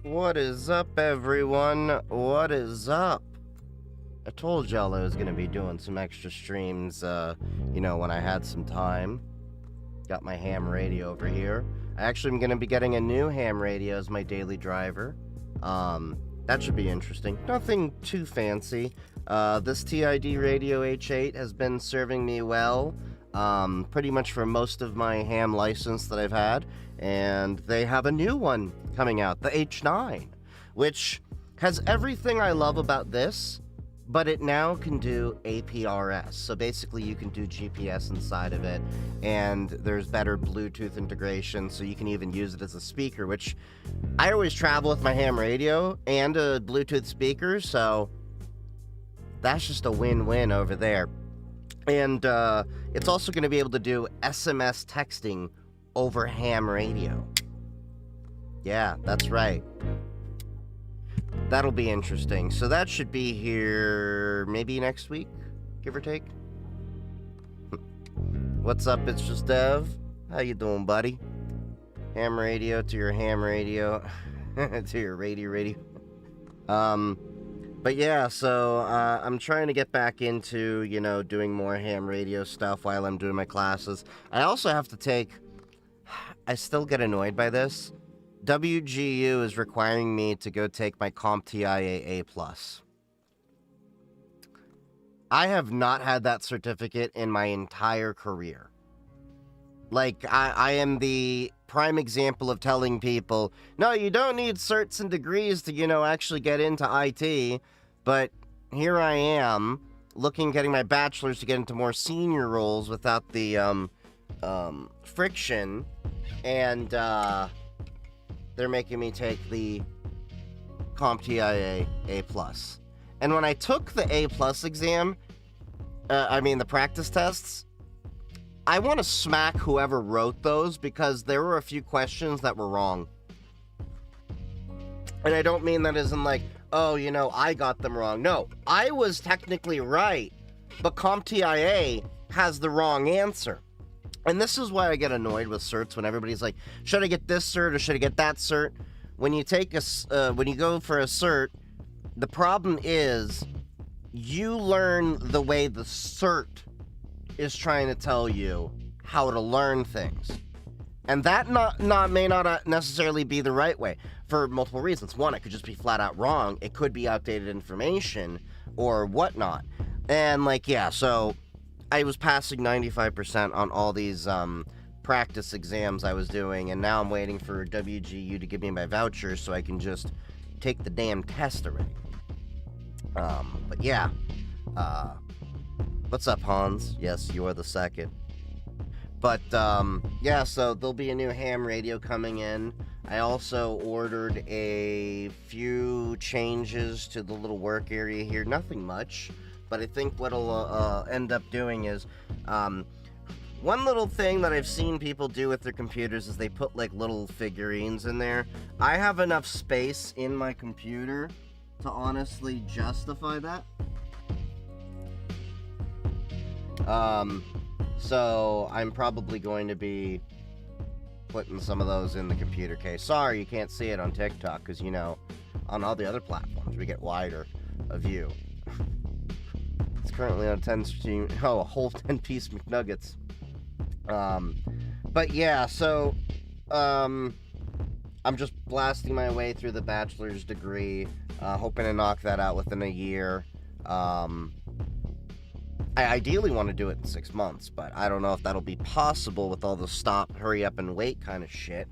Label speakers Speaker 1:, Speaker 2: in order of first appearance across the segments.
Speaker 1: What is up, everyone? What is up? I told y'all I was gonna be doing some extra streams, when I had some time. Got my ham radio over here. I actually am gonna be getting a new ham radio as my daily driver. That should be interesting. Nothing too fancy. This TID Radio H8 has been serving me well, pretty much for most of my ham license that I've had. And they have a new one coming out, the H9, which has everything I love about this, but it now can do APRS. So basically you can do GPS inside of it, and there's better Bluetooth integration, so you can even use it as a speaker, which I always travel with my ham radio and a Bluetooth speaker, so that's just a win-win over there. And it's also going to be able to do SMS texting over ham radio. Yeah, that's right. That'll be interesting. So that should be here maybe next week, give or take. What's up? It's just Dev. How you doing, buddy? Ham radio to your ham radio to your radio. But yeah, so I'm trying to get back into, doing more ham radio stuff while I'm doing my classes. I also have to take, I still get annoyed by this. WGU is requiring me to go take my CompTIA A+. I have not had that certificate in my entire career. Like, I am the prime example of telling people, no, you don't need certs and degrees to, actually get into IT. But here I am, getting my bachelor's to get into more senior roles without the friction. And they're making me take the CompTIA A+. And when I took the A+ exam, the practice tests, I want to smack whoever wrote those, because there were a few questions that were wrong. And I don't mean that as in like, oh, I got them wrong. No, I was technically right, but CompTIA has the wrong answer. And this is why I get annoyed with certs when everybody's like, should I get this cert or should I get that cert? When you when you go for a cert, the problem is you learn the way the cert is trying to tell you how to learn things. And that may not necessarily be the right way for multiple reasons. One, it could just be flat out wrong. It could be outdated information or whatnot. And so I was passing 95% on all these practice exams I was doing, and now I'm waiting for WGU to give me my voucher so I can just take the damn test already. But yeah. What's up, Hans? Yes, you are the second. But, yeah, so there'll be a new ham radio coming in. I also ordered a few changes to the little work area here. Nothing much, but I think what'll end up doing is, one little thing that I've seen people do with their computers is they put, little figurines in there. I have enough space in my computer to honestly justify that. So I'm probably going to be putting some of those in the computer case. Sorry you can't see it on TikTok, because, on all the other platforms we get wider a view. It's currently on 10 stream. Oh, a whole 10-piece McNuggets. But yeah, so, I'm just blasting my way through the bachelor's degree, hoping to knock that out within a year. I ideally want to do it in 6 months, but I don't know if that'll be possible with all the stop, hurry up, and wait kind of shit.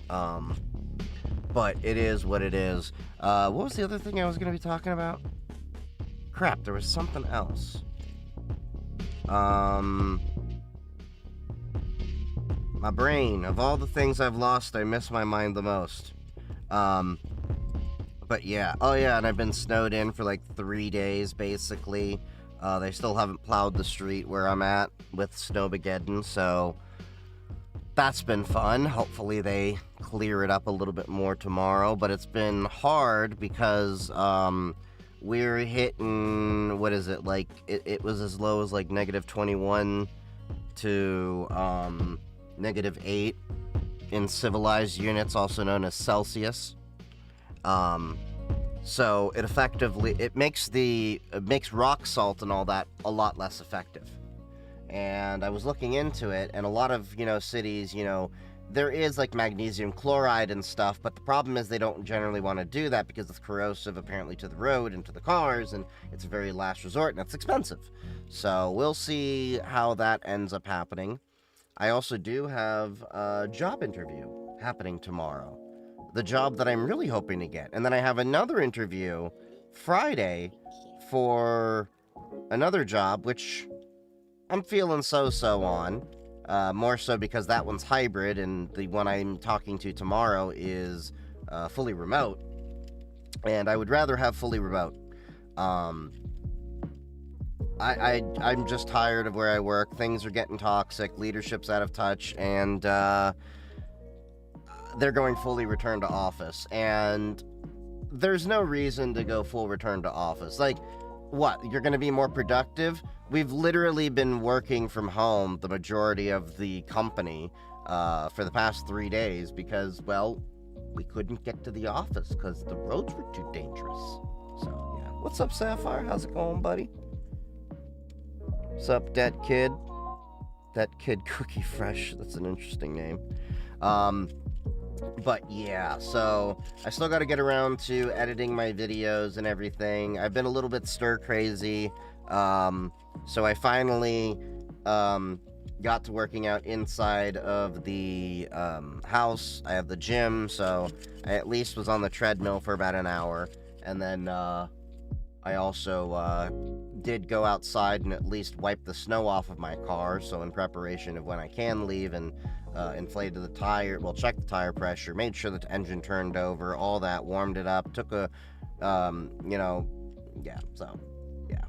Speaker 1: But it is what it is. What was the other thing I was going to be talking about? Crap, there was something else. My brain. Of all the things I've lost, I miss my mind the most. But yeah. Oh yeah, and I've been snowed in for like 3 days, basically. They still haven't plowed the street where I'm at with Snowmageddon, so that's been fun. Hopefully they clear it up a little bit more tomorrow, but it's been hard because we're hitting, what is it, like it was as low as like -21 to -8 in civilized units, also known as Celsius. So it effectively, it makes rock salt and all that a lot less effective. And I was looking into it, and a lot of, cities, there is like magnesium chloride and stuff, but the problem is they don't generally want to do that because it's corrosive apparently to the road and to the cars, and it's a very last resort, and it's expensive. So we'll see how that ends up happening. I also do have a job interview happening tomorrow. The job that I'm really hoping to get. And then I have another interview Friday for another job, which I'm feeling so-so on. More so because that one's hybrid, and the one I'm talking to tomorrow is fully remote. And I would rather have fully remote. I'm just tired of where I work. Things are getting toxic. Leadership's out of touch. And they're going fully return to office. And there's no reason to go full return to office. Like, what? You're going to be more productive? We've literally been working from home, the majority of the company, for the past 3 days because, well, we couldn't get to the office because the roads were too dangerous. So, yeah. What's up, Sapphire? How's it going, buddy? What's up, Dead Kid? Dead Kid Cookie Fresh. That's an interesting name. But yeah, so I still got to get around to editing my videos and everything. I've been a little bit stir crazy. So I finally got to working out inside of the house. I have the gym, so I at least was on the treadmill for about an hour. And then I also did go outside and at least wipe the snow off of my car, so in preparation of when I can leave, and inflated the tire, well, checked the tire pressure, made sure that the engine turned over, all that, warmed it up, took a, yeah, so, yeah.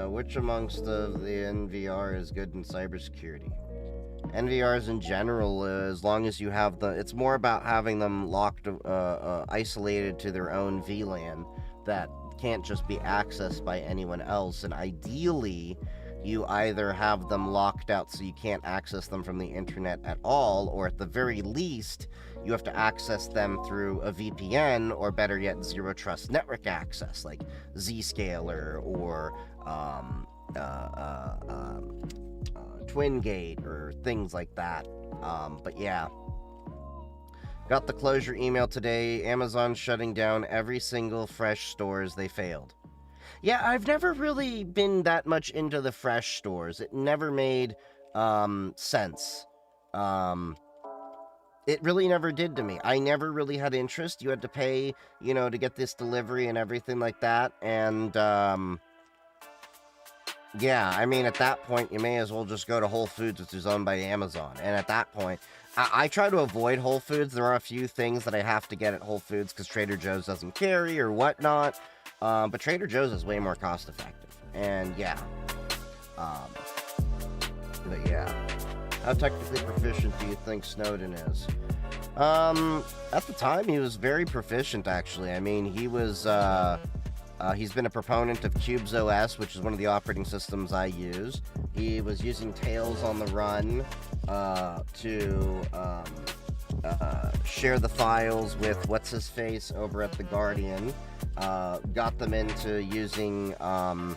Speaker 1: Which amongst of the NVR is good in cybersecurity? NVRs in general, as long as you have it's more about having them locked, isolated to their own VLAN that can't just be accessed by anyone else, and ideally, you either have them locked out so you can't access them from the internet at all, or at the very least, you have to access them through a VPN, or better yet, zero trust network access, like Zscaler or TwinGate or things like that. But yeah. Got the closure email today. Amazon shutting down every single fresh stores they failed. Yeah, I've never really been that much into the fresh stores. It never made sense. It really never did to me. I never really had interest. You had to pay, to get this delivery and everything like that. And, yeah, I mean, at that point, you may as well just go to Whole Foods, which is owned by Amazon. And at that point, I try to avoid Whole Foods. There are a few things that I have to get at Whole Foods because Trader Joe's doesn't carry or whatnot. But Trader Joe's is way more cost effective. And yeah. But yeah. How technically proficient do you think Snowden is? At the time, he was very proficient, actually. I mean, he was, he's been a proponent of Cubes OS, which is one of the operating systems I use. He was using Tails on the Run, to, share the files with what's-his-face over at The Guardian. Got them into using, was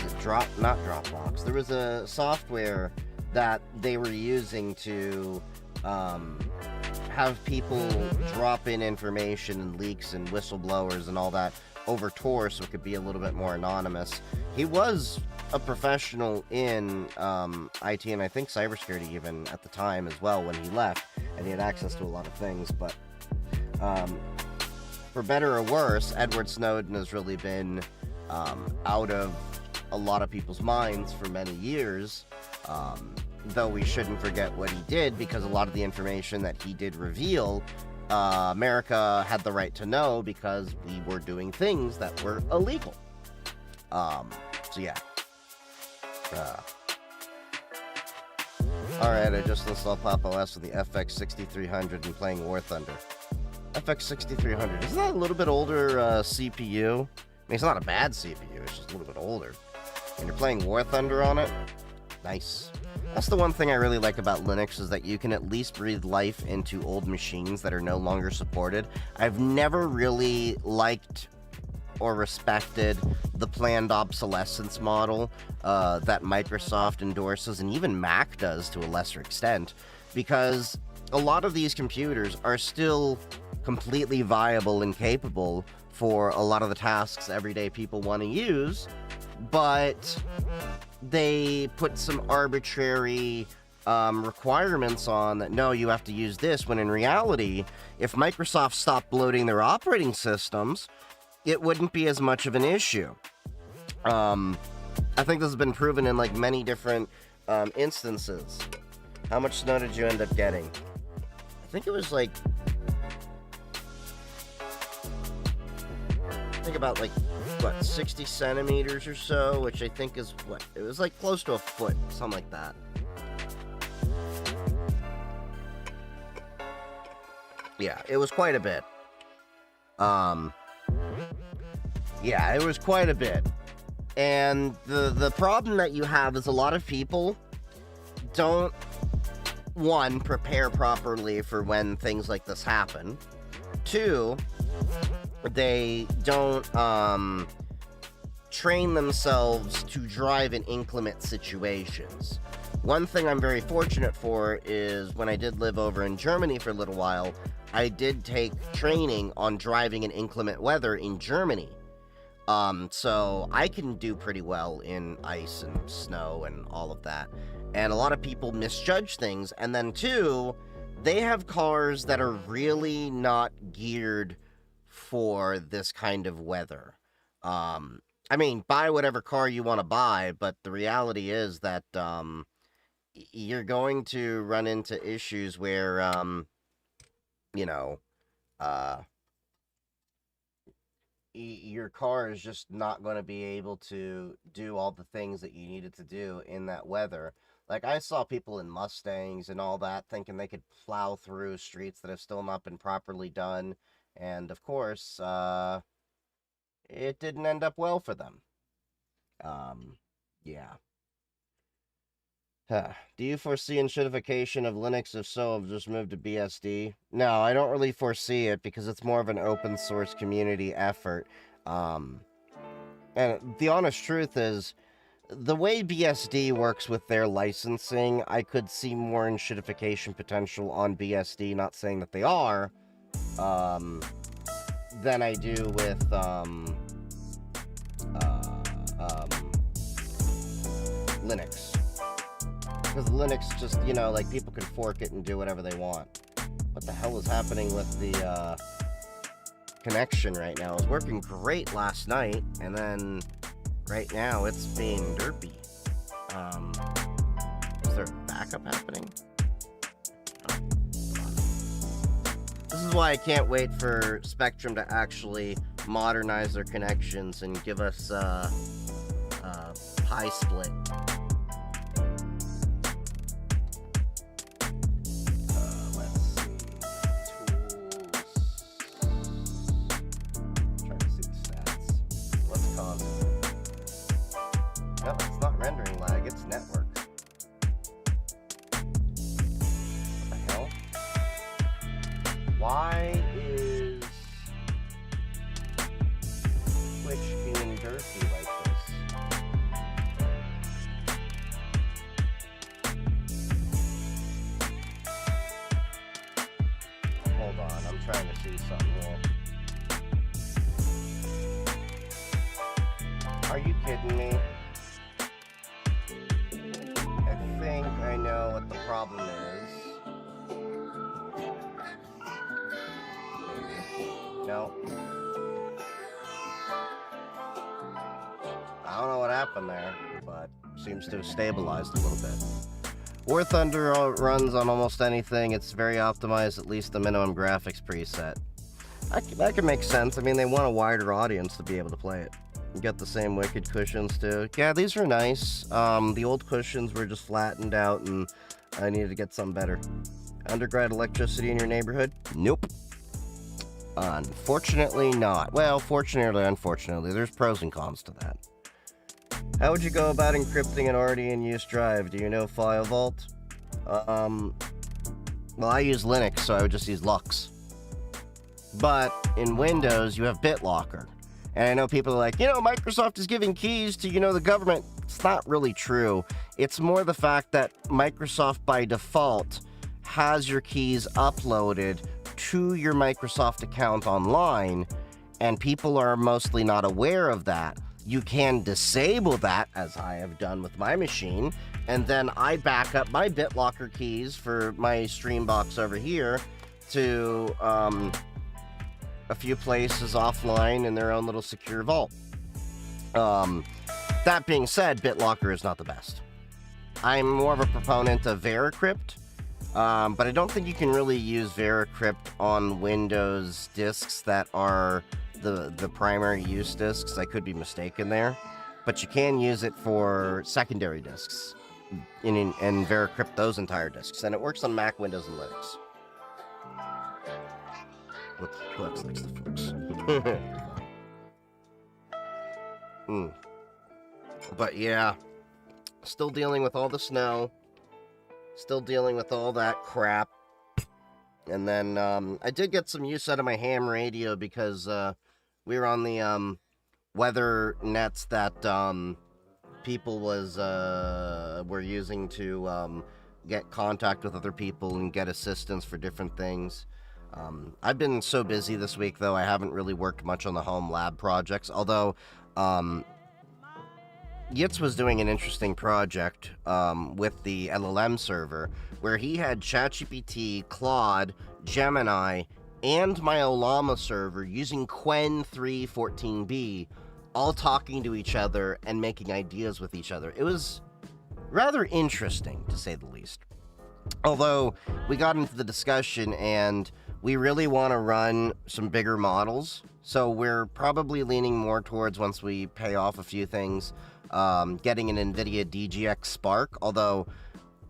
Speaker 1: it not Dropbox? There was a software that they were using to have people drop in information and leaks and whistleblowers and all that over Tor so it could be a little bit more anonymous. He was a professional in IT and I think cybersecurity even at the time as well when he left, and he had access to a lot of things. But for better or worse, Edward Snowden has really been out of a lot of people's minds for many years, though we shouldn't forget what he did, because a lot of the information that he did reveal, America had the right to know because we were doing things that were illegal. So yeah. Alright, I just installed Pop! OS with the FX6300 and playing War Thunder. FX6300, isn't that a little bit older CPU? I mean, it's not a bad CPU, it's just a little bit older. And you're playing War Thunder on it? Nice. That's the one thing I really like about Linux, is that you can at least breathe life into old machines that are no longer supported. I've never really liked or respected the planned obsolescence model that Microsoft endorses, and even Mac does to a lesser extent, because a lot of these computers are still completely viable and capable for a lot of the tasks everyday people want to use, but they put some arbitrary requirements on that, no, you have to use this, when in reality, if Microsoft stopped bloating their operating systems, it wouldn't be as much of an issue. I think this has been proven in like many different instances. How much snow did you end up getting? I think it was like, about like, what, 60 centimeters or so, which I think is, what, it was like close to a foot, something like that. Yeah, it was quite a bit. Yeah, it was quite a bit. And the problem that you have is a lot of people don't, one, prepare properly for when things like this happen. Two, they don't train themselves to drive in inclement situations. One thing I'm very fortunate for is when I did live over in Germany for a little while, I did take training on driving in inclement weather in Germany. So I can do pretty well in ice and snow and all of that. And a lot of people misjudge things. And then two, they have cars that are really not geared for this kind of weather. I mean, buy whatever car you want to buy, but the reality is that you're going to run into issues where, you know, your car is just not going to be able to do all the things that you need it to do in that weather. Like, I saw people in Mustangs and all that thinking they could plow through streets that have still not been properly done. And, of course, it didn't end up well for them. Yeah. Do you foresee enshittification of Linux? If so, I've just moved to BSD. No, I don't really foresee it because it's more of an open source community effort. And the honest truth is, the way BSD works with their licensing, I could see more enshittification potential on BSD, not saying that they are, than I do with, Linux. Because Linux just, you know, like, people can fork it and do whatever they want. What the hell is happening with the, connection right now? It was working great last night, and then right now it's being derpy. Is there a backup happening? Oh, God. This is why I can't wait for Spectrum to actually modernize their connections and give us, high split. Nope, it's not rendering lag, it's network. What the hell? Why is Twitch being dirty like this? Hold on, I'm trying to see something here. Are you kidding me? I think I know what the problem is. Maybe. No. I don't know what happened there, but seems to have stabilized a little bit. War Thunder runs on almost anything. It's very optimized, at least the minimum graphics preset. That could make sense. I mean, they want a wider audience to be able to play it. You got the same Wicked cushions, too. Yeah, these are nice. The old cushions were just flattened out, and I needed to get some better. Underground electricity in your neighborhood? Nope. Unfortunately not. Well, fortunately, unfortunately, there's pros and cons to that. How would you go about encrypting an already in use drive? Do you know File Vault? Well, I use Linux, so I would just use Lux. But in Windows, you have BitLocker. And I know people are like, Microsoft is giving keys to, the government. It's not really true. It's more the fact that Microsoft, by default, has your keys uploaded to your Microsoft account online, and people are mostly not aware of that. You can disable that, as I have done with my machine, and then I back up my BitLocker keys for my Streambox over here to a few places offline in their own little secure vault. That being said, BitLocker is not the best. I'm more of a proponent of Veracrypt, but I don't think you can really use Veracrypt on Windows disks that are the primary use disks. I could be mistaken there, but you can use it for secondary disks and Veracrypt those entire disks, and it works on Mac, Windows, and Linux. Who else likes the folks? But yeah, still dealing with all the snow, still dealing with all that crap. And then I did get some use out of my ham radio because we were on the weather nets that people were using to get contact with other people and get assistance for different things. I've been so busy this week, though, I haven't really worked much on the home lab projects, although Yitz was doing an interesting project with the LLM server, where he had ChatGPT, Claude, Gemini, and my Olama server using Qwen 3.14b, all talking to each other and making ideas with each other. It was rather interesting, to say the least. Although, we got into the discussion, and we really want to run some bigger models, so we're probably leaning more towards, once we pay off a few things, getting an NVIDIA DGX Spark, although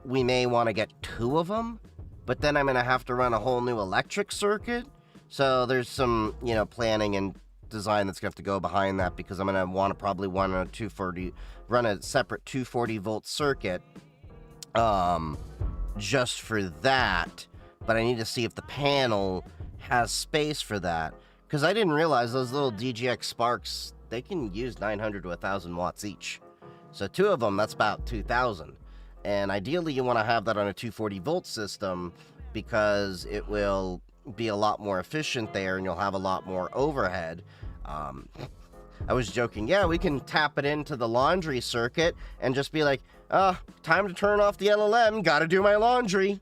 Speaker 1: we may want to get 2 of them, but then I'm going to have to run a whole new electric circuit, so there's some, planning and design that's going to have to go behind that, because I'm going to probably run a separate 240-volt circuit, just for that, but I need to see if the panel has space for that, because I didn't realize those little DGX Sparks, they can use 900 to 1,000 watts each. So 2 of them, that's about 2,000. And ideally, you want to have that on a 240-volt system, because it will be a lot more efficient there, and you'll have a lot more overhead. I was joking, yeah, we can tap it into the laundry circuit and just be like, time to turn off the LLM, gotta do my laundry.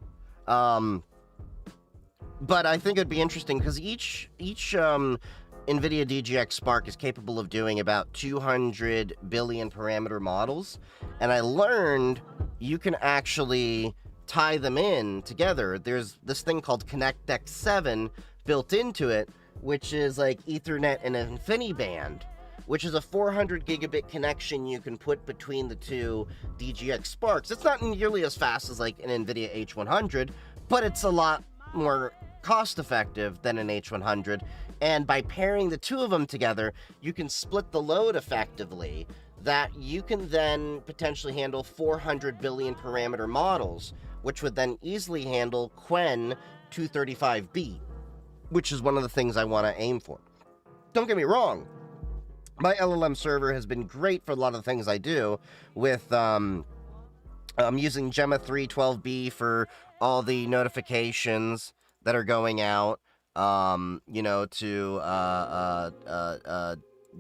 Speaker 1: But I think it'd be interesting, because each NVIDIA DGX Spark is capable of doing about 200 billion parameter models, and I learned you can actually tie them in together. There's this thing called ConnectX-7 built into it, which is like Ethernet and InfiniBand, which is a 400 gigabit connection you can put between the two DGX Sparks. It's not nearly as fast as like an NVIDIA H100, but it's a lot more cost-effective than an H100, and by pairing the 2 of them together, you can split the load effectively, that you can then potentially handle 400 billion parameter models, which would then easily handle Qwen 235B, which is one of the things I want to aim for. Don't get me wrong, my LLM server has been great for a lot of the things I do, with I'm using Gemma 312B for all the notifications that are going out, to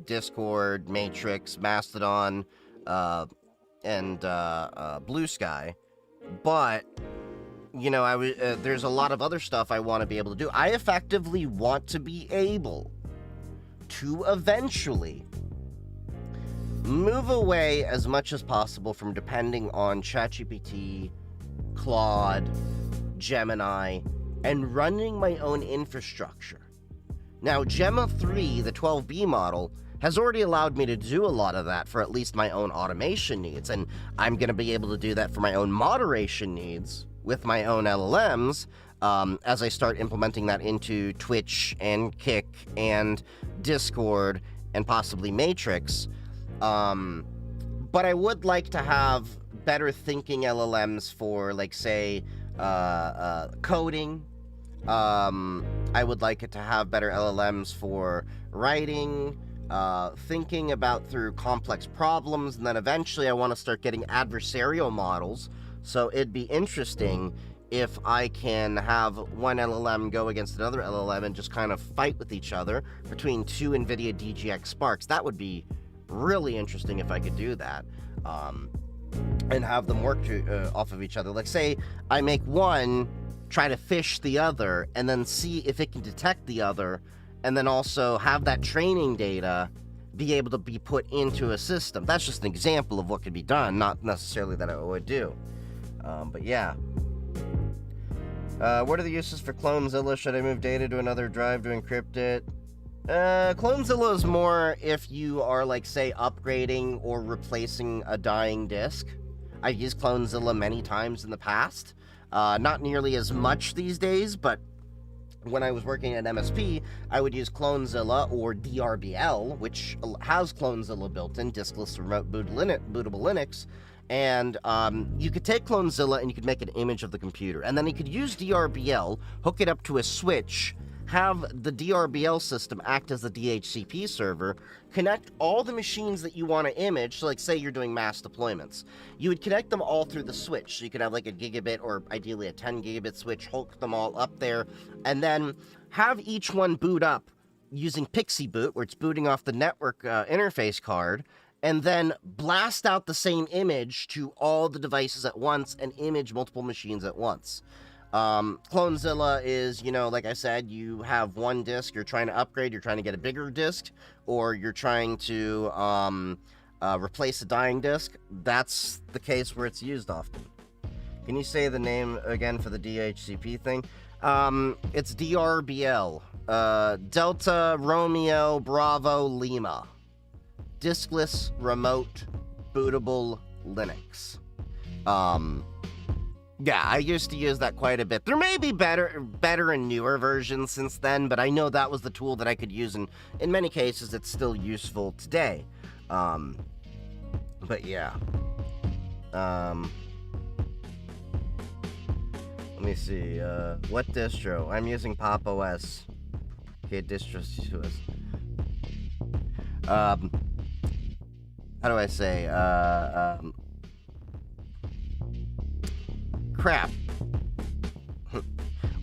Speaker 1: Discord, Matrix, Mastodon, and Blue Sky. But you know, there's a lot of other stuff I want to be able to do. I effectively want to be able to eventually move away as much as possible from depending on ChatGPT, Claude, Gemini, and running my own infrastructure. Now, Gemma 3, the 12B model, has already allowed me to do a lot of that for at least my own automation needs, and I'm going to be able to do that for my own moderation needs with my own LLMs as I start implementing that into Twitch and Kick and Discord and possibly Matrix. But I would like to have better thinking LLMs for, like, say, coding. I would like it to have better LLMs for writing, thinking about through complex problems, and then eventually I want to start getting adversarial models. So it'd be interesting if I can have one LLM go against another LLM and just kind of fight with each other between two NVIDIA DGX Sparks. That would be really interesting if I could do that. And have them work off of each other. Like, say I make one try to fish the other and then see if it can detect the other, and then also have that training data be able to be put into a system. That's just an example of what could be done, not necessarily that I would do. But yeah. What are the uses for Clonezilla? Should I move data to another drive to encrypt it? Clonezilla is more if you are, like, say, upgrading or replacing a dying disk. I've used Clonezilla many times in the past. Not nearly as much these days, but when I was working at MSP, I would use Clonezilla or DRBL, which has Clonezilla built in, diskless remote bootable Linux. And you could take Clonezilla and you could make an image of the computer. And then you could use DRBL, hook it up to a switch, have the DRBL system act as the DHCP server, connect all the machines that you want to image. So, like, say you're doing mass deployments. You would connect them all through the switch. So you could have, like, a gigabit or ideally a 10 gigabit switch, hook them all up there, and then have each one boot up using Pixie Boot, where it's booting off the network interface card, and then blast out the same image to all the devices at once and image multiple machines at once. Clonezilla is, you know, like I said, you have one disk, you're trying to upgrade, you're trying to get a bigger disk, or you're trying to replace a dying disk. That's the case where it's used often. Can you say the name again for the DHCP thing? It's DRBL. Delta Romeo Bravo Lima. Diskless Remote Bootable Linux. Yeah, I used to use that quite a bit. There may be better and newer versions since then, but I know that was the tool that I could use, and in many cases it's still useful today. But yeah. Let me see, what distro? I'm using Pop OS. Okay, distros to us. How do I say, crap.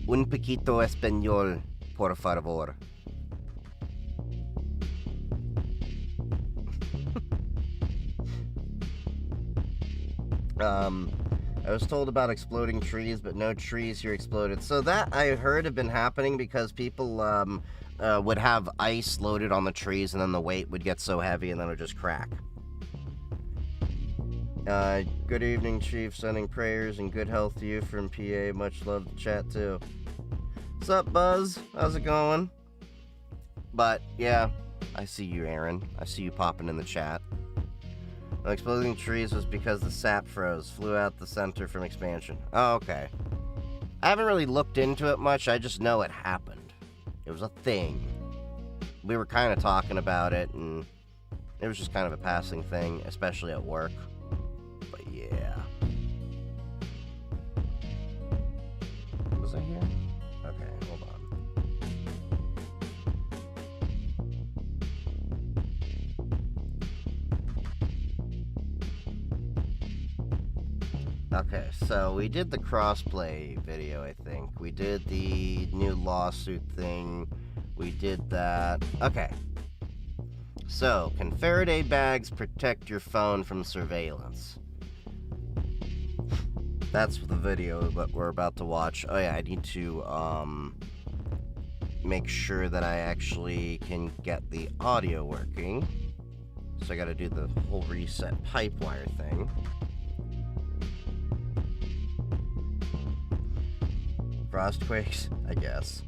Speaker 1: Un poquito español, por favor. I was told about exploding trees, but no trees here exploded. So that, I heard, have been happening because people would have ice loaded on the trees, and then the weight would get so heavy, and then it would just crack. Good evening, Chief. Sending prayers and good health to you from PA. Much love to chat, too. What's up, Buzz? How's it going? But, yeah, I see you, Aaron. I see you popping in the chat. The exploding trees was because the sap froze. Flew out the center from expansion. Oh, okay. I haven't really looked into it much. I just know it happened. It was a thing. We were kind of talking about it, and it was just kind of a passing thing, especially at work. But yeah. Was I here? Okay, hold on. Okay, so we did the crossplay video, I think. We did the new lawsuit thing. We did that. Okay. So, can Faraday bags protect your phone from surveillance? That's the video that we're about to watch. Oh yeah, I need to, make sure that I actually can get the audio working. So I gotta do the whole reset pipe wire thing. Frostquakes, I guess.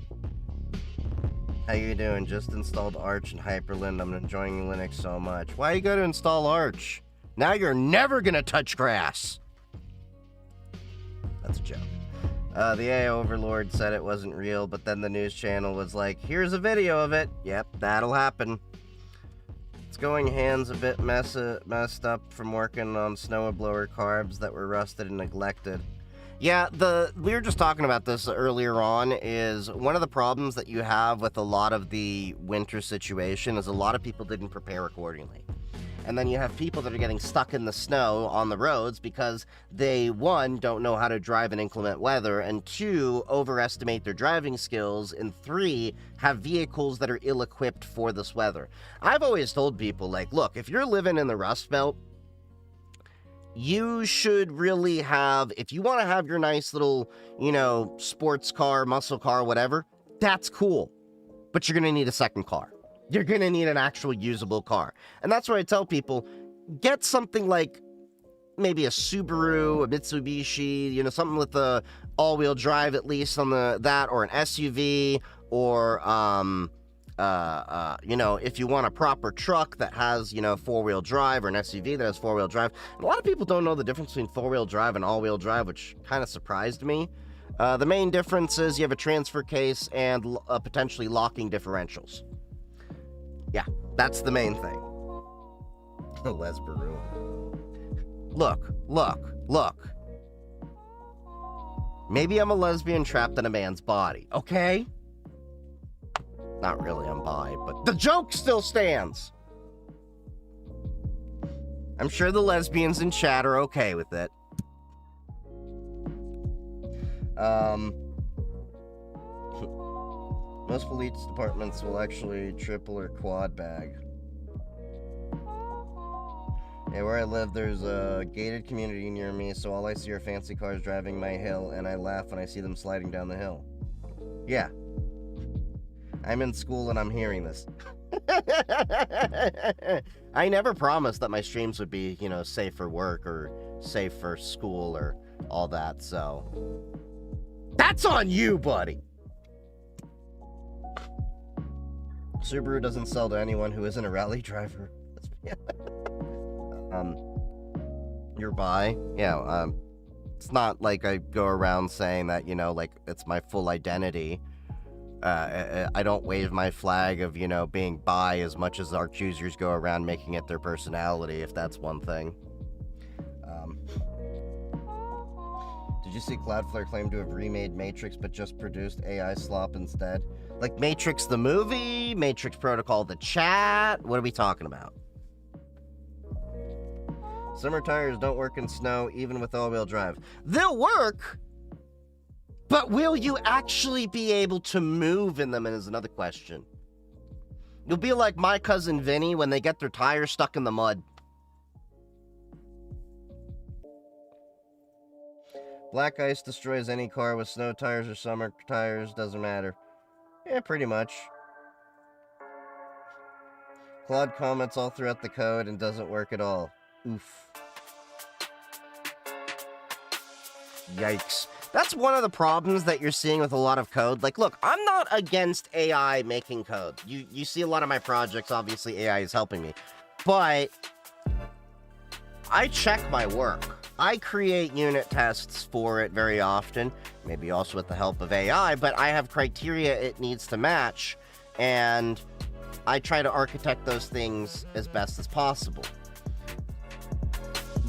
Speaker 1: How you doing? Just installed Arch and Hyperland. I'm enjoying Linux so much. Why you gotta install Arch? Now you're never gonna touch grass. That's a joke. The AI overlord said it wasn't real, but then the news channel was like, here's a video of it. Yep, that'll happen. It's going hands a bit messed up from working on snowblower carbs that were rusted and neglected. Yeah, we were just talking about this earlier on, is one of the problems that you have with a lot of the winter situation is a lot of people didn't prepare accordingly. And then you have people that are getting stuck in the snow on the roads because they, one, don't know how to drive in inclement weather, and two, overestimate their driving skills, and three, have vehicles that are ill-equipped for this weather. I've always told people, like, look, if you're living in the Rust Belt, you should really have, if you want to have your nice little, sports car, muscle car, whatever, that's cool. But you're going to need a second car. You're going to need an actual usable car. And that's why I tell people, get something like maybe a Subaru, a Mitsubishi, something with the all-wheel drive at least on that, or an SUV, or, if you want a proper truck that has, four-wheel drive, or an SUV that has four-wheel drive. And a lot of people don't know the difference between four-wheel drive and all-wheel drive, which kind of surprised me. The main difference is you have a transfer case and potentially locking differentials. Yeah, that's the main thing. Les Baru. Look. Maybe I'm a lesbian trapped in a man's body, okay? Not really, I'm bi, but the joke still stands. I'm sure the lesbians in chat are okay with it. Most police departments will actually triple or quad bag. Yeah, where I live, there's a gated community near me, so all I see are fancy cars driving my hill, and I laugh when I see them sliding down the hill. Yeah. I'm in school and I'm hearing this. I never promised that my streams would be, safe for work or safe for school or all that, so... That's on you, buddy! Subaru doesn't sell to anyone who isn't a rally driver. You're bi? Yeah, it's not like I go around saying that, it's my full identity. I don't wave my flag of, being bi as much as our choosers go around making it their personality, if that's one thing. Did you see Cloudflare claim to have remade Matrix but just produced AI slop instead? Like Matrix the movie, Matrix Protocol the chat? What are we talking about? Summer tires don't work in snow, even with all-wheel drive. They'll work, but will you actually be able to move in them is another question. You'll be like my cousin Vinny when they get their tires stuck in the mud. Black ice destroys any car with snow tires or summer tires, doesn't matter. Yeah, pretty much. Claude comments all throughout the code and doesn't work at all. Oof. Yikes. That's one of the problems that you're seeing with a lot of code. Like, look, I'm not against AI making code. You see a lot of my projects, obviously AI is helping me. But I check my work. I create unit tests for it very often, maybe also with the help of AI, but I have criteria it needs to match, and I try to architect those things as best as possible.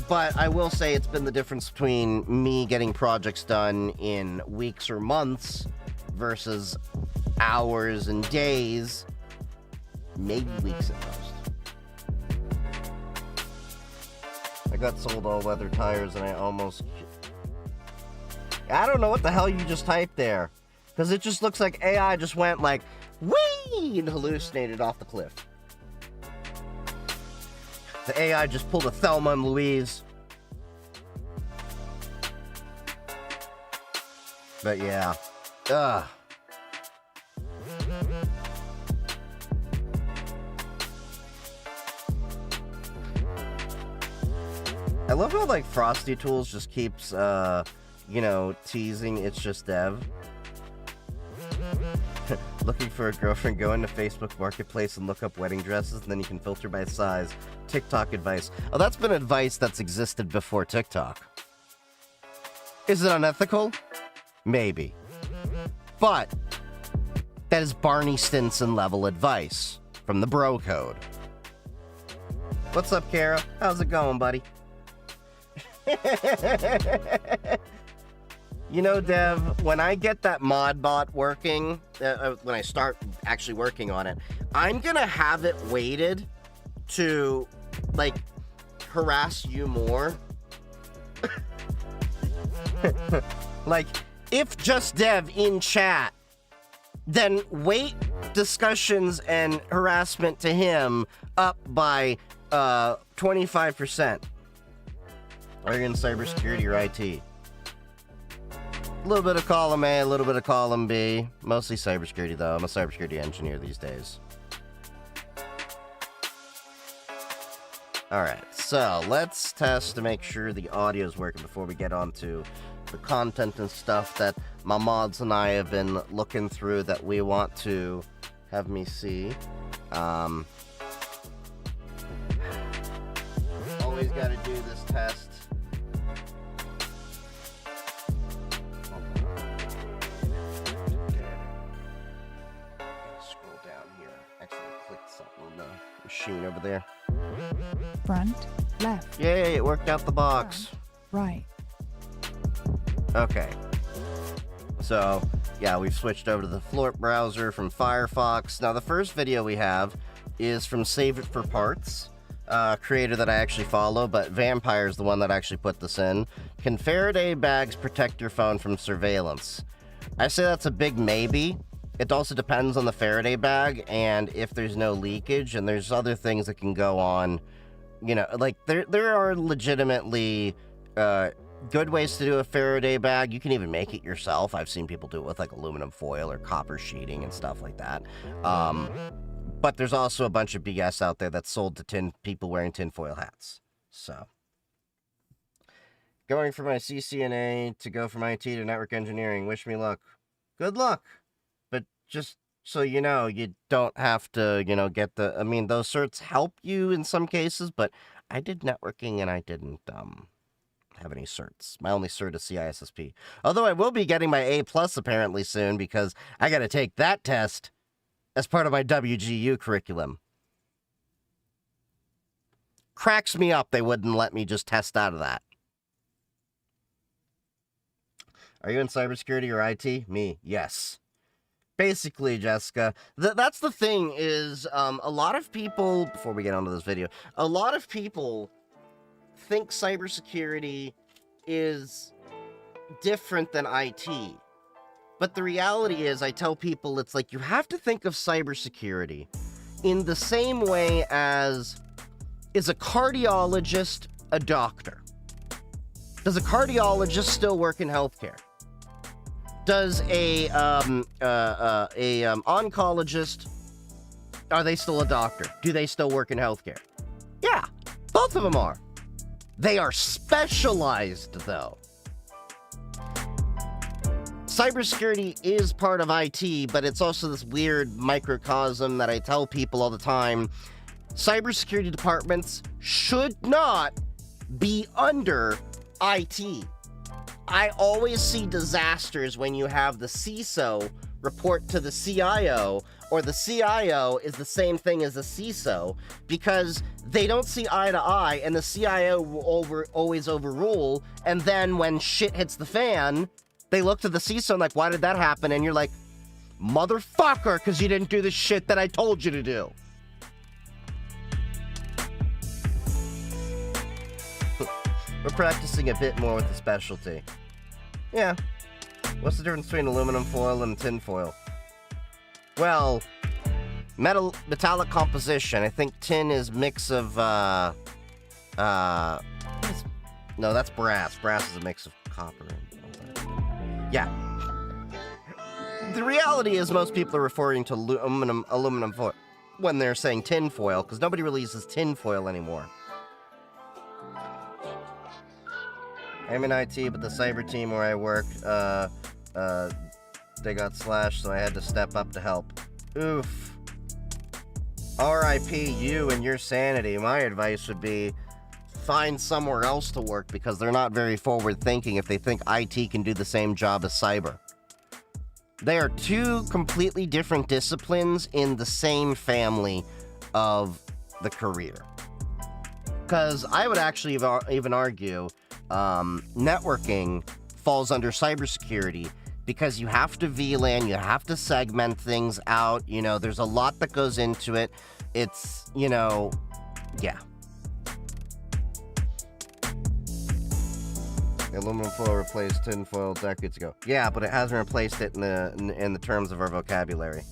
Speaker 1: But I will say it's been the difference between me getting projects done in weeks or months versus hours and days, maybe weeks at most. I got sold all-weather tires and I don't know what the hell you just typed there. Because it just looks like AI just went like, whee! And hallucinated off the cliff. The AI just pulled a Thelma and Louise. But yeah. Ugh. I love how, like, Frosty Tools just keeps, you know, teasing it's just dev. Looking for a girlfriend, go into Facebook Marketplace and look up wedding dresses, and then you can filter by size. TikTok advice. Oh, that's been advice that's existed before TikTok. Is it unethical? Maybe. But that is Barney Stinson level advice from the bro code. What's up, Kara? How's it going, buddy? You know, Dev, when I get that mod bot working, when I start actually working on it, I'm gonna have it weighted to, like, harass you more. Like, if just Dev in chat, then weight discussions and harassment to him up by 25%. Are you in cybersecurity or IT? A little bit of column A, a little bit of column B. Mostly cybersecurity, though. I'm a cybersecurity engineer these days. Alright, so let's test to make sure the audio is working before we get on to the content and stuff that my mods and I have been looking through that we want to have me see. Always gotta do this test. Scroll down here. Actually clicked something on the machine over there.
Speaker 2: Front, left.
Speaker 1: Yay, it worked out the box.
Speaker 2: Right.
Speaker 1: Okay. So, yeah, we've switched over to the Flort browser from Firefox. Now, the first video we have is from Save It for Parts, creator that I actually follow, but Vampire's the one that actually put this in. Can Faraday bags protect your phone from surveillance? I say that's a big maybe. It also depends on the Faraday bag and if there's no leakage, and there's other things that can go on. You know, like, there are legitimately good ways to do a Faraday bag. You can even make it yourself. I've seen people do it with, like, aluminum foil or copper sheeting and stuff like that. But there's also a bunch of BS out there that's sold to people wearing tinfoil hats. So, going from my CCNA to go from IT to network engineering. Wish me luck. Good luck. But just so you know, you don't have to, you know, get the... I mean, those certs help you in some cases, but I did networking and I didn't have any certs. My only cert is CISSP. Although I will be getting my A+ apparently soon, because I got to take that test as part of my WGU curriculum. Cracks me up they wouldn't let me just test out of that. Are you in cybersecurity or IT? Me, yes. Basically, Jessica, that's the thing is, a lot of people, before we get onto this video, a lot of people think cybersecurity is different than IT. But the reality is, I tell people, it's like, you have to think of cybersecurity in the same way as, is a cardiologist a doctor? Does a cardiologist still work in healthcare? Does a oncologist, are they still a doctor? Do they still work in healthcare? Yeah, both of them are. They are specialized, though. Cybersecurity is part of IT, but it's also this weird microcosm that I tell people all the time. Cybersecurity departments should not be under IT. I always see disasters when you have the CISO report to the CIO, or the CIO is the same thing as the CISO, because they don't see eye to eye, and the CIO will always overrule, and then when shit hits the fan, they look to the CISO and like, why did that happen? And you're like, motherfucker, because you didn't do the shit that I told you to do. We're practicing a bit more with the specialty. Yeah. What's the difference between aluminum foil and tin foil? Well, Metallic composition. I think tin is mix of, no, that's brass. Brass is a mix of copper and... Yeah. The reality is most people are referring to aluminum foil when they're saying tin foil, because nobody really uses tin foil anymore. I'm in IT, but the cyber team where I work, they got slashed, so I had to step up to help. Oof. R.I.P. you and your sanity. My advice would be find somewhere else to work, because they're not very forward-thinking if they think IT can do the same job as cyber. They are two completely different disciplines in the same family of the career. Because I would actually even argue networking falls under cybersecurity, because you have to VLAN, you have to segment things out, you know, there's a lot that goes into it. It's, you know, yeah. Aluminum foil replaced tin foil decades ago. Yeah, but it hasn't replaced it in the terms of our vocabulary.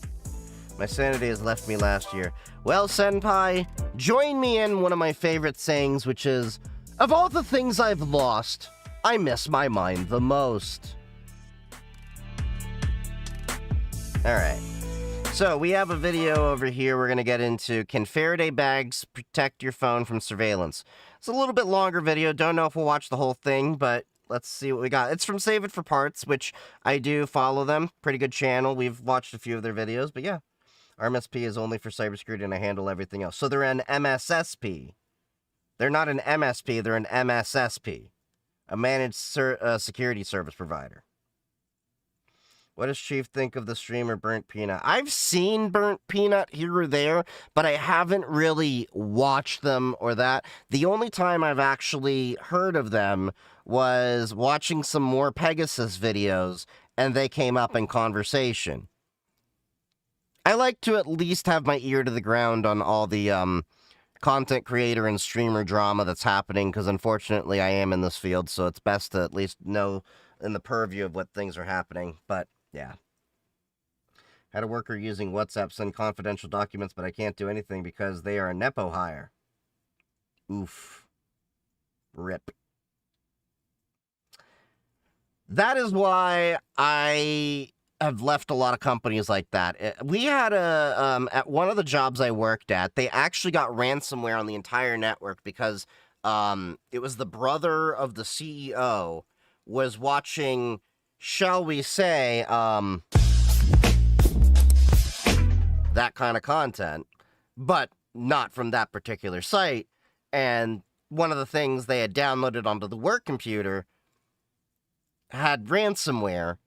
Speaker 1: My sanity has left me last year. Well, Senpai, join me in one of my favorite sayings, which is, of all the things I've lost, I miss my mind the most. Alright. So, we have a video over here we're going to get into. Can Faraday bags protect your phone from surveillance? It's a little bit longer video. Don't know if we'll watch the whole thing, but let's see what we got. It's from Save It for Parts, which I do follow them. Pretty good channel. We've watched a few of their videos, but yeah. RMSP is only for cybersecurity, and I handle everything else. So they're an MSSP. They're not an MSP, they're an MSSP. A managed security service provider. What does Chief think of the streamer Burnt Peanut? I've seen Burnt Peanut here or there, but I haven't really watched them or that. The only time I've actually heard of them was watching some more Pegasus videos, and they came up in conversation. I like to at least have my ear to the ground on all the content creator and streamer drama that's happening, because unfortunately I am in this field, so it's best to at least know in the purview of what things are happening, but... yeah. Had a worker using WhatsApp send confidential documents, but I can't do anything because they are a Nepo hire. Oof. Rip. That is why I have left a lot of companies like that. We had at one of the jobs I worked at, they actually got ransomware on the entire network because it was the brother of the CEO was watching... shall we say, that kind of content, but not from that particular site. And one of the things they had downloaded onto the work computer had ransomware.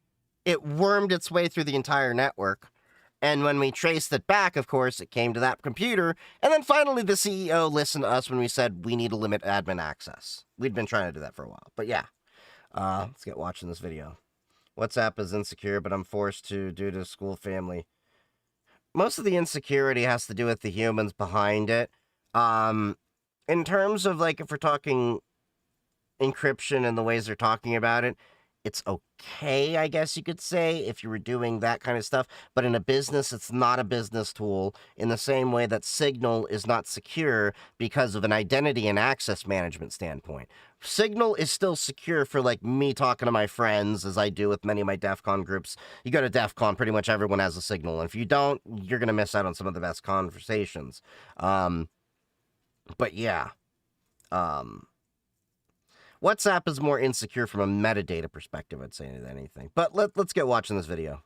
Speaker 1: It wormed its way through the entire network. And when we traced it back, of course, it came to that computer. And then finally the CEO listened to us when we said we need to limit admin access. We'd been trying to do that for a while. But yeah, let's get watching this video. WhatsApp is insecure, but I'm forced to due to school family. Most of the insecurity has to do with the humans behind it. In terms of, like, if we're talking encryption and the ways they're talking about it, it's okay, I guess you could say, if you were doing that kind of stuff. But in a business, it's not a business tool in the same way that Signal is not secure because of an identity and access management standpoint. Signal is still secure for, like, me talking to my friends, as I do with many of my DEF CON groups. You go to DEF CON, pretty much everyone has a Signal. And if you don't, you're going to miss out on some of the best conversations. But yeah. WhatsApp is more insecure from a metadata perspective, I'd say, than anything. But let's get watching this video.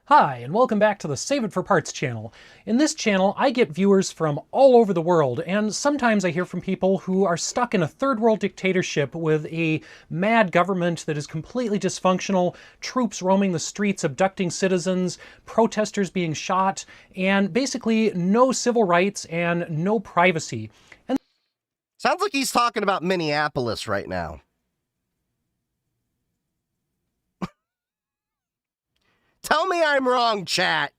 Speaker 3: Hi, and welcome back to the Save It for Parts channel. In this channel, I get viewers from all over the world, and sometimes I hear from people who are stuck in a third world dictatorship with a mad government that is completely dysfunctional, troops roaming the streets abducting citizens, protesters being shot, and basically no civil rights and no privacy.
Speaker 1: Sounds like he's talking about Minneapolis right now. Tell me I'm wrong, chat.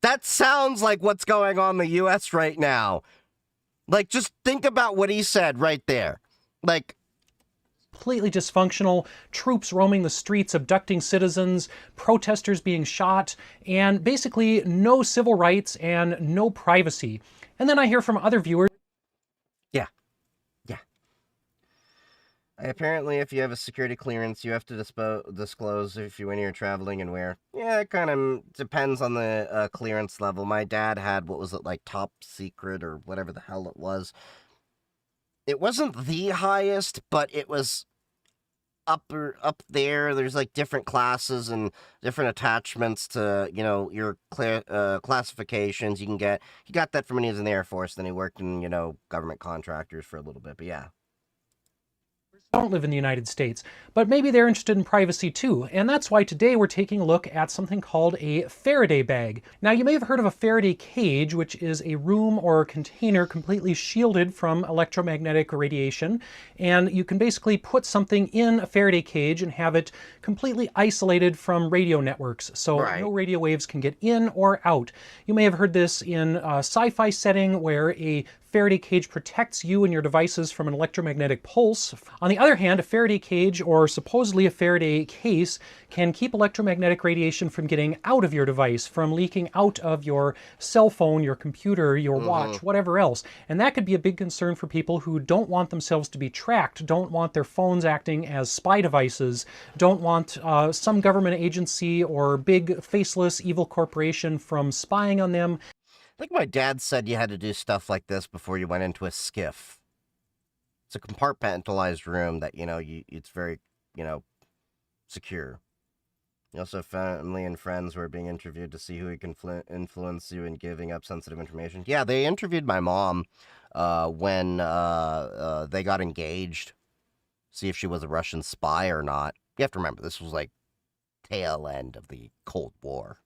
Speaker 1: That sounds like what's going on in the U.S. right now. Like, just think about what he said right there. Like,
Speaker 3: completely dysfunctional, troops roaming the streets, abducting citizens, protesters being shot, and basically no civil rights and no privacy. And then I hear from other viewers.
Speaker 1: Yeah. Apparently, if you have a security clearance, you have to disclose when you're traveling and where. Yeah, it kind of depends on the clearance level. My dad had, what was it, like top secret or whatever the hell it was. It wasn't the highest, but it was up there. There's like different classes and different attachments to, your classifications you can get. He got that from when he was in the Air Force, then he worked in, government contractors for a little bit, but yeah.
Speaker 3: Don't live in the United States, but maybe they're interested in privacy too, and that's why today we're taking a look at something called a Faraday bag. Now, you may have heard of a Faraday cage, which is a room or container completely shielded from electromagnetic radiation, and you can basically put something in a Faraday cage and have it completely isolated from radio networks, so no radio waves can get in or out. You may have heard this in a sci-fi setting where a Faraday cage protects you and your devices from an electromagnetic pulse. On the other hand, a Faraday cage, or supposedly a Faraday case, can keep electromagnetic radiation from getting out of your device, from leaking out of your cell phone, your computer, your watch, whatever else. And that could be a big concern for people who don't want themselves to be tracked, don't want their phones acting as spy devices, don't want some government agency or big faceless evil corporation from spying on them.
Speaker 1: I think my dad said you had to do stuff like this before you went into a skiff. It's a compartmentalized room that, it's very, secure. Also, family and friends were being interviewed to see who can influence you in giving up sensitive information. Yeah, they interviewed my mom when they got engaged. See if she was a Russian spy or not. You have to remember, this was like tail end of the Cold War.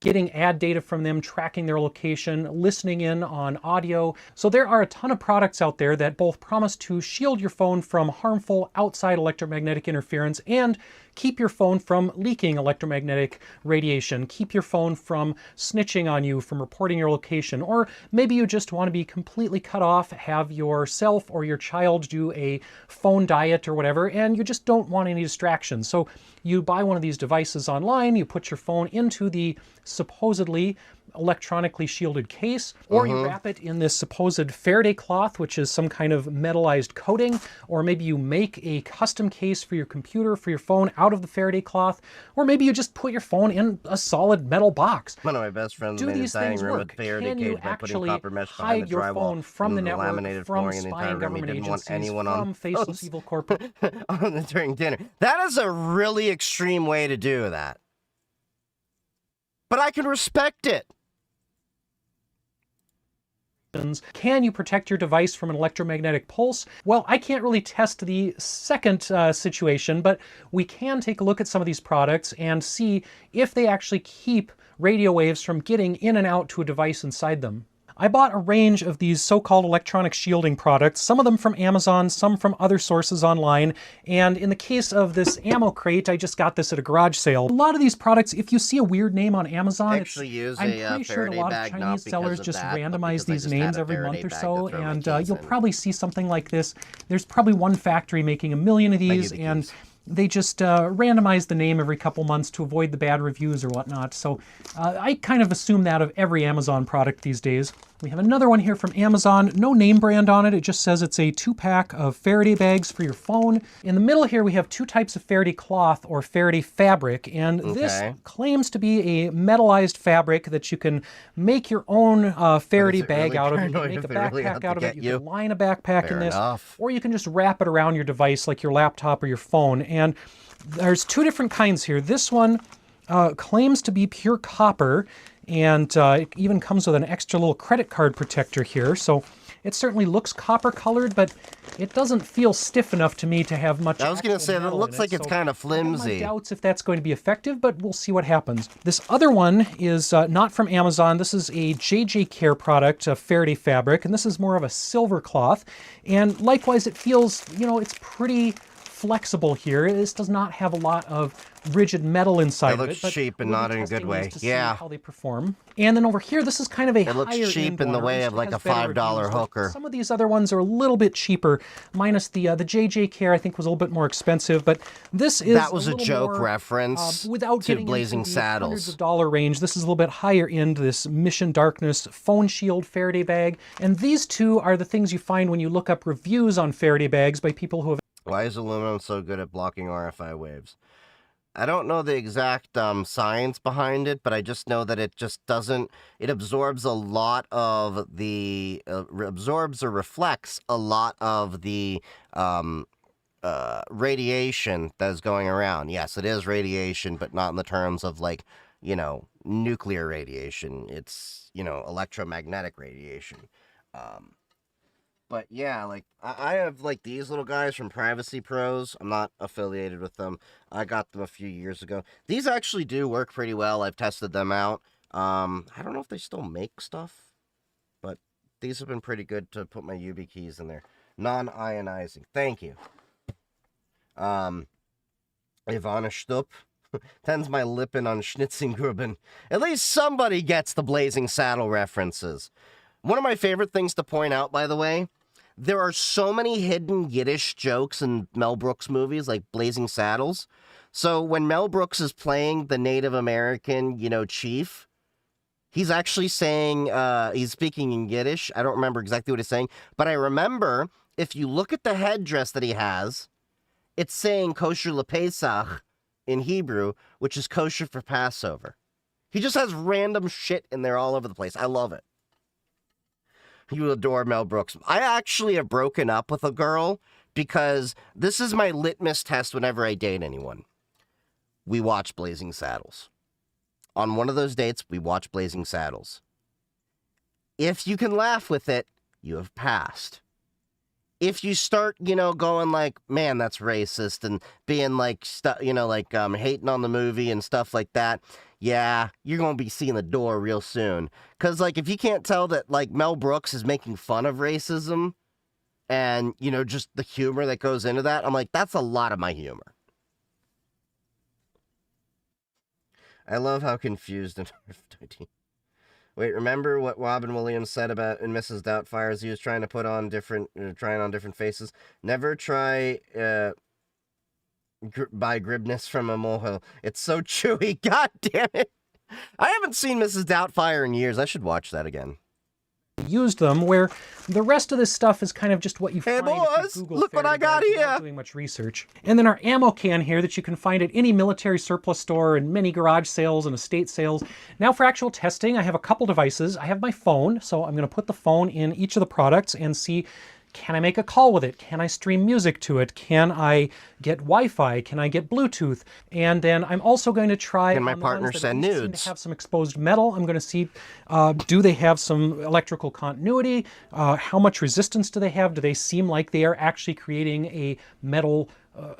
Speaker 3: Getting ad data from them, tracking their location, listening in on audio. So there are a ton of products out there that both promise to shield your phone from harmful outside electromagnetic interference and keep your phone from leaking electromagnetic radiation, keep your phone from snitching on you, from reporting your location, or maybe you just want to be completely cut off, have yourself or your child do a phone diet or whatever, and you just don't want any distractions. So you buy one of these devices online, you put your phone into the supposedly electronically shielded case, or you wrap it in this supposed Faraday cloth, which is some kind of metallized coating, or maybe you make a custom case for your computer, for your phone out of the Faraday cloth, or maybe you just put your phone in a solid metal box.
Speaker 1: One of my best friends made a dining room with Faraday cage by putting copper mesh behind the drywall.
Speaker 3: Your phone from the network, from spying government agencies, from faceless evil corporate
Speaker 1: during dinner. That is a really extreme way to do that. But I can respect it.
Speaker 3: Can you protect your device from an electromagnetic pulse? Well, I can't really test the second situation, but we can take a look at some of these products and see if they actually keep radio waves from getting in and out to a device inside them. I bought a range of these so-called electronic shielding products, some of them from Amazon, some from other sources online, and in the case of this ammo crate, I just got this at a garage sale. A lot of these products, if you see a weird name on Amazon, I'm pretty sure a lot of Chinese sellers just randomize these names every month or so, and you'll probably see something like this. There's probably one factory making 1 million of these, and they just randomize the name every couple months to avoid the bad reviews or whatnot. So I kind of assume that of every Amazon product these days. We have another one here from Amazon, no name brand on it. It just says it's a 2-pack of Faraday bags for your phone. In the middle here, we have 2 types of Faraday cloth or Faraday fabric. And this claims to be a metallized fabric that you can make your own Faraday bag out of. You can make a backpack out of it. You can line a backpack in this, or you can just wrap it around your device like your laptop or your phone. And there's 2 different kinds here. This one claims to be pure copper, and it even comes with an extra little credit card protector here. So it certainly looks copper colored, but it doesn't feel stiff enough to me to have much.
Speaker 1: I was going to say, that looks like it's kind of flimsy.
Speaker 3: I have my doubts if that's going to be effective, but we'll see what happens. This other one is not from Amazon. This is a JJ Care product, a Faraday fabric, and this is more of a silver cloth. And likewise, it feels, it's pretty flexible here. This does not have a lot of rigid metal inside
Speaker 1: It looks
Speaker 3: of it.
Speaker 1: cheap and
Speaker 3: we'll
Speaker 1: not
Speaker 3: be
Speaker 1: in a good
Speaker 3: testing
Speaker 1: way.
Speaker 3: these to
Speaker 1: Yeah.
Speaker 3: see how they perform. And then over here, this is kind of a
Speaker 1: It looks
Speaker 3: higher
Speaker 1: cheap
Speaker 3: end
Speaker 1: in the
Speaker 3: one,
Speaker 1: way
Speaker 3: or
Speaker 1: of
Speaker 3: at
Speaker 1: like a
Speaker 3: least it has better
Speaker 1: $5
Speaker 3: reviews.
Speaker 1: hooker.
Speaker 3: Some of these other ones are a little bit cheaper, minus the JJ Care I think was a little bit more expensive, but this is
Speaker 1: That was a
Speaker 3: little
Speaker 1: joke
Speaker 3: more,
Speaker 1: reference
Speaker 3: without
Speaker 1: to
Speaker 3: getting
Speaker 1: Blazing
Speaker 3: into the hundreds
Speaker 1: Saddles.
Speaker 3: of dollar range. This is a little bit higher end, this Mission Darkness phone shield Faraday bag, and these two are the things you find when you look up reviews on Faraday bags by people who have.
Speaker 1: Why is aluminum so good at blocking RFI waves? I don't know the exact science behind it, but I just know that it just doesn't. It absorbs a lot of the absorbs or reflects a lot of the radiation that is going around. Yes, it is radiation, but not in the terms of like, you know, nuclear radiation. It's, you know, electromagnetic radiation. But yeah, like I have like these little guys from Privacy Pros. I'm not affiliated with them. I got them a few years ago. These actually do work pretty well. I've tested them out. I don't know if they still make stuff, but these have been pretty good to put my YubiKeys in there. Non-ionizing. Thank you. Ivana Stupp. Tens my Lippen on Schnitzengruben. At least somebody gets the Blazing Saddle references. One of my favorite things to point out, by the way, there are so many hidden Yiddish jokes in Mel Brooks movies, like Blazing Saddles. So when Mel Brooks is playing the Native American, you know, chief, he's actually saying, he's speaking in Yiddish. I don't remember exactly what he's saying, but I remember if you look at the headdress that he has, it's saying kosher lepesach in Hebrew, which is kosher for Passover. He just has random shit in there all over the place. I love it. You adore Mel Brooks. I actually have broken up with a girl because this is my litmus test whenever I date anyone. We watch Blazing Saddles. On one of those dates, we watch Blazing Saddles. If you can laugh with it, you have passed. If you start, you know, going like, man, that's racist, and being like, you know, like hating on the movie and stuff like that, yeah, you're going to be seeing the door real soon. Because, like, if you can't tell that, like, Mel Brooks is making fun of racism and, you know, just the humor that goes into that, I'm like, that's a lot of my humor. I love how confused and... Wait, remember what Robin Williams said about in Mrs. Doubtfire? He was trying to put on different, trying on different faces. Never try buy Gribness from a molehill. It's so chewy. God damn it! I haven't seen Mrs. Doubtfire in years. I should watch that again.
Speaker 3: Used them, where the rest of this stuff is kind of just what you find
Speaker 1: boys,
Speaker 3: if you Google
Speaker 1: look what I
Speaker 3: Faraday
Speaker 1: got
Speaker 3: bags without
Speaker 1: here.
Speaker 3: doing much research. And then our ammo can here that you can find at any military surplus store and many garage sales and estate sales. Now for actual testing, I have a couple devices. I have my phone, so I'm going to put the phone in each of the products and see, can I make a call with it? Can I stream music to it? Can I get Wi-Fi? Can I get Bluetooth? And then I'm also going to try.
Speaker 1: Can my
Speaker 3: on the
Speaker 1: partner
Speaker 3: ones that
Speaker 1: send
Speaker 3: at least seem
Speaker 1: nudes?
Speaker 3: to have some exposed metal. I'm going to see, do they have some electrical continuity? How much resistance do they have? Do they seem like they are actually creating a metal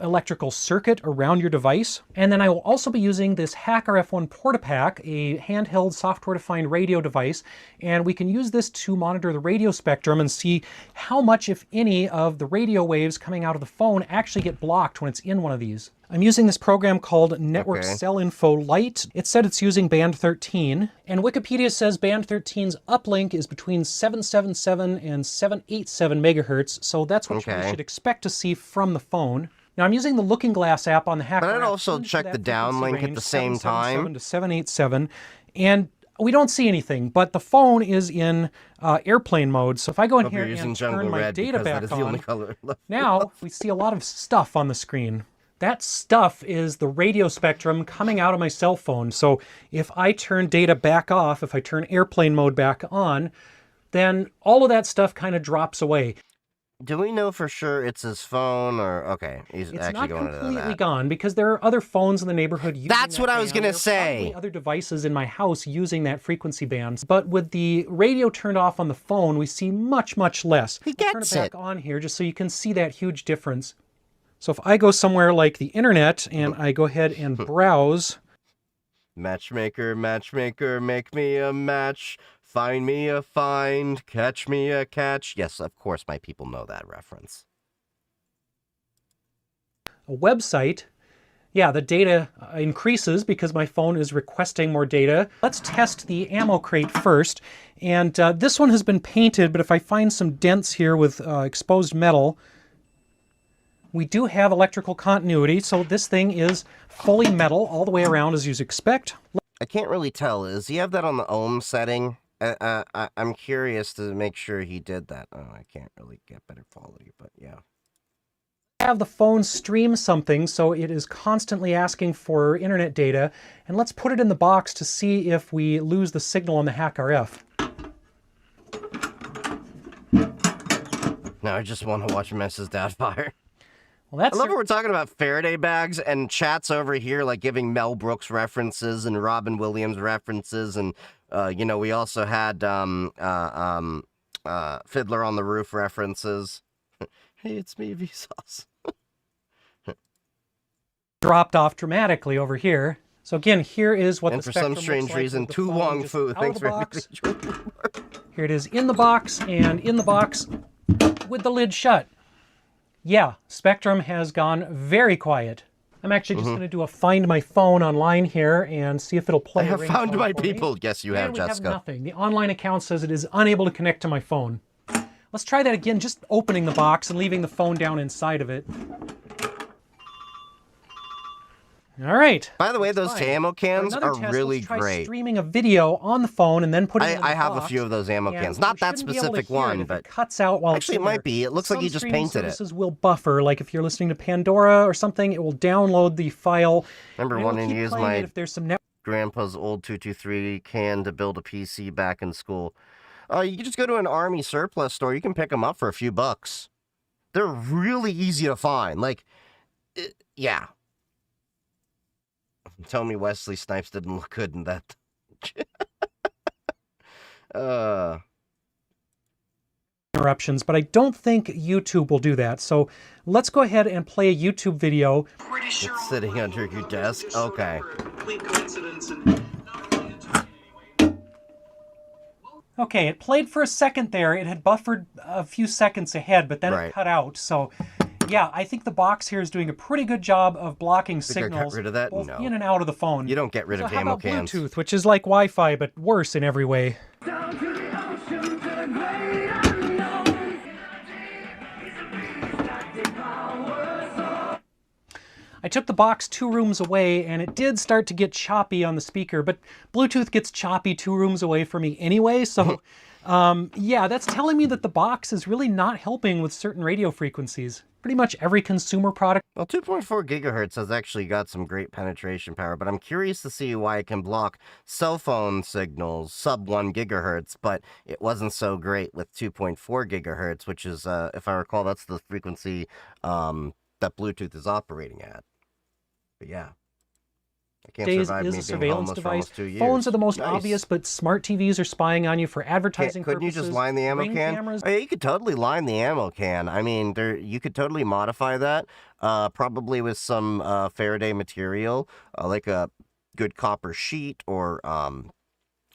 Speaker 3: electrical circuit around your device? And then I will also be using this HackRF1 Portapack, a handheld software-defined radio device, and we can use this to monitor the radio spectrum and see how much, if any, of the radio waves coming out of the phone actually get blocked when it's in one of these. I'm using this program called Network Cell Info Lite. It said it's using band 13, and Wikipedia says band 13's uplink is between 777 and 787 megahertz, so that's what you should expect to see from the phone. Now I'm using the Looking Glass app on the Hacker
Speaker 1: But I'd
Speaker 3: app
Speaker 1: also check the downlink at the same time.
Speaker 3: to 787, and we don't see anything, but the phone is in airplane mode. So if I go in here and turn my data back on, now we see a lot of stuff on the screen. That stuff is the radio spectrum coming out of my cell phone. So if I turn data back off, if I turn airplane mode back on, then all of that stuff kind of drops away.
Speaker 1: Do we know for sure it's his phone, or okay, he's actually going to that? It's not
Speaker 3: completely gone because there are other phones in the neighborhood using
Speaker 1: That's what I was
Speaker 3: going to
Speaker 1: say.
Speaker 3: Probably other devices in my house using that frequency band. But with the radio turned off on the phone, we see much, much less.
Speaker 1: He gets
Speaker 3: I'll turn it back on here just so you can see that huge difference. So if I go somewhere like the internet and I go ahead and browse.
Speaker 1: Matchmaker, matchmaker, make me a match. Find me a find, catch me a catch. Yes, of course, my people know that reference.
Speaker 3: a website, yeah, the data increases because my phone is requesting more data. Let's test the ammo crate first. And this one has been painted, but if I find some dents here with exposed metal, we do have electrical continuity, so this thing is fully metal all the way around as you'd expect.
Speaker 1: I can't really tell. Does he have that on the ohm setting? I'm curious to make sure he did that. Oh, I can't really get better quality, but yeah.
Speaker 3: Have the phone stream something, so it is constantly asking for internet data, and let's put it in the box to see if we lose the signal on the hack RF.
Speaker 1: Now I just want to watch Mrs. Doubtfire.
Speaker 3: Well, that's
Speaker 1: I love what we're talking about Faraday bags and chats over here, like giving Mel Brooks references and Robin Williams references, and you know, we also had Fiddler on the Roof references. Hey, it's me, Vsauce.
Speaker 3: dropped off dramatically over here. So again, here is what
Speaker 1: and
Speaker 3: the
Speaker 1: for
Speaker 3: spectrum
Speaker 1: some strange
Speaker 3: looks like
Speaker 1: reason,
Speaker 3: with the
Speaker 1: Tu
Speaker 3: phone
Speaker 1: Wong
Speaker 3: just
Speaker 1: Fu.
Speaker 3: out
Speaker 1: Thanks
Speaker 3: of the
Speaker 1: for
Speaker 3: box.
Speaker 1: everything.
Speaker 3: Here it is in the box, and in the box with the lid shut. Yeah, Spectrum has gone very quiet. I'm actually just going to do a find my phone online here and see if it'll play.
Speaker 1: I have found
Speaker 3: ringtone
Speaker 1: my
Speaker 3: for me.
Speaker 1: people. Yes, you have,
Speaker 3: And we
Speaker 1: Jessica.
Speaker 3: have nothing. The online account says it is unable to connect to my phone. Let's try that again, just opening the box and leaving the phone down inside of it. All right.
Speaker 1: By the way, those ammo cans are really
Speaker 3: let's try
Speaker 1: great.
Speaker 3: Streaming a video on the phone and then putting it in the
Speaker 1: I have
Speaker 3: box.
Speaker 1: a few of those ammo
Speaker 3: And
Speaker 1: cans. Not
Speaker 3: you
Speaker 1: that
Speaker 3: shouldn't be able to
Speaker 1: specific
Speaker 3: hear it
Speaker 1: one,
Speaker 3: if
Speaker 1: but
Speaker 3: it cuts out while
Speaker 1: actually,
Speaker 3: it's
Speaker 1: it might be. It looks like
Speaker 3: Some
Speaker 1: you just
Speaker 3: streaming
Speaker 1: painted it.
Speaker 3: services will buffer, like if you're listening to Pandora or something, it will download the file.
Speaker 1: Remember
Speaker 3: and it will
Speaker 1: wanting to
Speaker 3: keep
Speaker 1: use
Speaker 3: playing
Speaker 1: my
Speaker 3: it if there's some
Speaker 1: grandpa's old 223 can to build a PC back in school. You can just go to an army surplus store. You can pick them up for a few bucks. They're really easy to find. Like, yeah. Tell me Wesley Snipes didn't look good in that.
Speaker 3: interruptions, but I don't think YouTube will do that. So let's go ahead and play a YouTube video.
Speaker 1: It's sitting under your desk? Okay.
Speaker 3: Okay, it played for a second there. It had buffered a few seconds ahead, but then it cut out. So, yeah, I think the box here is doing a pretty good job of blocking signals
Speaker 1: I got rid of that?
Speaker 3: both
Speaker 1: No.
Speaker 3: in and out of the phone.
Speaker 1: You don't get rid of
Speaker 3: how
Speaker 1: ammo
Speaker 3: about
Speaker 1: cans.
Speaker 3: Bluetooth, which is like Wi-Fi, but worse in every way. I took the box 2 rooms away, and it did start to get choppy on the speaker, but Bluetooth gets choppy 2 rooms away from me anyway, so yeah, that's telling me that the box is really not helping with certain radio frequencies. Pretty much every consumer product.
Speaker 1: Well, 2.4 gigahertz has actually got some great penetration power, but I'm curious to see why it can block cell phone signals sub 1 gigahertz, but it wasn't so great with 2.4 gigahertz, which is, if I recall, that's the frequency that Bluetooth is operating at. But yeah. I can't
Speaker 3: Days
Speaker 1: survive
Speaker 3: is
Speaker 1: me
Speaker 3: a
Speaker 1: being
Speaker 3: surveillance
Speaker 1: homeless for
Speaker 3: device.
Speaker 1: almost 2 years.
Speaker 3: Phones are the most
Speaker 1: Nice.
Speaker 3: obvious, but smart TVs are spying on you for advertising
Speaker 1: Couldn't
Speaker 3: purposes.
Speaker 1: you just line the ammo
Speaker 3: Ring
Speaker 1: can?
Speaker 3: cameras.
Speaker 1: Oh, yeah, you could totally line the ammo can. I mean, you could totally modify that, probably with some Faraday material, like a good copper sheet or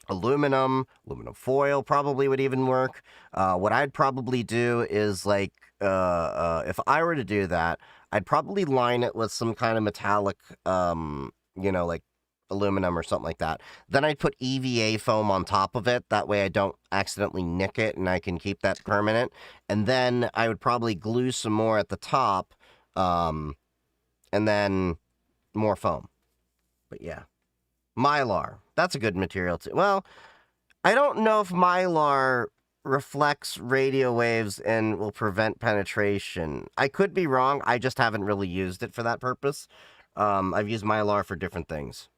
Speaker 1: aluminum foil probably would even work. What I'd probably do is, like, if I were to do that, I'd probably line it with some kind of metallic, you know, like aluminum or something like that. Then I'd put EVA foam on top of it. That way I don't accidentally nick it and I can keep that permanent. And then I would probably glue some more at the top, and then more foam. But yeah. Mylar. That's a good material too. Well, I don't know if Mylar reflects radio waves and will prevent penetration. I could be wrong. I just haven't really used it for that purpose. I've used Mylar for different things.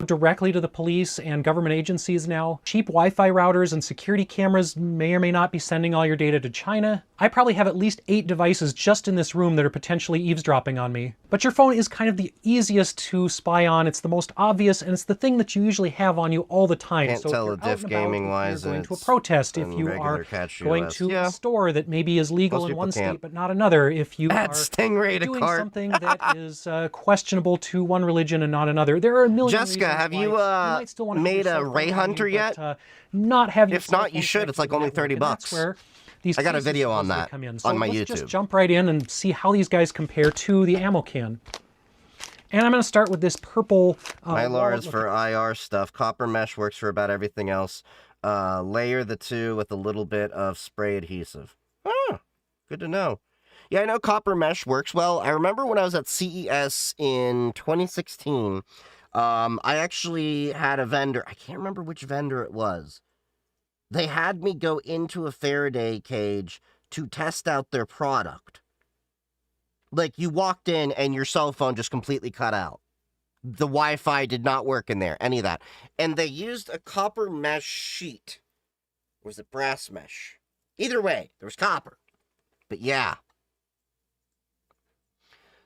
Speaker 3: Directly to the police and government agencies now. Cheap Wi-Fi routers and security cameras may or may not be sending all your data to China. I probably have at least 8 devices just in this room that are potentially eavesdropping on me. But your phone is kind of the easiest to spy on. It's the most obvious, and it's the thing that you usually have on you all the time.
Speaker 1: Can't
Speaker 3: so
Speaker 1: tell
Speaker 3: if
Speaker 1: the
Speaker 3: you're
Speaker 1: diff
Speaker 3: out and about,
Speaker 1: gaming-wise,
Speaker 3: if you're going to a
Speaker 1: it's
Speaker 3: protest, if
Speaker 1: in
Speaker 3: you
Speaker 1: regular
Speaker 3: are
Speaker 1: catch
Speaker 3: going
Speaker 1: US.
Speaker 3: to
Speaker 1: Yeah.
Speaker 3: a store that maybe is legal
Speaker 1: Most
Speaker 3: in
Speaker 1: people
Speaker 3: one
Speaker 1: can't.
Speaker 3: state but not another, if you
Speaker 1: Add
Speaker 3: are
Speaker 1: Stingray to
Speaker 3: doing
Speaker 1: cart.
Speaker 3: something that is questionable to one religion and not another. There are a million
Speaker 1: Jessica,
Speaker 3: reasons
Speaker 1: have
Speaker 3: why
Speaker 1: you
Speaker 3: might still want to have
Speaker 1: made
Speaker 3: your
Speaker 1: a
Speaker 3: cell phone
Speaker 1: Ray
Speaker 3: on you,
Speaker 1: Hunter
Speaker 3: but,
Speaker 1: yet?
Speaker 3: not have your
Speaker 1: If
Speaker 3: cell
Speaker 1: not, you
Speaker 3: phone
Speaker 1: should. It's
Speaker 3: connected
Speaker 1: like
Speaker 3: to the
Speaker 1: only
Speaker 3: network,
Speaker 1: 30
Speaker 3: and that's
Speaker 1: bucks.
Speaker 3: where these
Speaker 1: I got a
Speaker 3: cases
Speaker 1: video on
Speaker 3: as they
Speaker 1: that
Speaker 3: come in. So
Speaker 1: on my
Speaker 3: let's
Speaker 1: YouTube.
Speaker 3: just jump right in and see how these guys compare to the ammo can. And I'm going to start with this purple.
Speaker 1: Mylar is for IR stuff. Copper mesh works for about everything else. Layer the two with a little bit of spray adhesive. Oh, good to know. Yeah, I know copper mesh works well. I remember when I was at CES in 2016, I actually had a vendor. I can't remember which vendor it was. They had me go into a Faraday cage to test out their product. Like, you walked in and your cell phone just completely cut out. The Wi-Fi did not work in there, any of that. And they used a copper mesh sheet. Or was it brass mesh? Either way, there was copper. But yeah.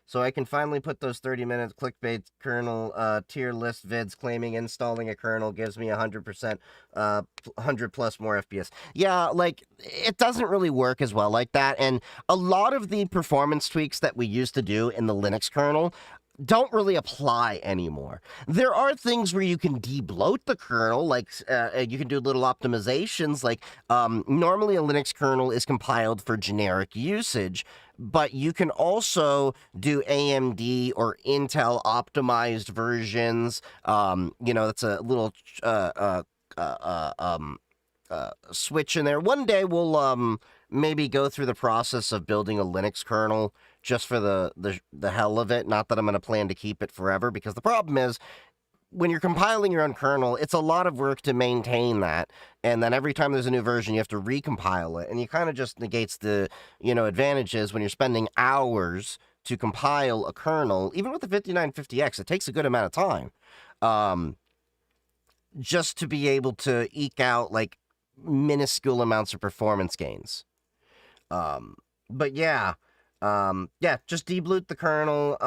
Speaker 1: So I can finally put those 30-minute clickbait kernel tier list vids claiming installing a kernel gives me 100%, 100 plus more FPS. Yeah, like, it doesn't really work as well like that. And a lot of the performance tweaks that we used to do in the Linux kernel don't really apply anymore. There are things where you can debloat the kernel, like you can do little optimizations, like normally a Linux kernel is compiled for generic usage, but you can also do AMD or Intel optimized versions. You know, that's a little switch in there. One day we'll maybe go through the process of building a Linux kernel just for the hell of it. Not that I'm going to plan to keep it forever, because the problem is when you're compiling your own kernel, it's a lot of work to maintain that. And then every time there's a new version, you have to recompile it. And you kind of just negates the, you know, advantages when you're spending hours to compile a kernel. Even with the 5950X, it takes a good amount of time just to be able to eke out like minuscule amounts of performance gains. But yeah. Yeah, just debloat the kernel.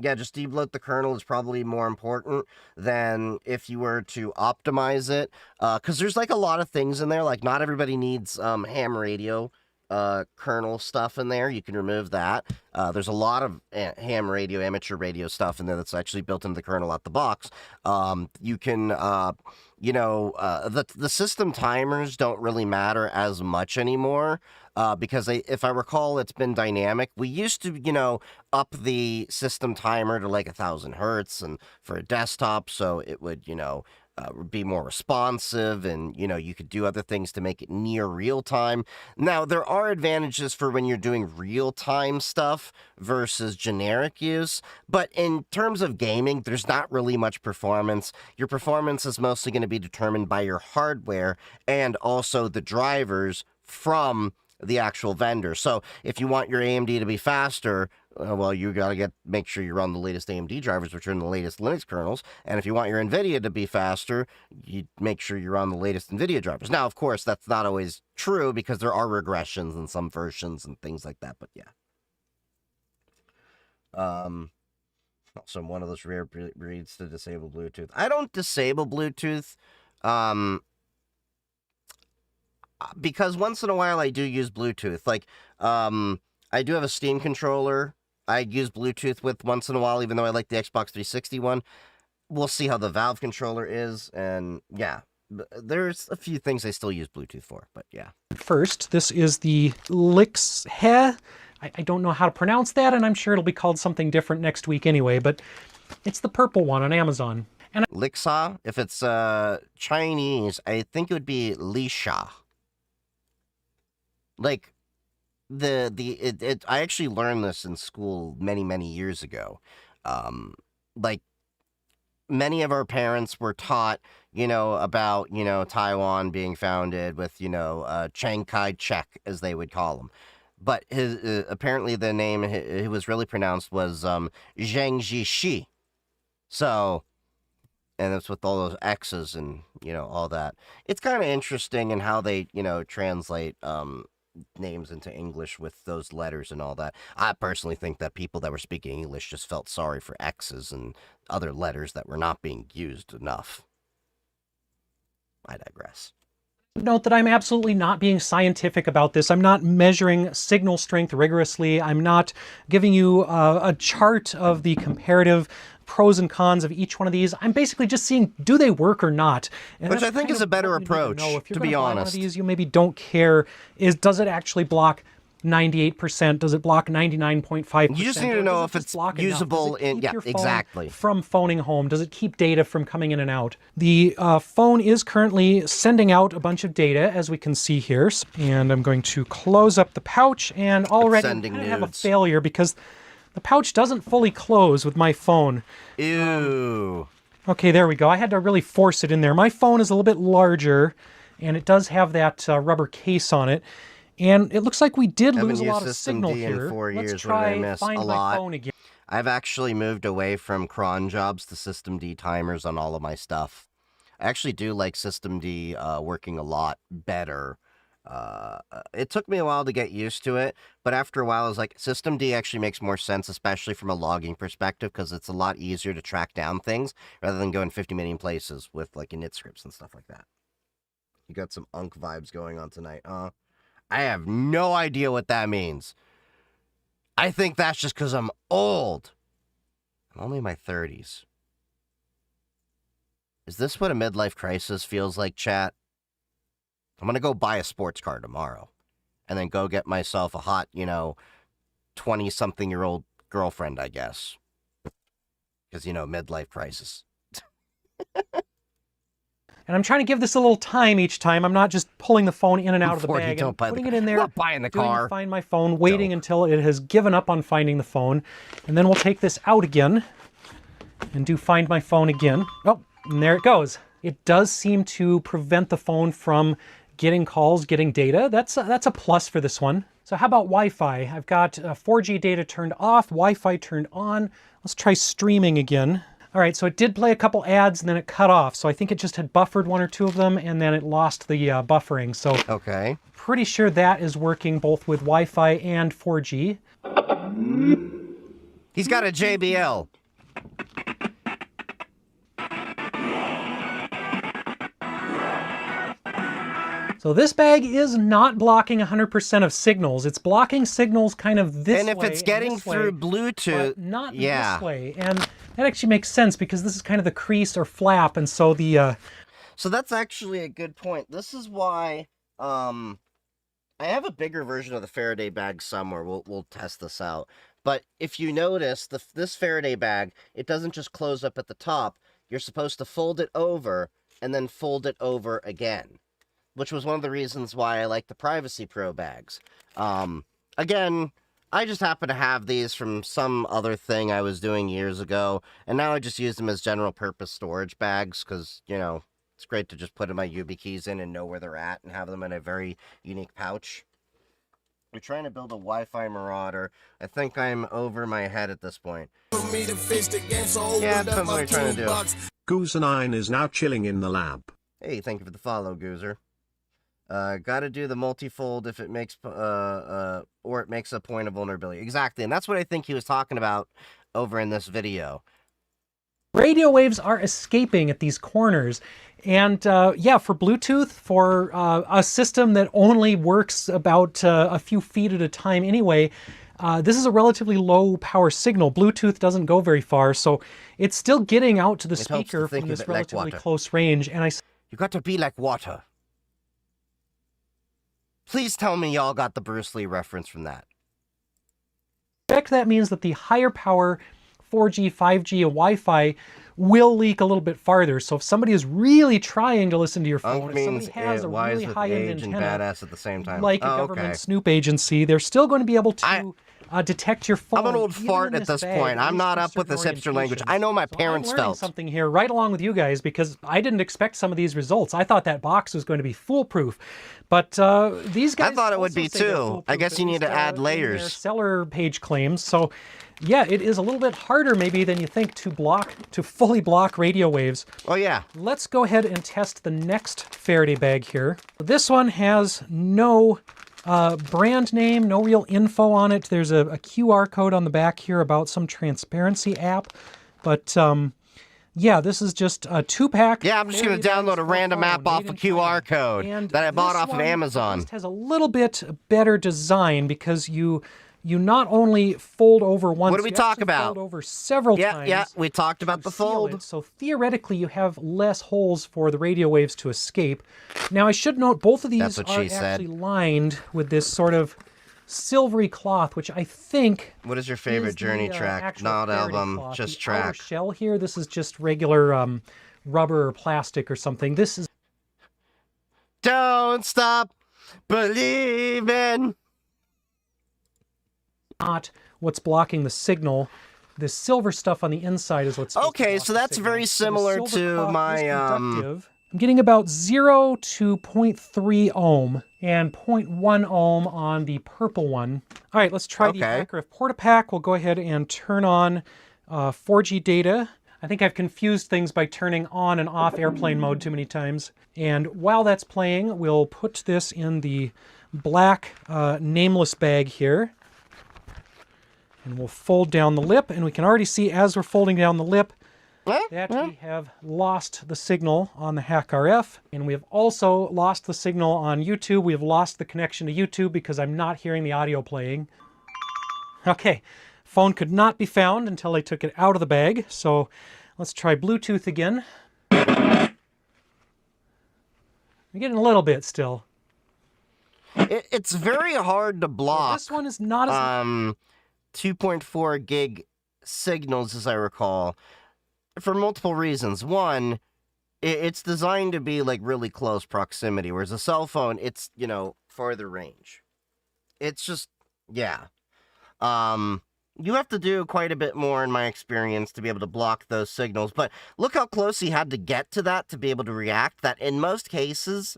Speaker 1: Yeah, just debloat the kernel is probably more important than if you were to optimize it. Because there's like a lot of things in there. Like, not everybody needs ham radio kernel stuff in there. You can remove that. There's a lot of ham radio, amateur radio stuff in there that's actually built into the kernel out the box. You can, you know, the system timers don't really matter as much anymore. Because if I recall, it's been dynamic. We used to, you know, up the system timer to like 1,000 hertz and for a desktop, so it would, you know, be more responsive, and, you know, you could do other things to make it near real time. Now, there are advantages for when you're doing real time stuff versus generic use, but in terms of gaming, there's not really much performance. Your performance is mostly going to be determined by your hardware and also the drivers from the actual vendor. So if you want your AMD to be faster, well, you gotta make sure you run the latest AMD drivers, which are in the latest Linux kernels. And if you want your NVIDIA to be faster, you make sure you're on the latest NVIDIA drivers. Now, of course, that's not always true because there are regressions in some versions and things like that. But yeah. Also, I'm one of those rare breeds to disable Bluetooth. I don't disable Bluetooth. Because once in a while I do use Bluetooth. Like, I do have a Steam controller I use Bluetooth with once in a while, even though I like the Xbox 360 one. We'll see how the Valve controller is, and yeah. There's a few things I still use Bluetooth for, but yeah.
Speaker 3: First, this is the Lixhe. I don't know how to pronounce that, and I'm sure it'll be called something different next week anyway, but it's the purple one on Amazon. And
Speaker 1: Lixa, if it's Chinese, I think it would be Lisha. Like, I actually learned this in school many years ago. Like, many of our parents were taught, you know, about, you know, Taiwan being founded with, you know, Chiang Kai-shek, as they would call him. But his apparently the name it was really pronounced was Zhang Jixi. So, and it's with all those X's and, you know, all that. It's kind of interesting in how they, you know, translate names into English with those letters and all that. I personally think that people that were speaking English just felt sorry for X's and other letters that were not being used enough. I digress.
Speaker 3: Note that I'm absolutely not being scientific about this. I'm not measuring signal strength rigorously. I'm not giving you a chart of the comparative pros and cons of each one of these. I'm basically just seeing, do they work or not? And
Speaker 1: which I think is a better approach, to be honest.
Speaker 3: One of these, you maybe don't care, does it actually block 98%? Does it block 99.5%?
Speaker 1: You just need to know if it's usable exactly.
Speaker 3: From phoning home? Does it keep data from coming in and out? The phone is currently sending out a bunch of data, as we can see here. And I'm going to close up the pouch, and already I have a failure because the pouch doesn't fully close with my phone.
Speaker 1: Ew.
Speaker 3: Okay, there we go. I had to really force it in there. My phone is a little bit larger, and it does have that rubber case on it. And it looks like we did lose a lot of signal here. Let's try find my phone again.
Speaker 1: I've actually moved away from cron jobs to systemd timers on all of my stuff. I actually do like systemd working a lot better. It took me a while to get used to it, but after a while I was like, systemd actually makes more sense, especially from a logging perspective, because it's a lot easier to track down things rather than going 50 million places with like init scripts and stuff like that. You got some unk vibes going on tonight, huh? I have no idea what that means. I think that's just because I'm old. I'm only in my 30s. Is this what a midlife crisis feels like, chat? I'm going to go buy a sports car tomorrow. And then go get myself a hot, 20-something-year-old girlfriend, I guess. Because, midlife crisis.
Speaker 3: And I'm trying to give this a little time each time. I'm not just pulling the phone in and out of the bag and putting it in there,
Speaker 1: not buying the car.
Speaker 3: Find my phone, waiting until it has given up on finding the phone. And then we'll take this out again and do find my phone again. Oh, and there it goes. It does seem to prevent the phone from getting calls, getting data. That's a plus for this one. So how about Wi-Fi? I've got 4G data turned off, Wi-Fi turned on. Let's try streaming again. All right, so it did play a couple ads and then it cut off. So I think it just had buffered one or two of them and then it lost the buffering. So
Speaker 1: okay,
Speaker 3: pretty sure that is working both with Wi-Fi and 4G.
Speaker 1: He's got a JBL.
Speaker 3: So this bag is not blocking 100% of signals. It's blocking signals kind of this way.
Speaker 1: And if it's getting through Bluetooth,
Speaker 3: not this way. And that actually makes sense because this is kind of the crease or flap, and so the.
Speaker 1: So that's actually a good point. This is why I have a bigger version of the Faraday bag somewhere. We'll test this out. But if you notice, this Faraday bag, it doesn't just close up at the top. You're supposed to fold it over and then fold it over again, which was one of the reasons why I like the Privacy Pro bags. Again, I just happen to have these from some other thing I was doing years ago, and now I just use them as general purpose storage bags, because, it's great to just put in my YubiKeys in and know where they're at and have them in a very unique pouch. We're trying to build a Wi-Fi Marauder. I think I'm over my head at this point. Yeah, that's what we're trying to do.
Speaker 4: Goozer9 is now chilling in the lab.
Speaker 1: Hey, thank you for the follow, Goozer. Gotta do the multifold if it makes, or it makes a point of vulnerability. Exactly, and that's what I think he was talking about over in this video.
Speaker 3: Radio waves are escaping at these corners. And yeah, for Bluetooth, for a system that only works about a few feet at a time anyway, this is a relatively low power signal. Bluetooth doesn't go very far, so it's still getting out to the speaker from this relatively close range. And
Speaker 1: you got to be like water. Please tell me y'all got the Bruce Lee reference from that.
Speaker 3: I expect that means that the higher power 4G, 5G, and Wi-Fi will leak a little bit farther. So if somebody is really trying to listen to your phone, if somebody has a really high-end antenna,
Speaker 1: badass at the same time,
Speaker 3: like a government snoop agency, they're still going to be able to detect your phone.
Speaker 1: I'm an old fart at this point. I'm not up with this hipster language. I know my parents felt.
Speaker 3: I'm learning something here right along with you guys because I didn't expect some of these results. I thought that box was going to be foolproof. But these guys
Speaker 1: I thought it would be too. I guess you need to add layers.
Speaker 3: Their seller page claims. So yeah, it is a little bit harder maybe than you think to fully block radio waves.
Speaker 1: Oh yeah.
Speaker 3: Let's go ahead and test the next Faraday bag here. This one has no brand name, no real info on it. There's a QR code on the back here about some transparency app. But yeah, this is just a 2-pack.
Speaker 1: Yeah, I'm just going to download a random app off a QR code that I bought off of Amazon.
Speaker 3: It has a little bit better design because you you not only fold over once,
Speaker 1: What do we
Speaker 3: you
Speaker 1: talk
Speaker 3: actually
Speaker 1: about?
Speaker 3: fold over several times.
Speaker 1: Yeah, we talked about the
Speaker 3: seal
Speaker 1: fold.
Speaker 3: it, so theoretically you have less holes for the radio waves to escape. Now I should note both of these
Speaker 1: That's what
Speaker 3: are
Speaker 1: she said.
Speaker 3: actually lined with this sort of silvery cloth, which I think
Speaker 1: What is your favorite
Speaker 3: is
Speaker 1: Journey
Speaker 3: the,
Speaker 1: track?
Speaker 3: actual
Speaker 1: Not
Speaker 3: Faraday
Speaker 1: album,
Speaker 3: cloth.
Speaker 1: just
Speaker 3: the outer
Speaker 1: track.
Speaker 3: shell here, this is just regular rubber or plastic or something. This is
Speaker 1: Don't stop believing.
Speaker 3: not what's blocking the signal. The silver stuff on the inside is what's supposed to
Speaker 1: Okay,
Speaker 3: block
Speaker 1: so
Speaker 3: the
Speaker 1: that's
Speaker 3: signal.
Speaker 1: very
Speaker 3: So the
Speaker 1: similar
Speaker 3: silver
Speaker 1: to
Speaker 3: cloth is
Speaker 1: my
Speaker 3: conductive. I'm getting about 0 to 0.3 ohm and 0.1 ohm on the purple one. All right, let's try the
Speaker 1: Okay.
Speaker 3: Acrof Portapack. We'll go ahead and turn on 4G data. I think I've confused things by turning on and off airplane mode too many times. And while that's playing, we'll put this in the black nameless bag here. And we'll fold down the lip, and we can already see as we're folding down the lip that we have lost the signal on the Hack RF, and we have also lost the signal on YouTube. We have lost the connection to YouTube because I'm not hearing the audio playing. Okay, phone could not be found until I took it out of the bag, so let's try Bluetooth again. I'm getting a little bit still.
Speaker 1: It's very hard to block.
Speaker 3: Well, this one is not as
Speaker 1: 2.4 gig signals, as I recall, for multiple reasons. One, it's designed to be like really close proximity, whereas a cell phone, it's, you know, farther range. It's just, yeah. You have to do quite a bit more, in my experience, to be able to block those signals. But look how close he had to get to that to be able to react. That in most cases,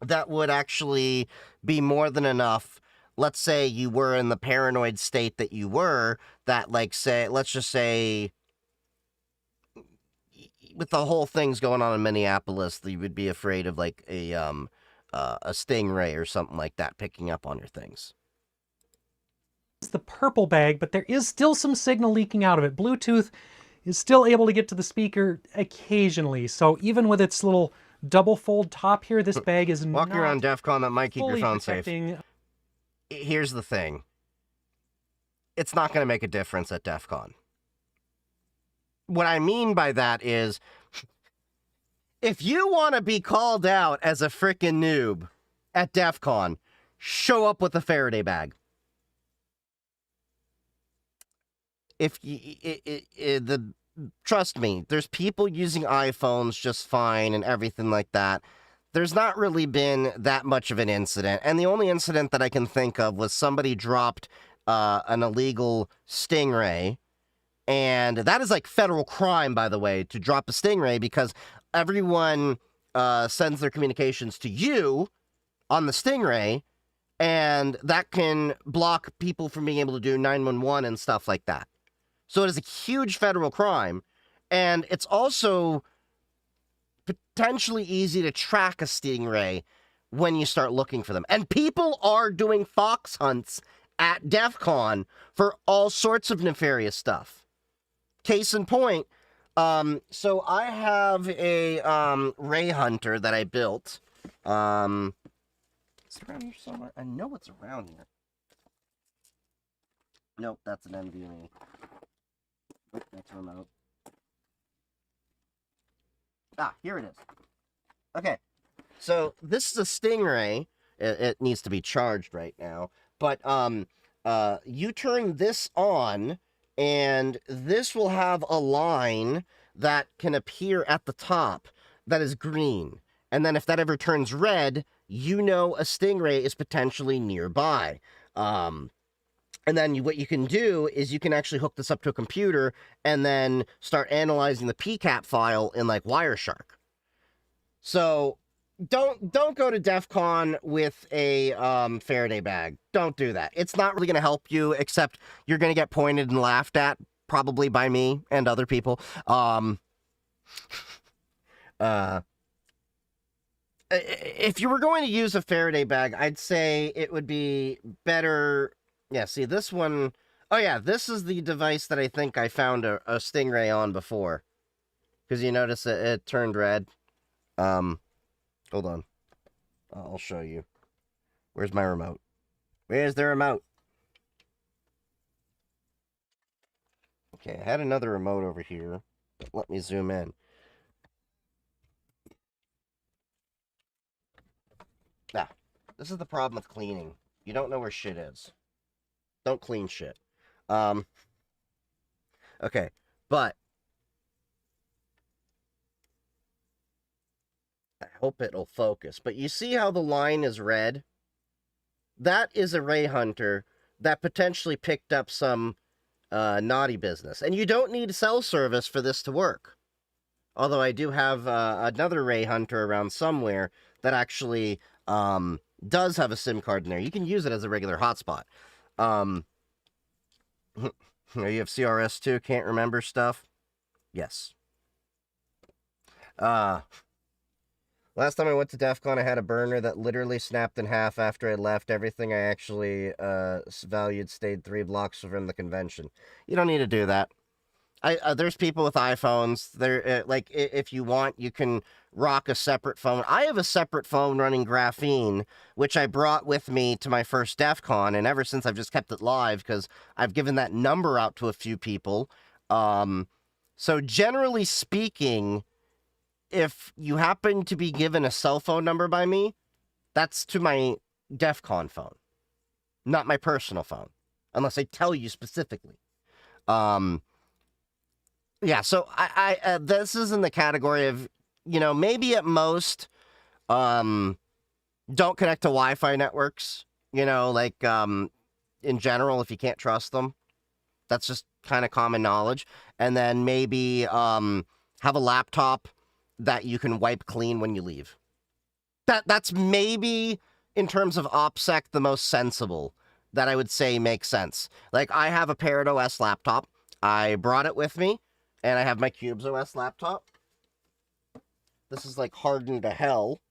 Speaker 1: that would actually be more than enough. Let's say you were in the paranoid state that you were, that, like, say, let's just say, with the whole things going on in Minneapolis, you would be afraid of, like, a stingray or something like that picking up on your things.
Speaker 3: the purple bag, but there is still some signal leaking out of it. Bluetooth is still able to get to the speaker occasionally, so even with its little double fold top here, this bag is
Speaker 1: Walking
Speaker 3: not
Speaker 1: around DEF CON, that might keep your
Speaker 3: fully
Speaker 1: phone safe.
Speaker 3: protecting.
Speaker 1: Here's the thing. It's not going to make a difference at DEF CON. What I mean by that is, if you want to be called out as a frickin' noob at DEF CON, show up with a Faraday bag. If trust me, there's people using iPhones just fine and everything like that. There's not really been that much of an incident, and the only incident that I can think of was somebody dropped an illegal stingray, and that is like federal crime, by the way, to drop a stingray, because everyone sends their communications to you on the stingray, and that can block people from being able to do 911 and stuff like that. So it is a huge federal crime, and it's also potentially easy to track a stingray when you start looking for them. And people are doing fox hunts at DEF CON for all sorts of nefarious stuff. Case in point, so I have a ray hunter that I built. Is it around here somewhere? I know it's around here. Nope, that's an NVMe. Wait, that's a remote. Ah, here it is. Okay, so this is a stingray. It needs to be charged right now. But you turn this on, and this will have a line that can appear at the top that is green. And then if that ever turns red, you know a stingray is potentially nearby. And then what you can do is you can actually hook this up to a computer and then start analyzing the PCAP file in, like, Wireshark. So don't go to DEF CON with a Faraday bag. Don't do that. It's not really going to help you, except you're going to get pointed and laughed at, probably by me and other people. If you were going to use a Faraday bag, I'd say it would be better. Yeah, see, this one... Oh, yeah, this is the device that I think I found a stingray on before. Because you notice it turned red. Hold on. I'll show you. Where's my remote? Where's the remote? Okay, I had another remote over here. Let me zoom in. Now, this is the problem with cleaning. You don't know where shit is. Don't clean shit. Okay, but I hope it'll focus. But you see how the line is red? That is a ray hunter that potentially picked up some naughty business. And you don't need cell service for this to work. Although I do have another ray hunter around somewhere that actually does have a SIM card in there. You can use it as a regular hotspot. You have CRS2, can't remember stuff? Yes. Last time I went to DEF CON, I had a burner that literally snapped in half after I left. Everything I actually valued stayed 3 blocks from the convention. You don't need to do that. There's people with iPhones. Like, if you want, you can rock a separate phone. I have a separate phone running graphene, which I brought with me to my first DEF CON, and ever since I've just kept it live because I've given that number out to a few people. So generally speaking, if you happen to be given a cell phone number by me, that's to my DEF CON phone, not my personal phone, unless I tell you specifically. Yeah, so I this is in the category of, maybe at most, don't connect to Wi-Fi networks, like, in general, if you can't trust them. That's just kind of common knowledge. And then maybe, have a laptop that you can wipe clean when you leave. That's maybe, in terms of OPSEC, the most sensible that I would say makes sense. Like, I have a Parrot OS laptop. I brought it with me. And I have my Cubes OS laptop. This is like hardened to hell.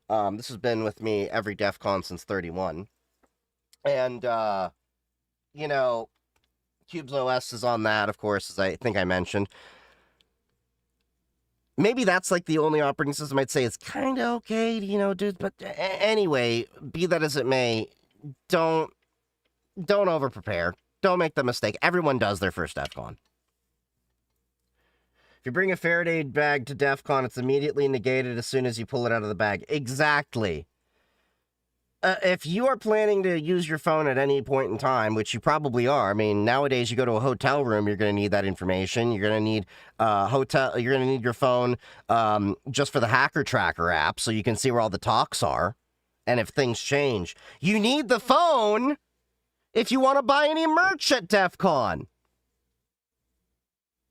Speaker 1: This has been with me every DEF CON since 31. And, Cubes OS is on that, of course, as I think I mentioned. Maybe that's like the only operating system I'd say is kind of okay, dude. But anyway, be that as it may, don't over-prepare. Don't make the mistake. Everyone does their first DEF CON. If you bring a Faraday bag to DEF CON, it's immediately negated as soon as you pull it out of the bag. Exactly. If you are planning to use your phone at any point in time, which you probably are, I mean, nowadays you go to a hotel room, you're going to need that information. You're going to need you're going to need your phone just for the Hacker Tracker app so you can see where all the talks are and if things change. You need the phone if you want to buy any merch at DEF CON.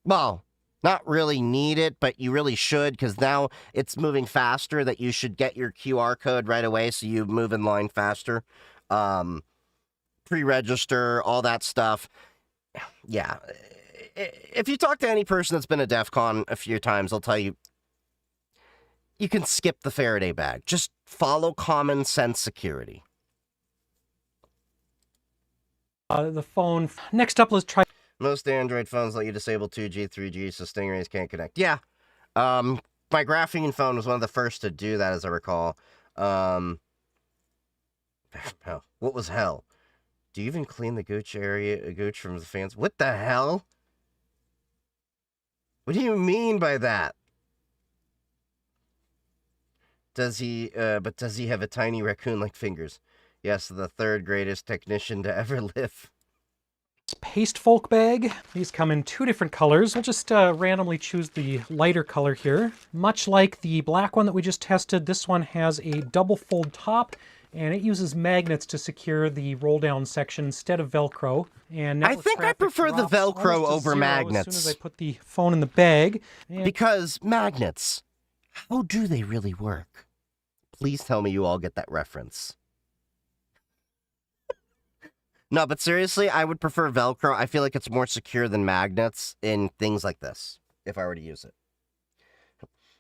Speaker 1: Well, not really need it, but you really should, because now it's moving faster that you should get your QR code right away so you move in line faster. Pre-register, all that stuff. Yeah. If you talk to any person that's been to DEF CON a few times, they'll tell you, you can skip the Faraday bag. Just follow common sense security.
Speaker 3: The phone. Next up, let's try.
Speaker 1: Most Android phones let you disable 2G, 3G, so stingrays can't connect. Yeah. My graphene phone was one of the first to do that, as I recall. Hell, what was hell? Do you even clean the gooch from the fans? What the hell? What do you mean by that? Does he have a tiny raccoon-like fingers? Yes, the 3rd greatest technician to ever live.
Speaker 3: Paste folk bag. These come in 2 different colors. We'll just randomly choose the lighter color here. Much like the black one that we just tested, this one has a double fold top, and it uses magnets to secure the roll down section instead of Velcro. And
Speaker 1: I think I prefer the Velcro over magnets.
Speaker 3: As soon as I put the phone in the bag.
Speaker 1: Because magnets, how do they really work? Please tell me you all get that reference. No, but seriously, I would prefer Velcro. I feel like it's more secure than magnets in things like this, if I were to use it.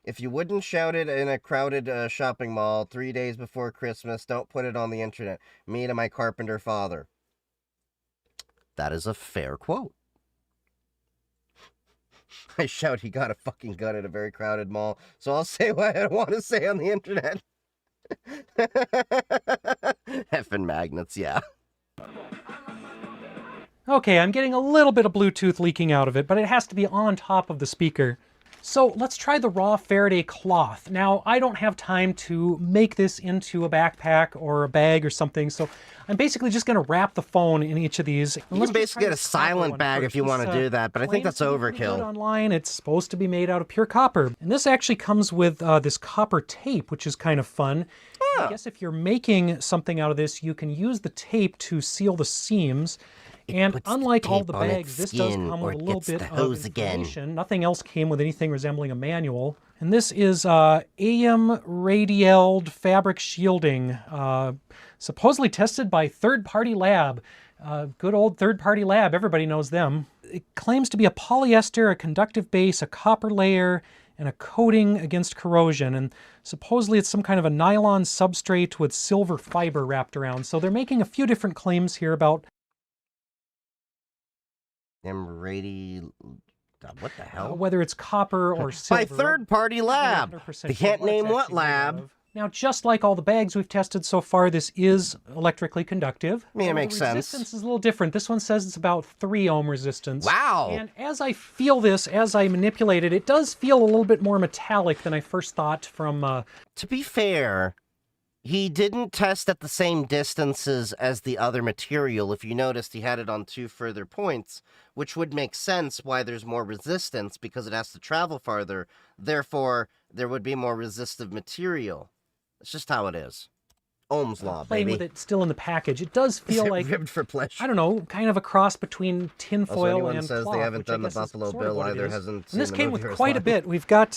Speaker 1: If you wouldn't shout it in a crowded shopping mall 3 days before Christmas, don't put it on the internet. Me to my carpenter father. That is a fair quote. I shout he got a fucking gun at a very crowded mall, so I'll say what I want to say on the internet. Effing magnets, yeah.
Speaker 3: Okay, I'm getting a little bit of Bluetooth leaking out of it, but it has to be on top of the speaker. So let's try the raw Faraday cloth. Now, I don't have time to make this into a backpack or a bag or something, so I'm basically just going to wrap the phone in each of these.
Speaker 1: You can basically get a silent bag if you want to do that, but I think that's overkill.
Speaker 3: Online, it's supposed to be made out of pure copper. And this actually comes with this copper tape, which is kind of fun.
Speaker 1: Huh.
Speaker 3: I guess if you're making something out of this, you can use the tape to seal the seams. And unlike all the bags, this does come with a little bit of information. Nothing else came with anything resembling a manual. And this is AM radialed fabric shielding, supposedly tested by third-party lab. Good old third-party lab, everybody knows them. It claims to be a polyester, a conductive base, a copper layer, and a coating against corrosion. And supposedly it's some kind of a nylon substrate with silver fiber wrapped around. So they're making a few different claims here about
Speaker 1: what the hell?
Speaker 3: Whether it's copper or silver.
Speaker 1: By third-party lab. They can't name what lab.
Speaker 3: Now, just like all the bags we've tested so far, this is electrically conductive.
Speaker 1: I mean, it makes sense.
Speaker 3: Resistance is a little different. This one says it's about 3 ohm resistance.
Speaker 1: Wow.
Speaker 3: And as I feel this, as I manipulate it, it does feel a little bit more metallic than I first thought from...
Speaker 1: To be fair, he didn't test at the same distances as the other material. If you noticed, he had it on 2 further points, which would make sense why there's more resistance, because it has to travel farther. Therefore, there would be more resistive material. It's just how it is. Ohm's law,
Speaker 3: playing
Speaker 1: baby.
Speaker 3: with it still in the package. It does feel like,
Speaker 1: ribbed for pleasure.
Speaker 3: I don't know, kind of a cross between tinfoil
Speaker 1: and
Speaker 3: and
Speaker 1: says
Speaker 3: cloth.
Speaker 1: They haven't done the Buffalo Bill either. Hasn't seen
Speaker 3: and this
Speaker 1: the
Speaker 3: came
Speaker 1: movie
Speaker 3: with
Speaker 1: or
Speaker 3: quite a
Speaker 1: saw
Speaker 3: bit. We've got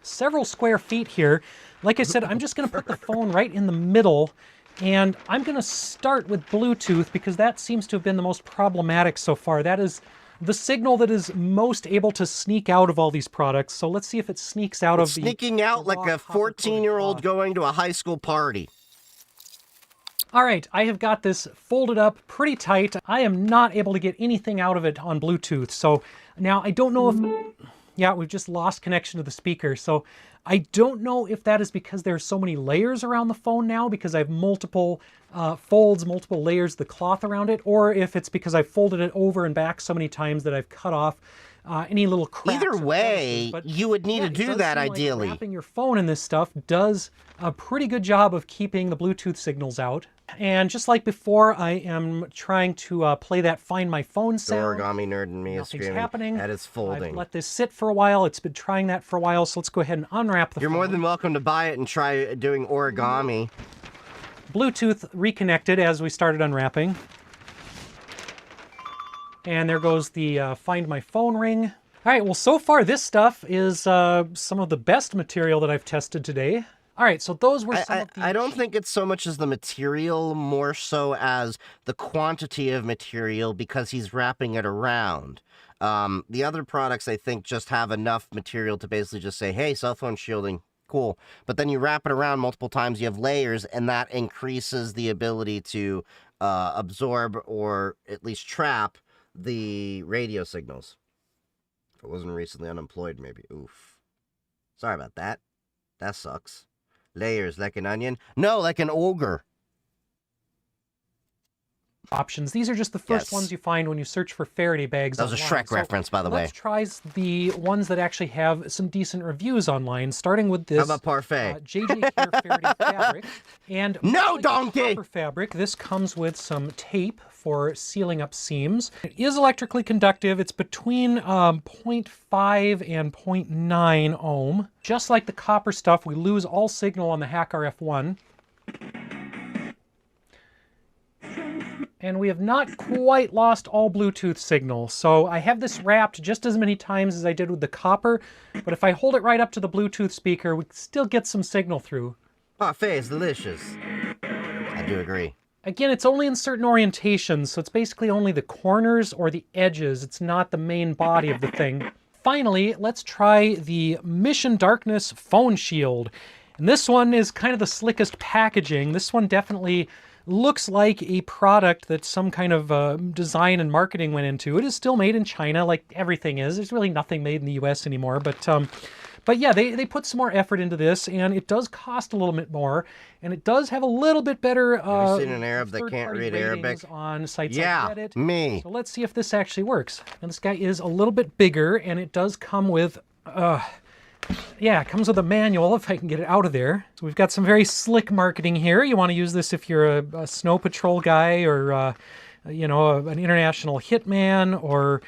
Speaker 3: several square feet here. Like I said, I'm just going to put the phone right in the middle, and I'm going to start with Bluetooth because that seems to have been the most problematic so far. That is the signal that is most able to sneak out of all these products. So let's see if it sneaks out of the...
Speaker 1: Sneaking out like a 14-year-old going to a high school party.
Speaker 3: All right, I have got this folded up pretty tight. I am not able to get anything out of it on Bluetooth. So now I don't know if... Yeah, we've just lost connection to the speaker. So I don't know if that is because there are so many layers around the phone now, because I have multiple folds, multiple layers of the cloth around it, or if it's because I've folded it over and back so many times that I've cut off any little cracks.
Speaker 1: Either way, you would need to do that ideally.
Speaker 3: Wrapping your phone in this stuff does a pretty good job of keeping the Bluetooth signals out. And just like before, I am trying to play that Find My Phone sound.
Speaker 1: The origami nerd in me is screaming.
Speaker 3: Happening.
Speaker 1: That is folding.
Speaker 3: I've let this sit for a while. It's been trying that for a while, so let's go ahead and unwrap the phone.
Speaker 1: You're more than welcome to buy it and try doing origami.
Speaker 3: Bluetooth reconnected as we started unwrapping. And there goes the Find My Phone ring. All right, well, so far this stuff is some of the best material that I've tested today. All right, so those were some of the...
Speaker 1: I don't think it's so much as the material, more so as the quantity of material, because he's wrapping it around. The other products, I think, just have enough material to basically just say, hey, cell phone shielding, cool. But then you wrap it around multiple times, you have layers, and that increases the ability to absorb or at least trap the radio signals. If it wasn't recently unemployed, maybe. Oof. Sorry about that. That sucks. Layers like an onion? No, like an ogre.
Speaker 3: Options. These are just the first ones you find when you search for Faraday bags
Speaker 1: online. That was a Shrek reference, by the way.
Speaker 3: Let's try the ones that actually have some decent reviews online, starting with this.
Speaker 1: How about Parfait?
Speaker 3: JJ Care Faraday fabric. And
Speaker 1: no,
Speaker 3: like
Speaker 1: donkey!
Speaker 3: Copper fabric, this comes with some tape for sealing up seams. It is electrically conductive. It's between 0.5 and 0.9 ohm. Just like the copper stuff, we lose all signal on the Hack RF1. And we have not quite lost all Bluetooth signal. So I have this wrapped just as many times as I did with the copper, but if I hold it right up to the Bluetooth speaker, we still get some signal through.
Speaker 1: Parfait is delicious. I do agree.
Speaker 3: Again, it's only in certain orientations, so it's basically only the corners or the edges. It's not the main body of the thing. Finally, let's try the Mission Darkness phone shield. And this one is kind of the slickest packaging. This one definitely looks like a product that some kind of design and marketing went into. It is still made in China, like everything is. There's really nothing made in the US anymore, but But yeah, they put some more effort into this, and it does cost a little bit more, and it does have a little bit better
Speaker 1: Have you seen an Arab that can't
Speaker 3: third-party
Speaker 1: read
Speaker 3: ratings
Speaker 1: Arabic?
Speaker 3: on sites
Speaker 1: Yeah,
Speaker 3: like Reddit.
Speaker 1: me.
Speaker 3: So let's see if this actually works. And this guy is a little bit bigger, and it does come with yeah, it comes with a manual if I can get it out of there. So we've got some very slick marketing here. You want to use this if you're a snow patrol guy, or you know, an international hitman, or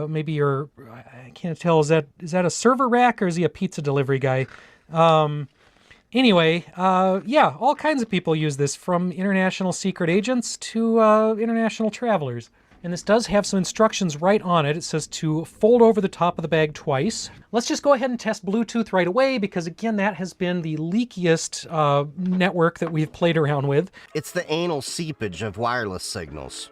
Speaker 3: maybe you're, I can't tell, is that a server rack or is he a pizza delivery guy? Anyway, yeah, all kinds of people use this, from international secret agents to international travelers. And this does have some instructions right on it. It says to fold over the top of the bag twice. Let's just go ahead and test Bluetooth right away, because again, that has been the leakiest network that we've played around with.
Speaker 1: It's the anal seepage of wireless signals.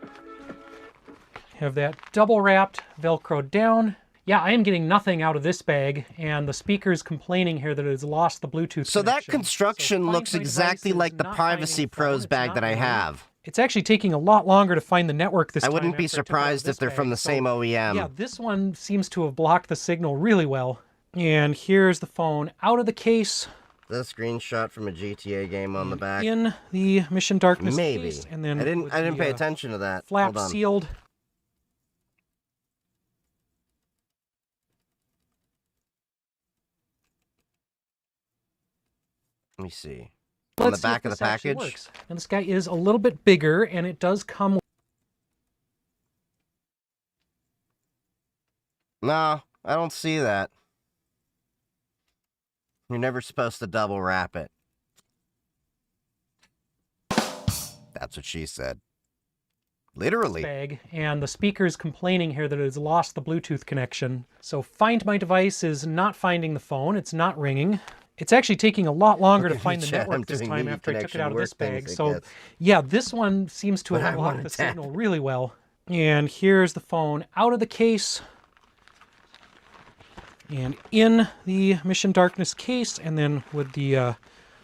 Speaker 3: Have that double wrapped, Velcroed down. Yeah, I am getting nothing out of this bag, and the speaker's complaining here that it has lost the Bluetooth
Speaker 1: So that
Speaker 3: connection.
Speaker 1: construction
Speaker 3: So
Speaker 1: looks
Speaker 3: Find My
Speaker 1: exactly
Speaker 3: Device
Speaker 1: like
Speaker 3: is
Speaker 1: the
Speaker 3: not
Speaker 1: Privacy
Speaker 3: finding the phone.
Speaker 1: Pros
Speaker 3: It's
Speaker 1: bag
Speaker 3: not
Speaker 1: that I
Speaker 3: ringing.
Speaker 1: have.
Speaker 3: It's actually taking a lot longer to find the network this
Speaker 1: I
Speaker 3: time.
Speaker 1: wouldn't be
Speaker 3: after I took it out of
Speaker 1: surprised
Speaker 3: this
Speaker 1: if they're from
Speaker 3: bag.
Speaker 1: the
Speaker 3: So,
Speaker 1: same OEM.
Speaker 3: yeah, this one seems to have blocked the signal really well. And here's the phone out of the case.
Speaker 1: The screenshot from a GTA game on the back.
Speaker 3: In the Mission Darkness
Speaker 1: Maybe.
Speaker 3: case. And then
Speaker 1: I
Speaker 3: with
Speaker 1: didn't
Speaker 3: the,
Speaker 1: pay attention to that.
Speaker 3: flap
Speaker 1: Hold on.
Speaker 3: sealed.
Speaker 1: Let me see. On
Speaker 3: Let's
Speaker 1: the
Speaker 3: see if
Speaker 1: back of the
Speaker 3: this actually
Speaker 1: package.
Speaker 3: works. And this guy is a little bit bigger, and it does come.
Speaker 1: No, I don't see that. You're never supposed to double wrap it. That's what she said. Literally.
Speaker 3: Bag, and the speaker's complaining here that it has lost the Bluetooth connection. So Find My Device is not finding the phone. It's not ringing. It's actually taking a lot longer to
Speaker 1: Look at
Speaker 3: find
Speaker 1: me,
Speaker 3: the
Speaker 1: Chad.
Speaker 3: network
Speaker 1: I'm
Speaker 3: this
Speaker 1: doing
Speaker 3: time
Speaker 1: media
Speaker 3: after I took it
Speaker 1: connection
Speaker 3: out of
Speaker 1: work
Speaker 3: this bag.
Speaker 1: things, I
Speaker 3: So
Speaker 1: guess.
Speaker 3: yeah, this one seems to
Speaker 1: But
Speaker 3: have
Speaker 1: I
Speaker 3: blocked
Speaker 1: want
Speaker 3: the
Speaker 1: that.
Speaker 3: signal really well. And here's the phone out of the case. And in the Mission Darkness case, and then with the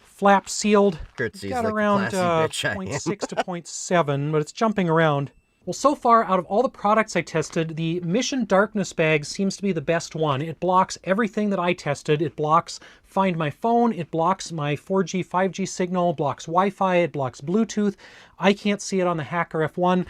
Speaker 3: flap sealed,
Speaker 1: Curtsy's
Speaker 3: got
Speaker 1: like the
Speaker 3: around
Speaker 1: classy bitch I am.
Speaker 3: 0.6 to 0.7, but it's jumping around. Well, so far, out of all the products I tested, the Mission Darkness bag seems to be the best one. It blocks everything that I tested. It blocks Find My Phone, it blocks my 4G, 5G signal, blocks Wi-Fi, it blocks Bluetooth. I can't see it on the Hacker F1.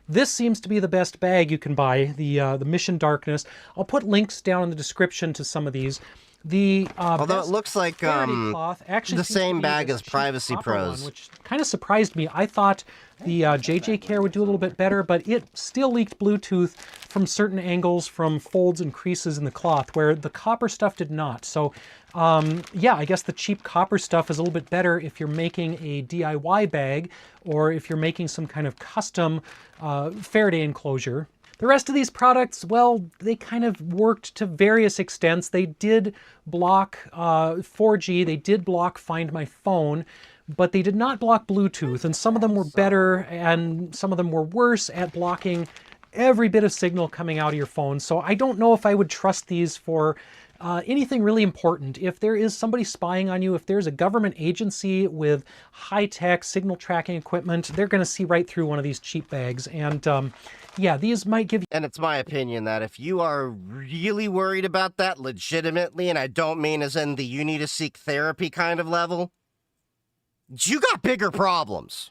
Speaker 3: This seems to be the best bag you can buy, the Mission Darkness. I'll put links down in the description to some of these. The
Speaker 1: Although it looks like
Speaker 3: Faraday cloth actually
Speaker 1: the
Speaker 3: seems to
Speaker 1: same
Speaker 3: be
Speaker 1: bag
Speaker 3: this
Speaker 1: as
Speaker 3: cheap
Speaker 1: Privacy
Speaker 3: copper one,
Speaker 1: Pros.
Speaker 3: which kind of surprised me. I thought the JJ Care would do a little bit better, but it still leaked Bluetooth from certain angles, from folds and creases in the cloth, where the copper stuff did not. So yeah, I guess the cheap copper stuff is a little bit better if you're making a DIY bag, or if you're making some kind of custom Faraday enclosure. The rest of these products, well, they kind of worked to various extents. They did block 4G, they did block Find My Phone, but they did not block Bluetooth, and some of them were better and some of them were worse at blocking every bit of signal coming out of your phone. So I don't know if I would trust these for anything really important. If there is somebody spying on you, if there's a government agency with high-tech signal tracking equipment, they're going to see right through one of these cheap bags. And yeah, these might give you...
Speaker 1: And it's my opinion that if you are really worried about that legitimately, and I don't mean as in the you need to seek therapy kind of level, you got bigger problems.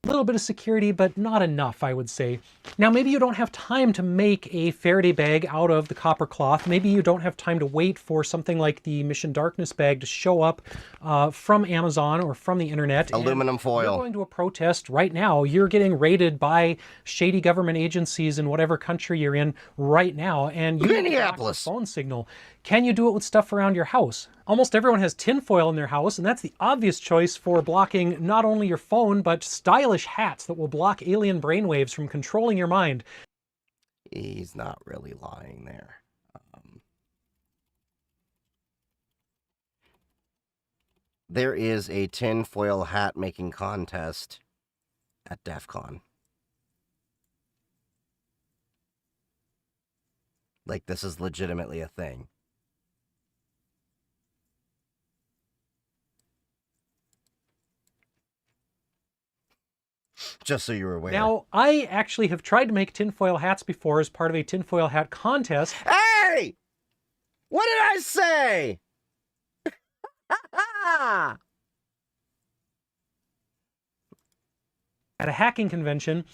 Speaker 3: a little bit of security, but not enough, I would say. Now, maybe you don't have time to make a Faraday bag out of the copper cloth. Maybe you don't have time to wait for something like the Mission Darkness bag to show up from Amazon or from the internet.
Speaker 1: Aluminum foil.
Speaker 3: You're going to a protest right now. You're getting raided by shady government agencies in whatever country you're in right now, and you
Speaker 1: Minneapolis.
Speaker 3: block the phone signal. Can you do it with stuff around your house? Almost everyone has tinfoil in their house, and that's the obvious choice for blocking not only your phone, but stylish hats that will block alien brainwaves from controlling your mind.
Speaker 1: He's not really lying there. There is a tinfoil hat making contest at DEF CON. Like, this is legitimately a thing. Just so you're aware.
Speaker 3: Now, I actually have tried to make tinfoil hats before as part of a tinfoil hat contest.
Speaker 1: Hey! What did I say?
Speaker 3: At a hacking convention,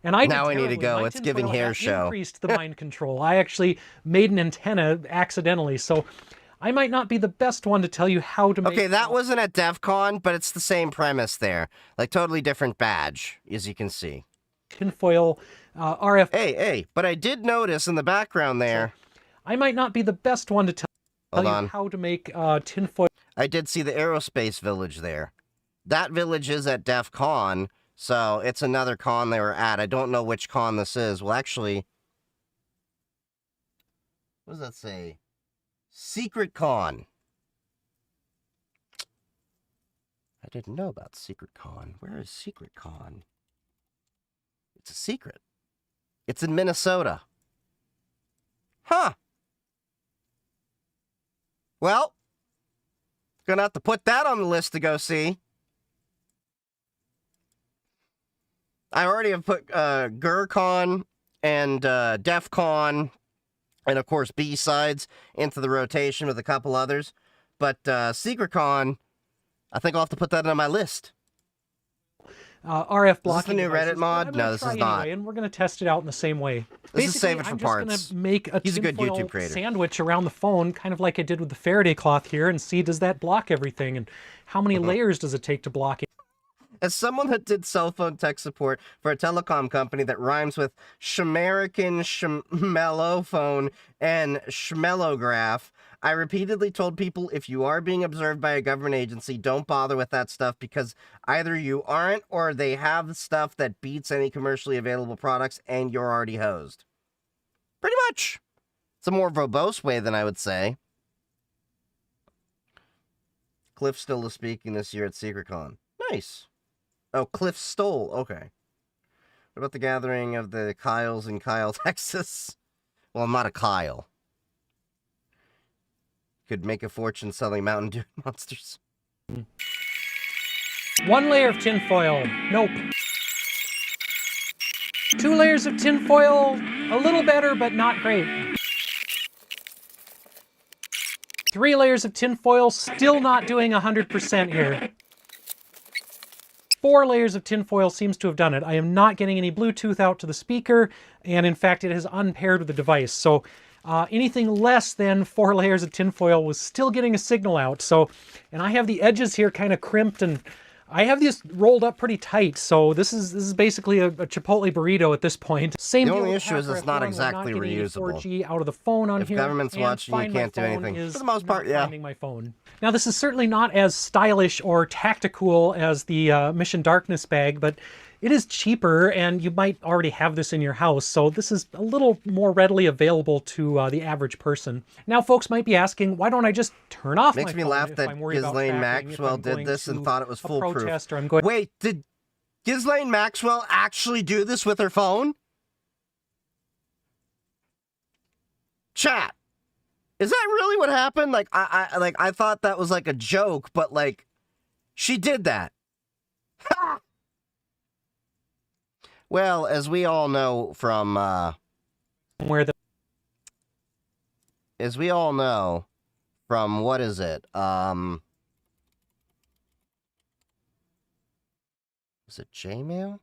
Speaker 3: and I
Speaker 1: Now
Speaker 3: did
Speaker 1: I need to
Speaker 3: terribly.
Speaker 1: go.
Speaker 3: My
Speaker 1: It's giving
Speaker 3: tinfoil
Speaker 1: hair
Speaker 3: hat
Speaker 1: show.
Speaker 3: increased the mind control. I actually made an antenna accidentally, so I might not be the best one to tell you how to make...
Speaker 1: Okay, that wasn't at DEF CON, but it's the same premise there. Like, totally different badge, as you can see.
Speaker 3: tinfoil RF...
Speaker 1: Hey, but I did notice in the background there...
Speaker 3: I might not be the best one to tell
Speaker 1: Hold
Speaker 3: you
Speaker 1: on.
Speaker 3: how to make tinfoil...
Speaker 1: I did see the aerospace village there. That village is at DEF CON, so it's another con they were at. I don't know which con this is. Well, actually... What does that say? Secret Con. I didn't know about Secret Con. Where is Secret Con? It's a secret. It's in Minnesota. Huh. Well, gonna have to put that on the list to go see. I already have put GurCon and DEF CON and, of course, B-Sides into the rotation with a couple others. But Secret Con, I think I'll have to put that on my list.
Speaker 3: RF blocking.
Speaker 1: Is this the new
Speaker 3: devices,
Speaker 1: Reddit mod?
Speaker 3: but I'm
Speaker 1: No,
Speaker 3: gonna
Speaker 1: this
Speaker 3: try
Speaker 1: is not.
Speaker 3: anyway, and we're going to test it out in the same way.
Speaker 1: This is
Speaker 3: Basically,
Speaker 1: Save It for
Speaker 3: I'm
Speaker 1: Parts.
Speaker 3: just going to make a
Speaker 1: He's a good
Speaker 3: tinfoil
Speaker 1: YouTube creator.
Speaker 3: sandwich around the phone, kind of like I did with the Faraday cloth here, and see, does that block everything, and how many layers does it take to block it?
Speaker 1: As someone that did cell phone tech support for a telecom company that rhymes with Shmerican, Schmellophone, and Schmellograph, I repeatedly told people if you are being observed by a government agency, don't bother with that stuff because either you aren't or they have stuff that beats any commercially available products and you're already hosed. Pretty much. It's a more verbose way than I would say. Cliff still is speaking this year at SecretCon. Nice. Oh, Cliff Stoll. Okay. What about the gathering of the Kyles in Kyle, Texas? Well, I'm not a Kyle. Could make a fortune selling Mountain Dew monsters.
Speaker 3: One layer of tinfoil. Nope. 2 layers of tinfoil. A little better, but not great. 3 layers of tinfoil. Still not doing 100% here. 4 layers of tinfoil seems to have done it. I am not getting any Bluetooth out to the speaker, and in fact, it has unpaired with the device. So anything less than 4 layers of tinfoil was still getting a signal out. So, and I have the edges here kind of crimped, and I have these rolled up pretty tight. So this is basically a Chipotle burrito at this point. Same.
Speaker 1: The
Speaker 3: deal
Speaker 1: only
Speaker 3: with
Speaker 1: issue is it's
Speaker 3: Half-Ref
Speaker 1: not
Speaker 3: One. We're
Speaker 1: exactly
Speaker 3: getting any
Speaker 1: reusable.
Speaker 3: 4G out of the phone on
Speaker 1: If
Speaker 3: here.
Speaker 1: government's
Speaker 3: and
Speaker 1: watching, you
Speaker 3: Find My
Speaker 1: can't do
Speaker 3: Phone
Speaker 1: anything.
Speaker 3: is
Speaker 1: For the most part,
Speaker 3: not
Speaker 1: yeah.
Speaker 3: Finding My Phone. Now this is certainly not as stylish or tactical as the Mission Darkness bag, but it is cheaper, and you might already have this in your house, so this is a little more readily available to the average person. Now, folks might be asking, why don't I just turn off my
Speaker 1: Makes me
Speaker 3: phone
Speaker 1: laugh
Speaker 3: if
Speaker 1: that
Speaker 3: I'm worried about
Speaker 1: Ghislaine
Speaker 3: tracking, if
Speaker 1: Maxwell
Speaker 3: I'm
Speaker 1: did
Speaker 3: going
Speaker 1: this and
Speaker 3: to
Speaker 1: thought it was
Speaker 3: a
Speaker 1: foolproof.
Speaker 3: protest, or I'm going...
Speaker 1: Wait, did Ghislaine Maxwell actually do this with her phone? Chat. Is that really what happened? Like, I thought that was like a joke, but like, she did that. Ha! Well, as we all know from,
Speaker 3: where the...
Speaker 1: as we all know from, what is it? Is it Gmail?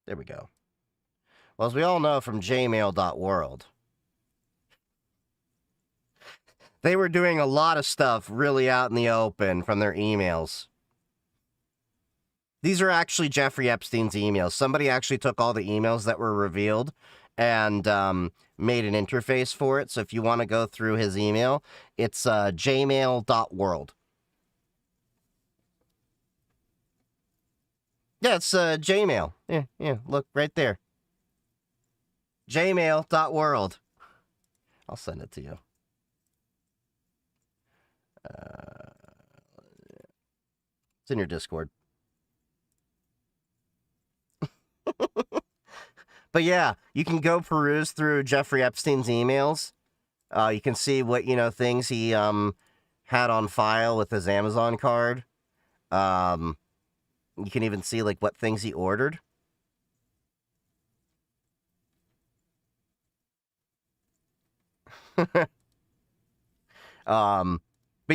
Speaker 1: There we go. Well, as we all know from jmail.world, they were doing a lot of stuff really out in the open from their emails. These are actually Jeffrey Epstein's emails. Somebody actually took all the emails that were revealed and made an interface for it. So if you want to go through his email, it's jmail.world. Yeah, it's Jmail. Yeah, look right there. Jmail.world. I'll send it to you. It's in your Discord. But yeah, you can go peruse through Jeffrey Epstein's emails. You can see what, things he had on file with his Amazon card. You can even see, like, what things he ordered. But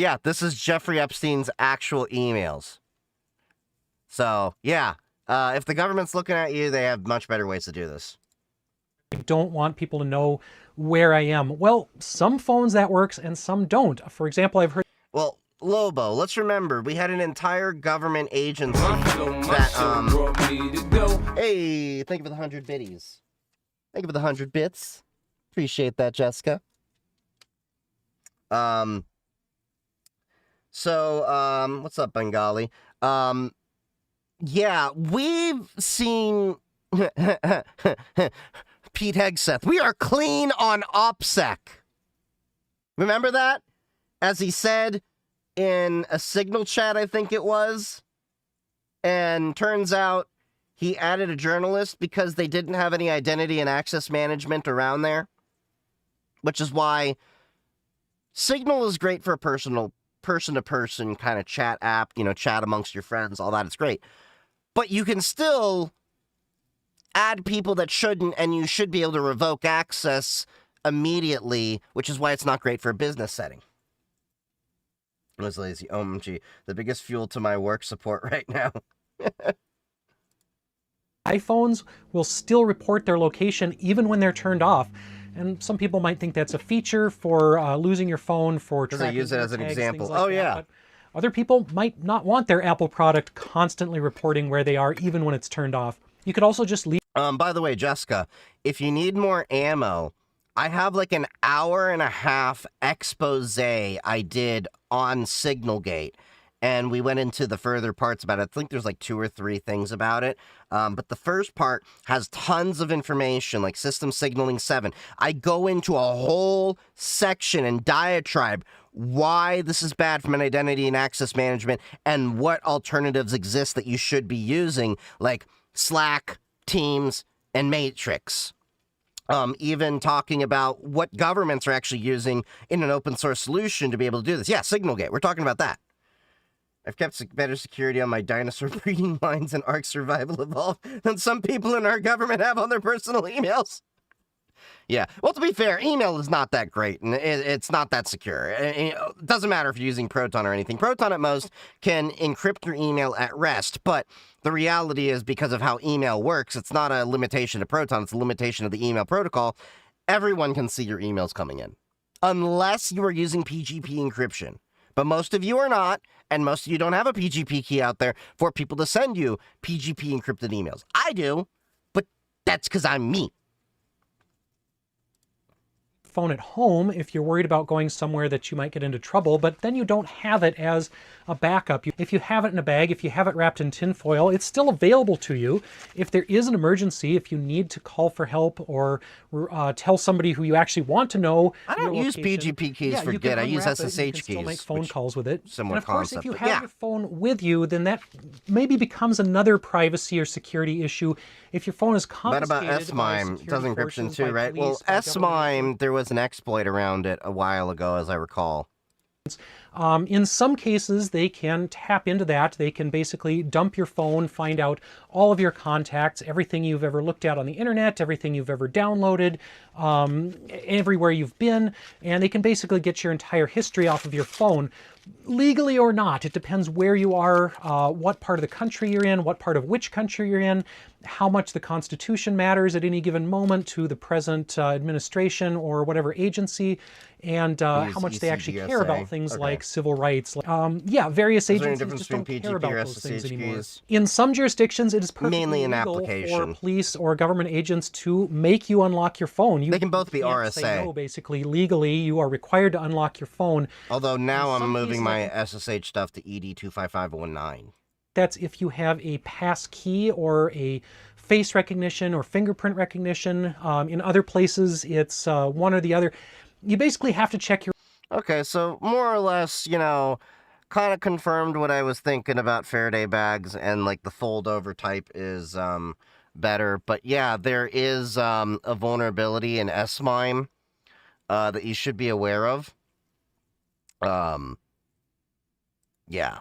Speaker 1: yeah, this is Jeffrey Epstein's actual emails. So, yeah, if the government's looking at you, they have much better ways to do this.
Speaker 3: I don't want people to know where I am. Well, some phones that works and some don't. For example, I've heard...
Speaker 1: Well, Lobo, let's remember, we had an entire government agency that, Hey, thank you for the 100 biddies. Thank you for the 100 bits. Appreciate that, Jessica. What's up, Bengali? Yeah, we've seen Pete Hegseth. We are clean on OPSEC. Remember that? As he said in a Signal chat, I think it was. And turns out he added a journalist because they didn't have any identity and access management around there. Which is why Signal is great for a person-to-person kind of chat app, chat amongst your friends, all that. It's great. But you can still add people that shouldn't, and you should be able to revoke access immediately, which is why it's not great for a business setting. I was lazy. OMG. The biggest fuel to my work support right now.
Speaker 3: iPhones will still report their location even when they're turned off. And some people might think that's a feature for losing your phone for tracking.
Speaker 1: Because I use it as an
Speaker 3: tags,
Speaker 1: example.
Speaker 3: like
Speaker 1: Yeah.
Speaker 3: But other people might not want their Apple product constantly reporting where they are, even when it's turned off. You could also just leave.
Speaker 1: By the way, Jessica, if you need more ammo, I have like an hour-and-a-half expose I did on Signalgate. And we went into the further parts about it. I think there's like 2 or 3 things about it. But the first part has tons of information, like System Signaling 7. I go into a whole section and diatribe why this is bad from an identity and access management and what alternatives exist that you should be using, like Slack, Teams, and Matrix. Even talking about what governments are actually using in an open source solution to be able to do this. Yeah, Signalgate. We're talking about that. I've kept better security on my dinosaur breeding lines and Ark Survival Evolved than some people in our government have on their personal emails. Yeah, well, to be fair, email is not that great, and it's not that secure. It doesn't matter if you're using Proton or anything. Proton, at most, can encrypt your email at rest, but the reality is, because of how email works, it's not a limitation to Proton, it's a limitation of the email protocol. Everyone can see your emails coming in, unless you are using PGP encryption. But most of you are not, and most of you don't have a PGP key out there for people to send you PGP encrypted emails. I do, but that's because I'm me.
Speaker 3: Phone at home if you're worried about going somewhere that you might get into trouble, but then you don't have it as a backup. If you have it in a bag, if you have it wrapped in tinfoil, it's still available to you. If there is an emergency, if you need to call for help or tell somebody who you actually want to know.
Speaker 1: I don't use PGP keys for Git. I use SSH keys.
Speaker 3: Still make phone calls with it.
Speaker 1: Similar
Speaker 3: and of course,
Speaker 1: concept,
Speaker 3: if you have your phone with you, then that maybe becomes another privacy or security issue. If your phone is confiscated.
Speaker 1: But about SMIME, it does encryption too, right? Well, SMIME, there was an exploit around it a while ago, as I recall.
Speaker 3: In some cases, they can tap into that. They can basically dump your phone, find out all of your contacts, everything you've ever looked at on the internet, everything you've ever downloaded, everywhere you've been, and they can basically get your entire history off of your phone. Legally or not, it depends where you are, what part of the country you're in, what part of which country you're in, how much the Constitution matters at any given moment to the present administration or whatever agency, and how much they actually care about things like civil rights. Yeah, various agencies just don't care about those things anymore. In some jurisdictions, it is perfectly legal for police or government agents to make you unlock your phone.
Speaker 1: They can both be RSA.
Speaker 3: Say no, basically, legally, you are required to unlock your phone.
Speaker 1: Although now I'm moving my SSH stuff to ED25519.
Speaker 3: That's if you have a pass key or a face recognition or fingerprint recognition. In other places, it's one or the other. You basically have to check your...
Speaker 1: Okay, so more or less, kind of confirmed what I was thinking about Faraday bags, and like the fold over type is better. But yeah, there is a vulnerability in SMIME that you should be aware of. Yeah.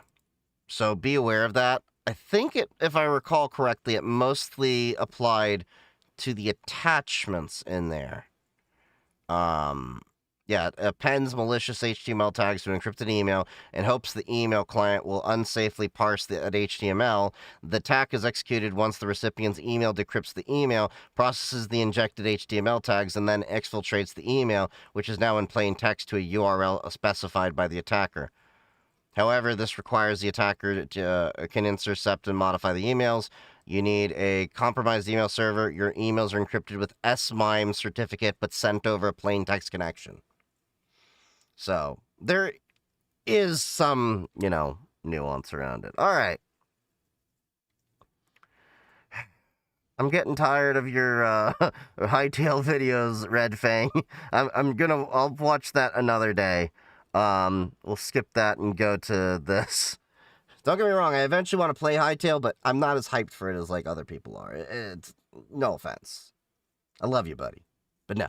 Speaker 1: So be aware of that. I think if I recall correctly, it mostly applied to the attachments in there. Yeah, appends malicious HTML tags to an encrypted email and hopes the email client will unsafely parse that HTML. The attack is executed once the recipient's email decrypts the email, processes the injected HTML tags, and then exfiltrates the email, which is now in plain text to a URL specified by the attacker. However, this requires the attacker to can intercept and modify the emails. You need a compromised email server. Your emails are encrypted with S-MIME certificate, but sent over a plain text connection. So, there is some, nuance around it. All right. I'm getting tired of your hightail videos, Red Fang. I'll watch that another day. We'll skip that and go to this. Don't get me wrong, I eventually want to play hightail, but I'm not as hyped for it as, other people are. It's no offense. I love you, buddy. But no.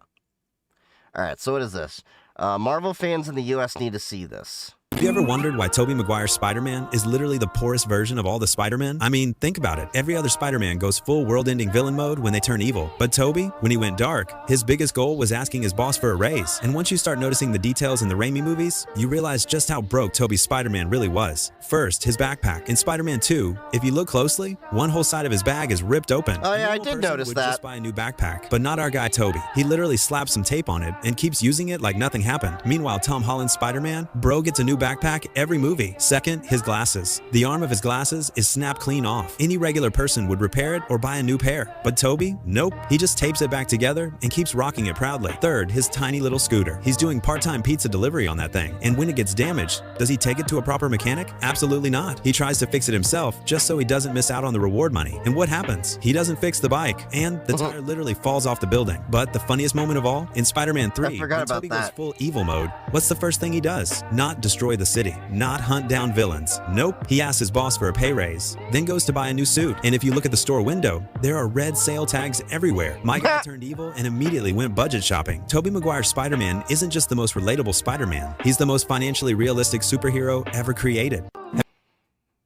Speaker 1: All right, so what is this? Marvel fans in the U.S. need to see this.
Speaker 5: Have you ever wondered why Tobey Maguire's Spider-Man is literally the poorest version of all the Spider-Men? I mean, think about it. Every other Spider-Man goes full world-ending villain mode when they turn evil. But Tobey, when he went dark, his biggest goal was asking his boss for a raise. And once you start noticing the details in the Raimi movies, you realize just how broke Tobey's Spider-Man really was. First, his backpack. In Spider-Man 2, if you look closely, one whole side of his bag is ripped open.
Speaker 1: Oh yeah, I did notice that.
Speaker 5: Just buy a new backpack. But not our guy Tobey. He literally slaps some tape on it and keeps using it like nothing happened. Meanwhile, Tom Holland's Spider-Man, bro gets a new backpack every movie. Second, his glasses. The arm of his glasses is snapped clean off. Any regular person would repair it or buy a new pair. But Tobey? Nope. He just tapes it back together and keeps rocking it proudly. Third, his tiny little scooter. He's doing part-time pizza delivery on that thing. And when it gets damaged, does he take it to a proper mechanic? Absolutely not. He tries to fix it himself just so he doesn't miss out on the reward money. And what happens? He doesn't fix the bike, and the tire literally falls off the building. But the funniest moment of all, in Spider-Man 3, when Tobey goes full evil mode, what's the first thing he does? Not destroy the city. Not hunt down villains. Nope. He asks his boss for a pay raise, then goes to buy a new suit. And if you look at the store window, there are red sale tags everywhere. My guy turned evil and immediately went budget shopping. Tobey Maguire's Spider-Man isn't just the most relatable Spider-Man. He's the most financially realistic superhero ever created.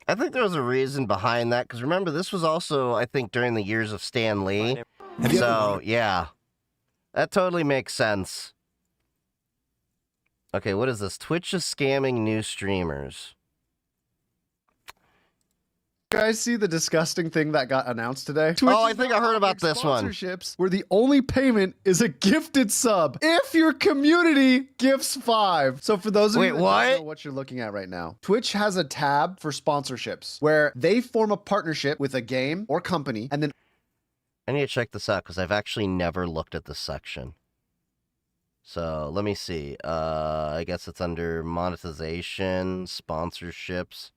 Speaker 1: I think there was a reason behind that, because remember, this was also, I think, during the years of Stan Lee. So, yeah. That totally makes sense. Okay, what is this? Twitch is scamming new streamers.
Speaker 6: You guys see the disgusting thing that got announced today? Twitch
Speaker 1: I think I heard about this one.
Speaker 6: Sponsorships where the only payment is a gifted sub if your community gifts 5. So for those of you that don't know what you're looking at right now, Twitch has a tab for sponsorships where they form a partnership with a game or company, and then
Speaker 1: I need to check this out because I've actually never looked at this section. So let me see. I guess it's under monetization, sponsorships.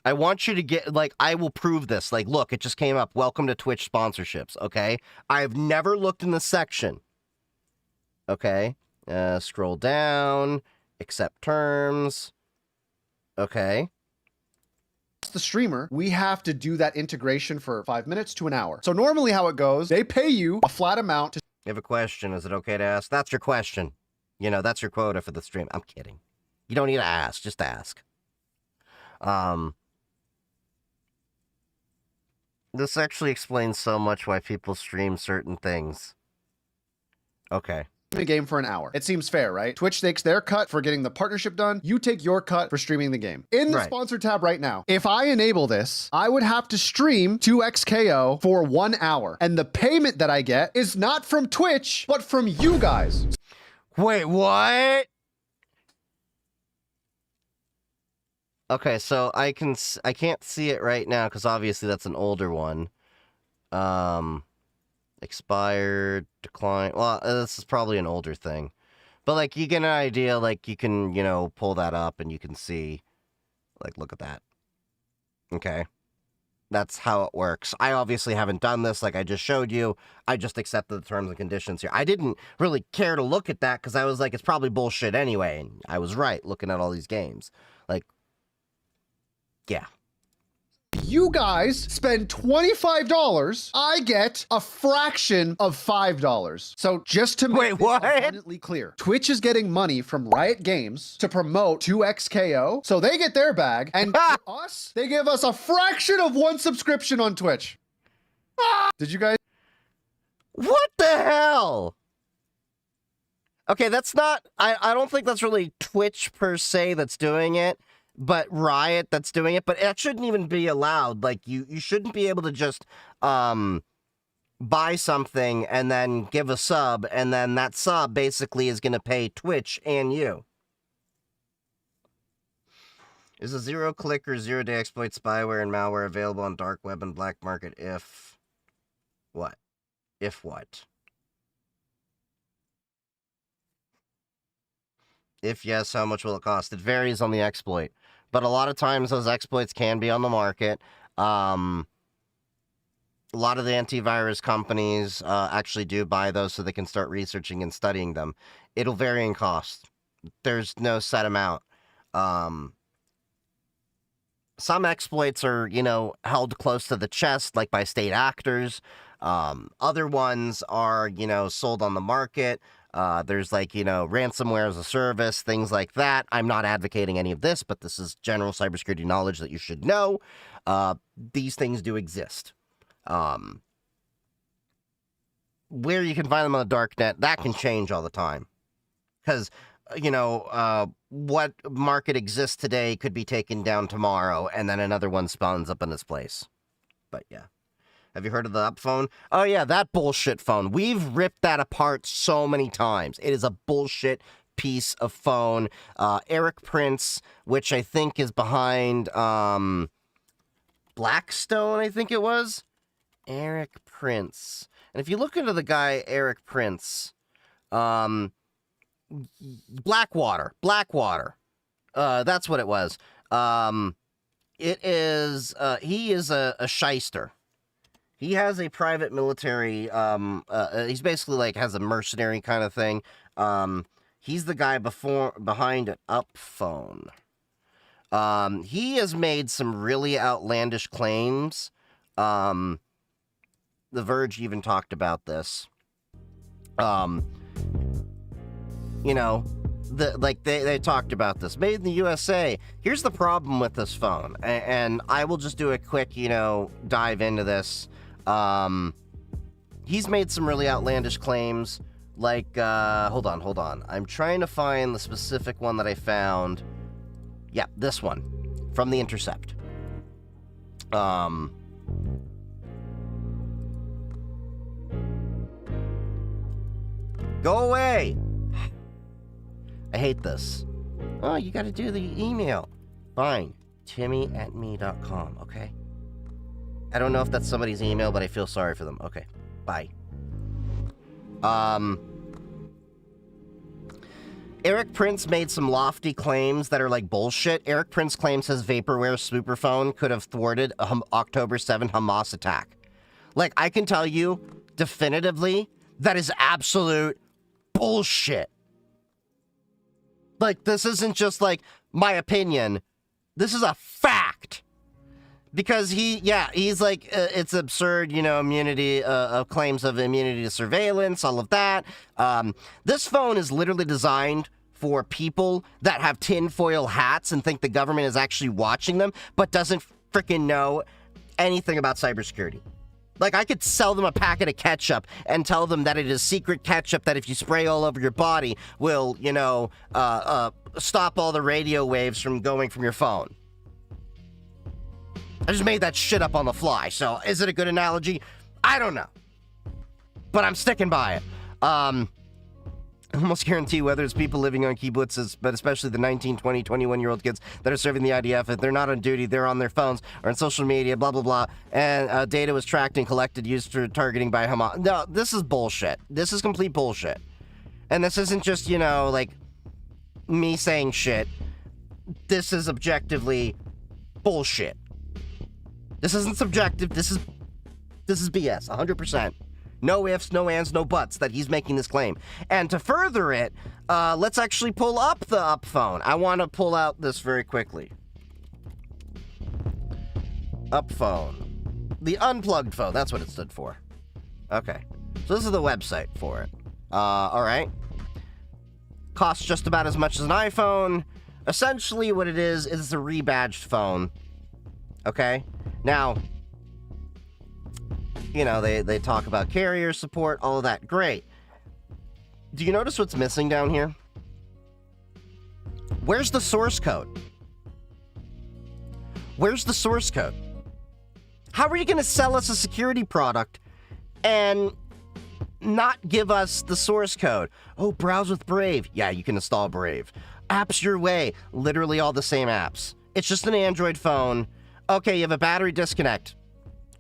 Speaker 1: I want you to get, I will prove this. Look, it just came up. Welcome to Twitch sponsorships, okay? I've never looked in this section. Okay. Scroll down. Accept terms. Okay.
Speaker 6: the streamer, we have to do that integration for 5 minutes to an hour. So normally how it goes, they pay you a flat amount to...
Speaker 1: You have a question. Is it okay to ask? That's your question. You know, that's your quota for the stream. I'm kidding. You don't need to ask. Just ask. This actually explains so much why people stream certain things. Okay.
Speaker 6: The game for an hour. It seems fair, right? Twitch takes their cut for getting the partnership done. You take your cut for streaming the game. In the sponsor tab right now, if I enable this, I would have to stream 2xKO for 1 hour. And the payment that I get is not from Twitch, but from you guys.
Speaker 1: Wait, what? Okay, so I can't see it right now because obviously that's an older one. Expired, decline. Well, this is probably an older thing. But, like, you get an idea, like, you can, you know, pull that up and you can see, like, look at that. Okay. That's how it works. I obviously haven't done this like I just showed you. I just accepted the terms and conditions here. I didn't really care to look at that because I was like, it's probably bullshit anyway. And I was right looking at all these games. Like, yeah.
Speaker 6: You guys spend $25, I get a fraction of $5. So just to make this abundantly clear, Twitch is getting money from Riot Games to promote 2xKO, so they get their bag, and for us, they give us a fraction of 1 subscription on Twitch. Did you guys?
Speaker 1: What the hell? Okay, that's not... I don't think that's really Twitch per se that's doing it, but Riot that's doing it. But it shouldn't even be allowed. Like, you shouldn't be able to just buy something and then give a sub, and then that sub basically is going to pay Twitch and you. Is a zero-click or zero-day exploit spyware and malware available on dark web and black market if... What? If what? If yes, how much will it cost? It varies on the exploit. But a lot of times those exploits can be on the market. A lot of the antivirus companies actually do buy those so they can start researching and studying them. It'll vary in cost. There's no set amount. Some exploits are, held close to the chest, like by state actors. Other ones are, sold on the market. There's ransomware as a service, things like that. I'm not advocating any of this, but this is general cybersecurity knowledge that you should know. These things do exist. Where you can find them on the dark net, that can change all the time. Because, what market exists today could be taken down tomorrow, and then another one spawns up in its place. But yeah. Have you heard of the Up phone? Oh yeah, that bullshit phone. We've ripped that apart so many times. It is a bullshit piece of phone. Eric Prince, which I think is behind Blackstone, I think it was. Eric Prince. And if you look into the guy, Eric Prince, Blackwater. That's what it was. It is, he is a shyster. He has a private military, he's basically has a mercenary kind of thing. He's the guy behind an Up phone. He has made some really outlandish claims. The Verge even talked about this. They talked about this. Made in the USA. Here's the problem with this phone. And I will just do a quick, dive into this. He's made some really outlandish claims. Hold on. I'm trying to find the specific one that I found. Yeah, this one. From The Intercept. Go away! I hate this. Oh, you gotta do the email. Fine. Timmy@me.com, okay? I don't know if that's somebody's email, but I feel sorry for them. Okay. Bye. Eric Prince made some lofty claims that are bullshit. Eric Prince claims his vaporware superphone could have thwarted a October 7 Hamas attack. I can tell you definitively that is absolute bullshit. This isn't just my opinion. This is a fact. Because he's it's absurd, immunity, claims of immunity to surveillance, all of that. This phone is literally designed for people that have tinfoil hats and think the government is actually watching them, but doesn't freaking know anything about cybersecurity. I could sell them a packet of ketchup and tell them that it is secret ketchup that if you spray all over your body will, stop all the radio waves from going from your phone. I just made that shit up on the fly, so is it a good analogy? I don't know. But I'm sticking by it. I almost guarantee whether it's people living on kibbutzes, but especially the 19, 20, 21-year-old kids that are serving the IDF, if they're not on duty, they're on their phones or on social media, blah, blah, blah, and data was tracked and collected, used for targeting by Hamas. No, this is bullshit. This is complete bullshit. And this isn't just, me saying shit. This is objectively bullshit. This isn't subjective. This is BS, 100%. No ifs, no ands, no buts that he's making this claim. And to further it, let's actually pull up the Up phone. I want to pull out this very quickly. Up phone. The unplugged phone. That's what it stood for. Okay. So this is the website for it. All right. Costs just about as much as an iPhone. Essentially what it is a rebadged phone. Okay? Now, they talk about carrier support, all of that. Great. Do you notice what's missing down here? Where's the source code? Where's the source code? How are you going to sell us a security product and not give us the source code? Oh, browse with Brave. Yeah, you can install Brave. Apps your way. Literally all the same apps. It's just an Android phone. Okay, you have a battery disconnect.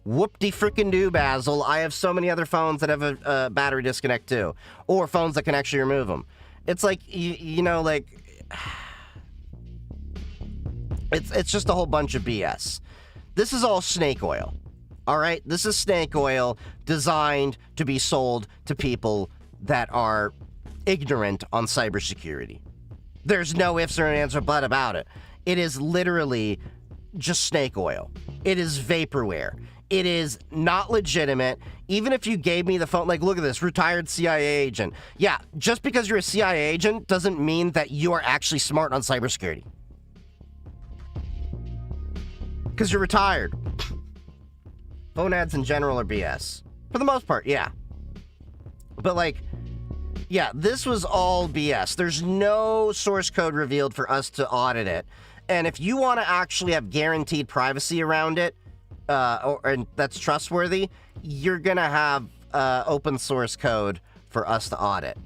Speaker 1: Whoop-de-frickin-do, Basil. I have so many other phones that have a battery disconnect too. Or phones that can actually remove them. It's like, you know, like... It's just a whole bunch of BS. This is all snake oil. All right? This is snake oil designed to be sold to people that are ignorant on cybersecurity. There's no ifs or ands or but about it. It is literally just snake oil. It is vaporware. It is not legitimate. Even if you gave me the phone, like, look at this, retired CIA agent. Yeah, just because you're a CIA agent doesn't mean that you are actually smart on cybersecurity. Because you're retired. Phone ads in general are BS. For the most part, yeah. But, like, yeah, this was all BS. There's no source code revealed for us to audit it. And if you want to actually have guaranteed privacy around it, and that's trustworthy, you're going to have open source code for us to audit.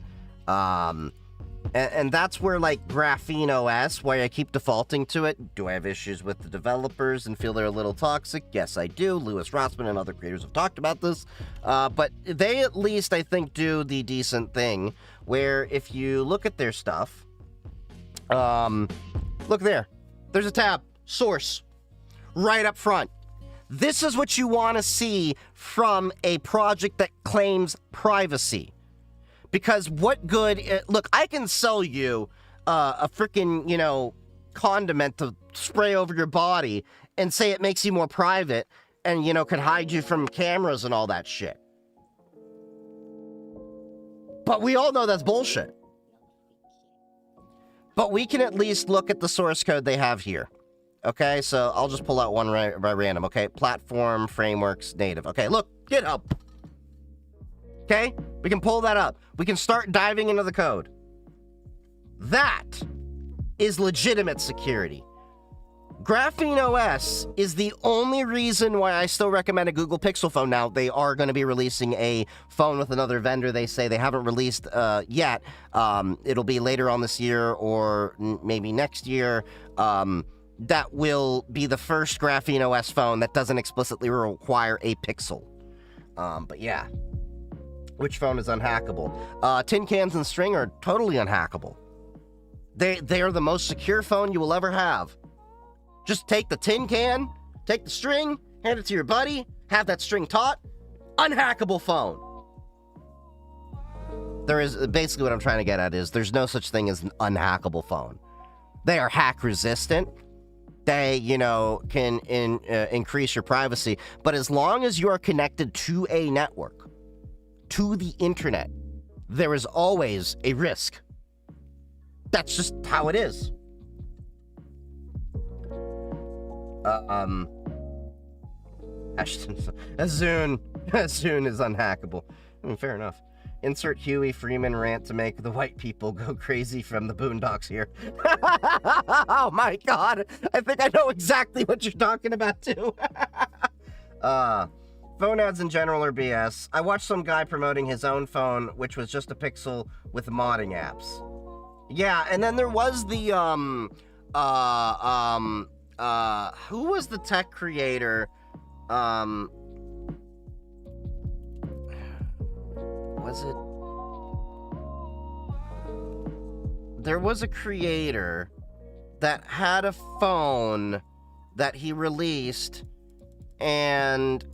Speaker 1: And that's where, like, Graphene OS, why I keep defaulting to it. Do I have issues with the developers and feel they're a little toxic? Yes, I do. Lewis Rossman and other creators have talked about this. But they at least, I think, do the decent thing where if you look at their stuff, look there. There's a tab, source, right up front. This is what you want to see from a project that claims privacy. Because what good... Look, I can sell you a freaking, you know, condiment to spray over your body and say it makes you more private and, you know, can hide you from cameras and all that shit. But we all know that's bullshit. But we can at least look at the source code they have here. Okay, so I'll just pull out one by random, okay? Platform, frameworks, native. Okay, look, GitHub. Okay, we can pull that up. We can start diving into the code. That is legitimate security. Graphene OS is the only reason why I still recommend a Google Pixel phone. Now, they are going to be releasing a phone with another vendor. They say they haven't released yet. It'll be later on this year or maybe next year. That will be the first Graphene OS phone that doesn't explicitly require a Pixel. But yeah. Which phone is unhackable? Tin cans and string are totally unhackable. They are the most secure phone you will ever have. Just take the tin can, take the string, hand it to your buddy, have that string taut. Unhackable phone. There is, basically what I'm trying to get at is there's no such thing as an unhackable phone. They are hack resistant. They, you know, can increase your privacy. But as long as you are connected to a network, to the internet, there is always a risk. That's just how it is. Azun is unhackable. I mean, fair enough. Insert Huey Freeman rant to make the white people go crazy from the Boondocks here. Oh my god! I think I know exactly what you're talking about too. Phone ads in general are BS. I watched some guy promoting his own phone, which was just a Pixel with modding apps. Yeah, and then there was the who was the tech creator? Was it? There was a creator that had a phone that he released, and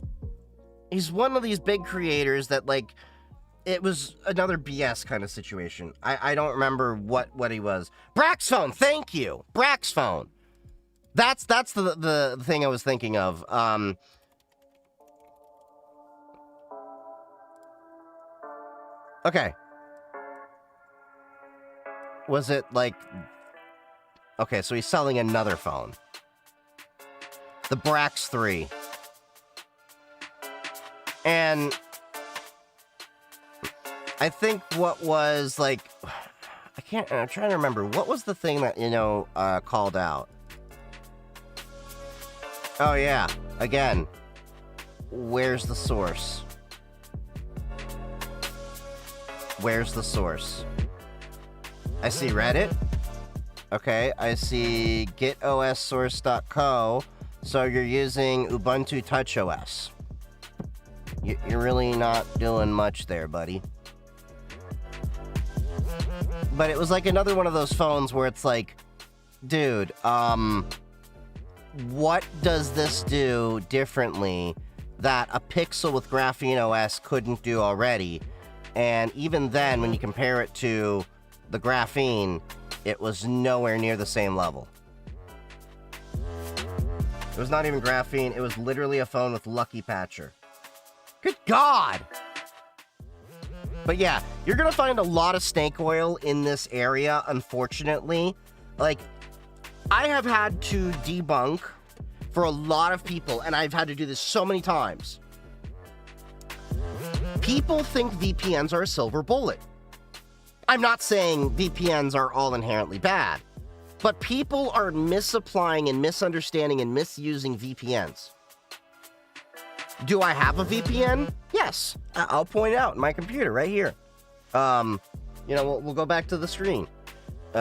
Speaker 1: he's one of these big creators that, like, it was another BS kind of situation. I don't remember what he was. Brax phone, thank you. Brax phone. That's the thing I was thinking of. Okay. Was it like... Okay, so he's selling another phone. The Brax 3. And I think what was like, I'm trying to remember. What was the thing that, called out? Oh, yeah. Again, where's the source? Where's the source? I see Reddit. Okay, I see getossource.co. So you're using Ubuntu TouchOS. You're really not doing much there, buddy. But it was like another one of those phones where it's like, dude, what does this do differently that a Pixel with Graphene OS couldn't do already? And even then, when you compare it to the Graphene, it was nowhere near the same level. It was not even Graphene, it was literally a phone with Lucky Patcher. Good God! But yeah, you're gonna find a lot of snake oil in this area, unfortunately. Like, I have had to debunk for a lot of people, and I've had to do this so many times. People think VPNs are a silver bullet. I'm not saying VPNs are all inherently bad, but people are misapplying and misunderstanding and misusing VPNs. Do I have a VPN? Yes. I'll point out in my computer right here. We'll go back to the screen.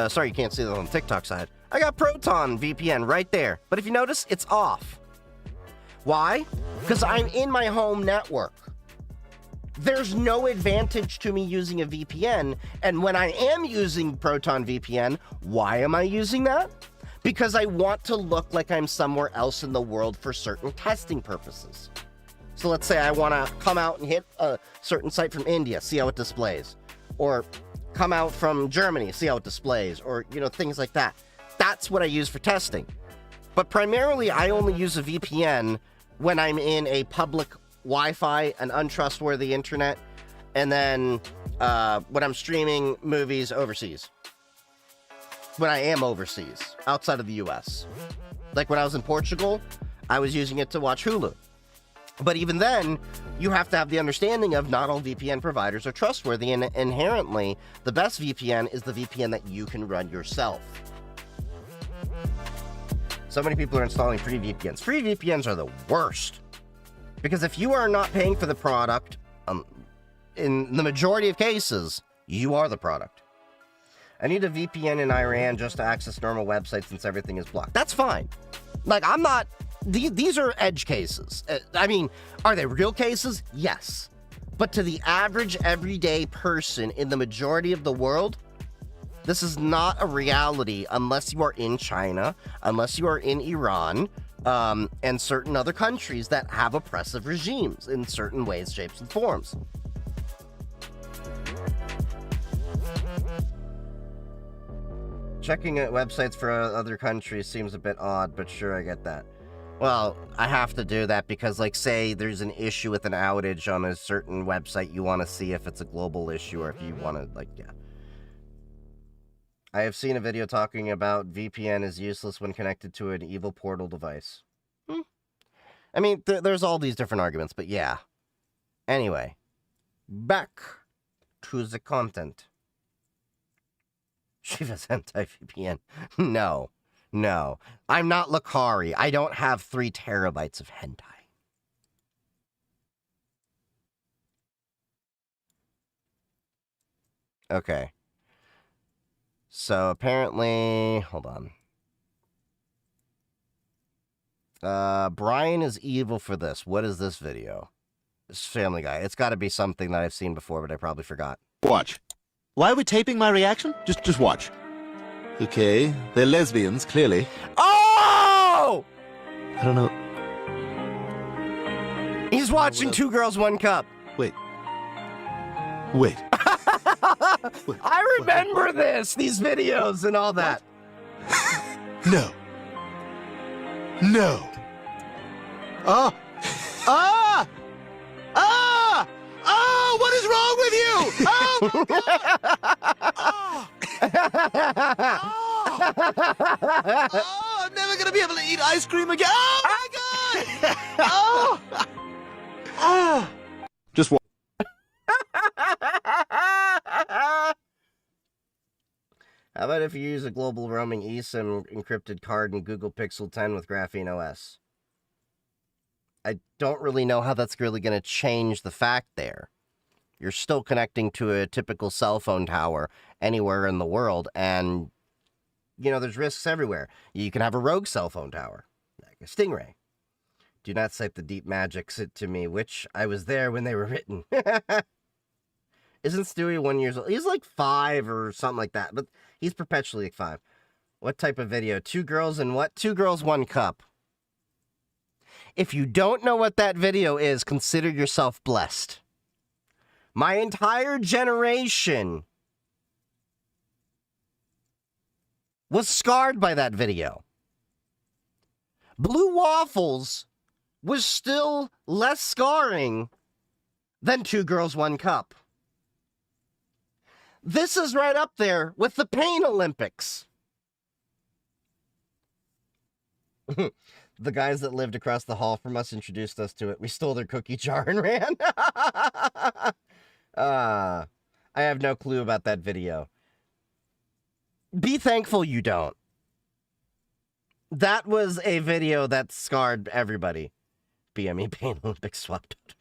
Speaker 1: Sorry, you can't see that on the TikTok side. I got Proton VPN right there. But if you notice, it's off. Why? Because I'm in my home network. There's no advantage to me using a VPN. And when I am using Proton VPN, why am I using that? Because I want to look like I'm somewhere else in the world for certain testing purposes. So let's say I want to come out and hit a certain site from India, see how it displays. Or come out from Germany, see how it displays. Or, things like that. That's what I use for testing. But primarily, I only use a VPN when I'm in a public Wi-Fi, an untrustworthy internet, and then when I'm streaming movies overseas. When I am overseas, outside of the US. Like when I was in Portugal, I was using it to watch Hulu. But even then, you have to have the understanding of not all VPN providers are trustworthy, and inherently, the best VPN is the VPN that you can run yourself. So many people are installing free VPNs. Free VPNs are the worst. Because if you are not paying for the product, in the majority of cases, you are the product. I need a VPN in Iran just to access normal websites since everything is blocked. That's fine. Like, I'm not... These are edge cases. Are they real cases? Yes. But to the average, everyday person in the majority of the world, this is not a reality unless you are in China, unless you are in Iran, and certain other countries that have oppressive regimes in certain ways, shapes, and forms. Checking at websites for other countries seems a bit odd, but sure, I get that. Well, I have to do that because, like, say there's an issue with an outage on a certain website, you want to see if it's a global issue or if you want to, yeah. I have seen a video talking about VPN is useless when connected to an evil portal device. There's all these different arguments, but yeah. Anyway, back to the content. Shiva's anti-VPN. No. I'm not Lakari. I don't have 3 terabytes of hentai. Okay. So apparently, hold on. Brian is evil for this. What is this video? This Family Guy. It's got to be something that I've seen before, but I probably forgot.
Speaker 7: Watch. Why are we taping my reaction? Just watch. Okay, they're lesbians, clearly.
Speaker 1: Oh!
Speaker 7: I don't know.
Speaker 1: He's watching Two Girls, One Cup.
Speaker 7: Wait.
Speaker 1: I remember these videos and all that.
Speaker 7: No. Oh, what is wrong with you? Oh, my God. Oh, I'm never going to be able to eat ice cream again. Oh, my God. Just watch.
Speaker 1: about if you use a global roaming eSIM encrypted card in Google Pixel 10 with Graphene OS? I don't really know how that's really going to change the fact there. You're still connecting to a typical cell phone tower anywhere in the world, and, you know, there's risks everywhere. You can have a rogue cell phone tower, like a Stingray. Do not cite the deep magic to me, which I was there when they were written. Isn't Stewie 1 year old? He's like 5 or something like that, but he's perpetually like 5. What type of video? 2 girls and what? 2 girls, 1 cup. If you don't know what that video is, consider yourself blessed. My entire generation was scarred by that video. Blue Waffles was still less scarring than 2 girls, 1 cup. This is right up there with the Pain Olympics. The guys that lived across the hall from us introduced us to it. We stole their cookie jar and ran. I have no clue about that video. Be thankful you don't. That was a video that scarred everybody. BME Pain Olympics swapped out.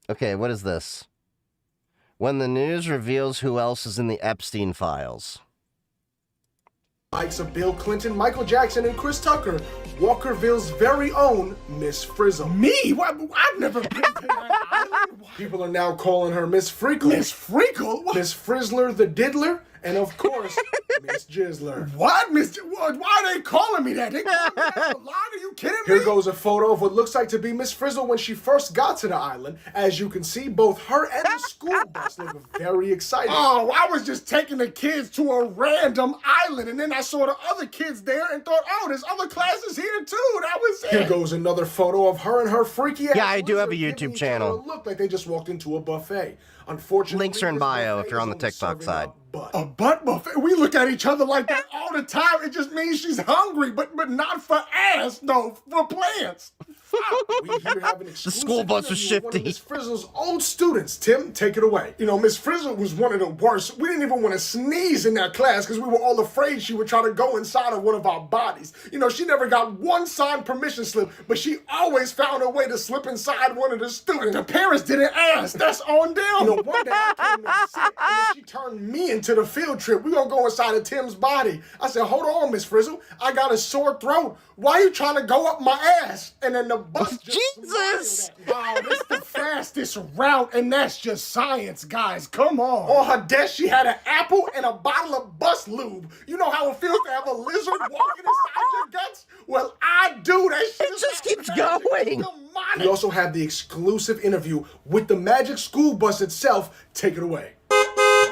Speaker 1: Okay, what is this? When the news reveals who else is in the Epstein files.
Speaker 8: Likes of Bill Clinton, Michael Jackson, and Chris Tucker, Walkerville's very own Miss Frizzle.
Speaker 9: Me? I've never been to that island.
Speaker 8: People are now calling her Miss Freakle.
Speaker 9: Miss Freakle?
Speaker 8: Miss Frizzler the Diddler, and of course, Miss Jizzler.
Speaker 9: What? Why are they calling me that? They calling me that a lot? Are you kidding me?
Speaker 8: Here goes a photo of what looks like to be Miss Frizzle when she first got to the island. As you can see, both her and the school bus look very excited.
Speaker 9: Oh, I was just taking the kids to a random island, and then I saw the other kids there and thought, oh, there's other classes here too. That was it.
Speaker 8: Here goes another photo of her and her freaky ass.
Speaker 1: Yeah, I do have a YouTube channel.
Speaker 8: Look like they just walked into a buffet. Unfortunately,
Speaker 1: links are in bio if you're on the TikTok side.
Speaker 9: A butt buffet? We look at each other like that all the time. It just means she's hungry, but not for ass, no, for plants.
Speaker 8: We here have an
Speaker 1: the school bus was shifty.
Speaker 8: One of Miss Frizzle's old students. Tim, take it away.
Speaker 9: You know, Miss Frizzle was one of the worst. We didn't even want to sneeze in that class because we were all afraid she would try to go inside of one of our bodies. You know, she never got one signed permission slip, but she always found a way to slip inside one of the students. The parents didn't ask. That's on them.
Speaker 8: You know, one day I came in sick, and then she turned me into the field trip. We're going to go inside of Tim's body. I said, hold on, Miss Frizzle. I got a sore throat. Why are you trying to go up my ass? And then the bus just
Speaker 1: Jesus!
Speaker 9: Wow, this is the fastest route, and that's just science, guys. Come on.
Speaker 8: On her desk, she had an apple and a bottle of bus lube. You know how it feels to have a lizard walking inside your guts? Well, I do. That shit
Speaker 1: it just keeps going.
Speaker 8: Demonic. We also have the exclusive interview with the magic school bus itself. Take it away.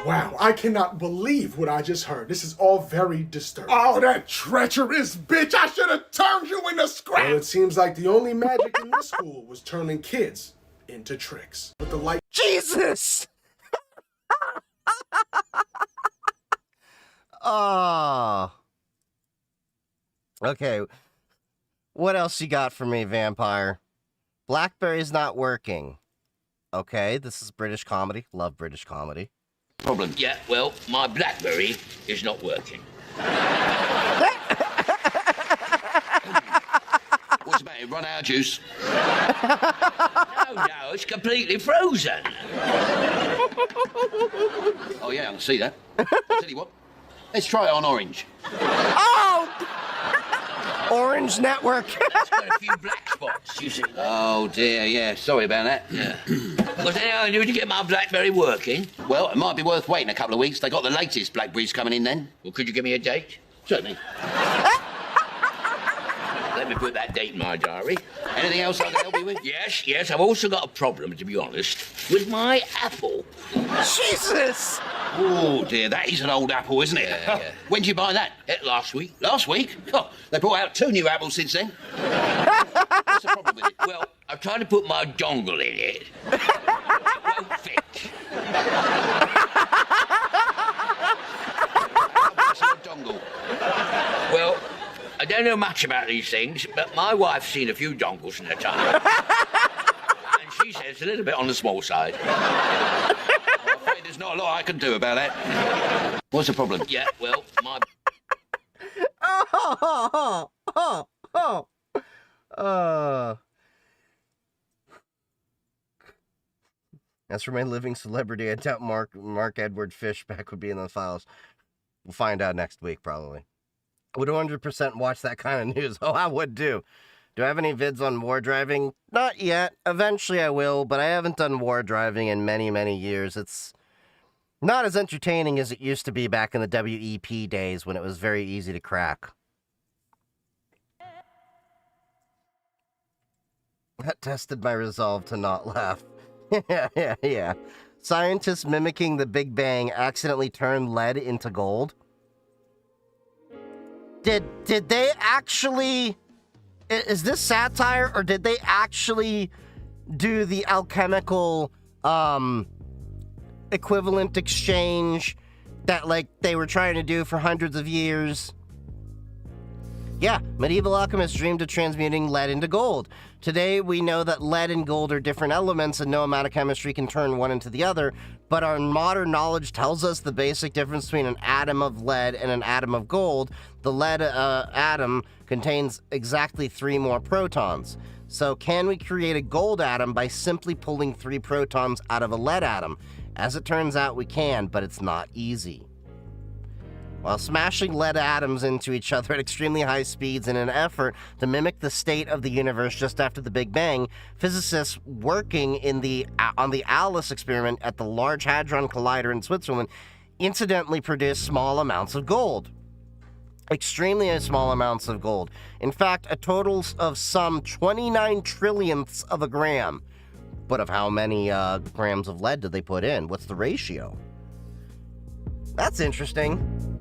Speaker 8: Wow, I cannot believe what I just heard. This is all very disturbing.
Speaker 9: Oh, that treacherous bitch. I should have turned you into scraps.
Speaker 8: Well, it seems like the only magic in this school was turning kids into tricks. But the light...
Speaker 1: Jesus! Oh. Okay. What else you got for me, Vampire? BlackBerry's not working. Okay, this is British comedy. Love British comedy.
Speaker 10: Problem. Yeah, well, my BlackBerry is not working. What's the matter? Run out of juice? No, it's completely frozen. Oh, yeah, I can see that. I'll tell you what, let's try it on orange.
Speaker 1: Oh! Orange network.
Speaker 10: It's got a few black spots, you see. Oh, dear, yeah, sorry about that. Yeah. Was there anything I do to get my BlackBerry working? Well, it might be worth waiting a couple of weeks. They got the latest BlackBerries coming in then. Well, could you give me a date? Certainly. Let me put that date in my diary. Anything else I can help you with? Yes, I've also got a problem, to be honest, with my Apple.
Speaker 1: Jesus!
Speaker 10: Oh, dear, that is an old Apple, isn't it? Yeah. When did you buy that? Last week. Last week? Oh, they brought out 2 new Apples since then. What's the problem with it? Well, I've tried to put my dongle in it. It won't fit. Dongle. Well, I don't know much about these things, but my wife's seen a few dongles in her time. And she She says it's a little bit on the small side. I'm afraid there's not a lot I can do about that. What's the problem? Yeah, well, my...
Speaker 1: As for my living celebrity, I doubt Mark Edward Fishback would be in the files. We'll find out next week, probably. Would 100% watch that kind of news? Oh, I would do. Do I have any vids on war driving? Not yet. Eventually I will, but I haven't done war driving in many, many years. It's not as entertaining as it used to be back in the WEP days when it was very easy to crack. That tested my resolve to not laugh. Yeah. Scientists mimicking the Big Bang accidentally turned lead into gold. Did they actually... Is this satire, or did they actually do the alchemical equivalent exchange that, like, they were trying to do for hundreds of years? Yeah, medieval alchemists dreamed of transmuting lead into gold. Today, we know that lead and gold are different elements and no amount of chemistry can turn one into the other, but our modern knowledge tells us the basic difference between an atom of lead and an atom of gold. The lead atom contains exactly 3 more protons. So can we create a gold atom by simply pulling 3 protons out of a lead atom? As it turns out, we can, but it's not easy. While smashing lead atoms into each other at extremely high speeds in an effort to mimic the state of the universe just after the Big Bang, physicists working on the ALICE experiment at the Large Hadron Collider in Switzerland incidentally produced small amounts of gold. Extremely small amounts of gold. In fact, a total of some 29 trillionths of a gram. But of how many grams of lead did they put in? What's the ratio? That's interesting.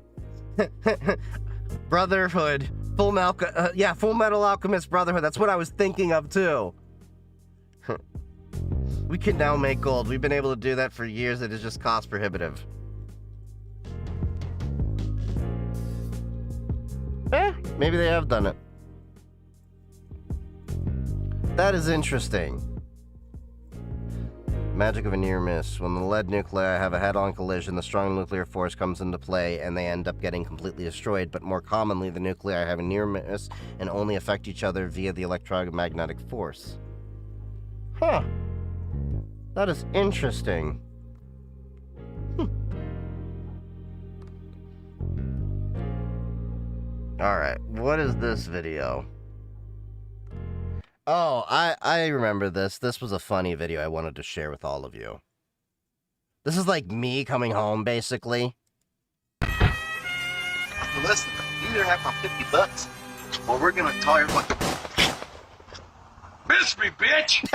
Speaker 1: Brotherhood. Full Metal Alchemist Brotherhood. That's what I was thinking of, too. We can now make gold. We've been able to do that for years. It is just cost prohibitive. Maybe they have done it. That is interesting. Magic of a near miss. When the lead nuclei have a head-on collision, the strong nuclear force comes into play and they end up getting completely destroyed, but more commonly the nuclei have a near miss and only affect each other via the electromagnetic force. Huh. That is interesting. Alright, what is this video? Oh, I remember this. This was a funny video I wanted to share with all of you. This is like me coming home, basically.
Speaker 11: Listen, you either have my $50, or we're gonna tell everyone. Miss me, bitch!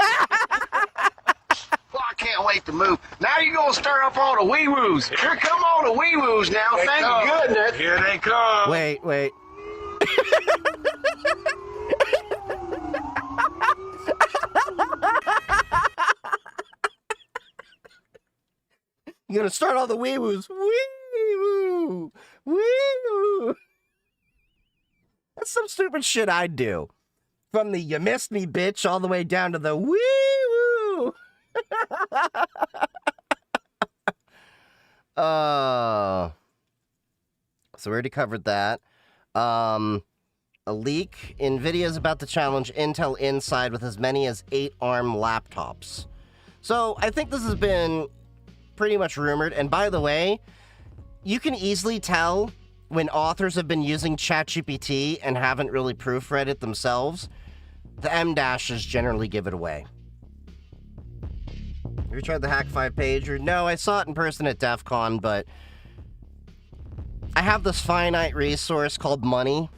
Speaker 11: Well, I can't wait to move. Now you're gonna stir up all the wee-woos. Here come all the wee-woos now, thank goodness. Here they come.
Speaker 1: Wait. You're gonna start all the wee-woos. Wee-woo! Wee-woo! That's some stupid shit I'd do. From the you missed me, bitch, all the way down to the wee-woo! So we already covered that. A leak. NVIDIA's about to challenge Intel Inside with as many as 8 ARM laptops. So I think this has been pretty much rumored. And by the way, you can easily tell when authors have been using ChatGPT and haven't really proofread it themselves. The M-dashes generally give it away. Have you tried the Hack 5 pager? No, I saw it in person at DEF CON, but I have this finite resource called money,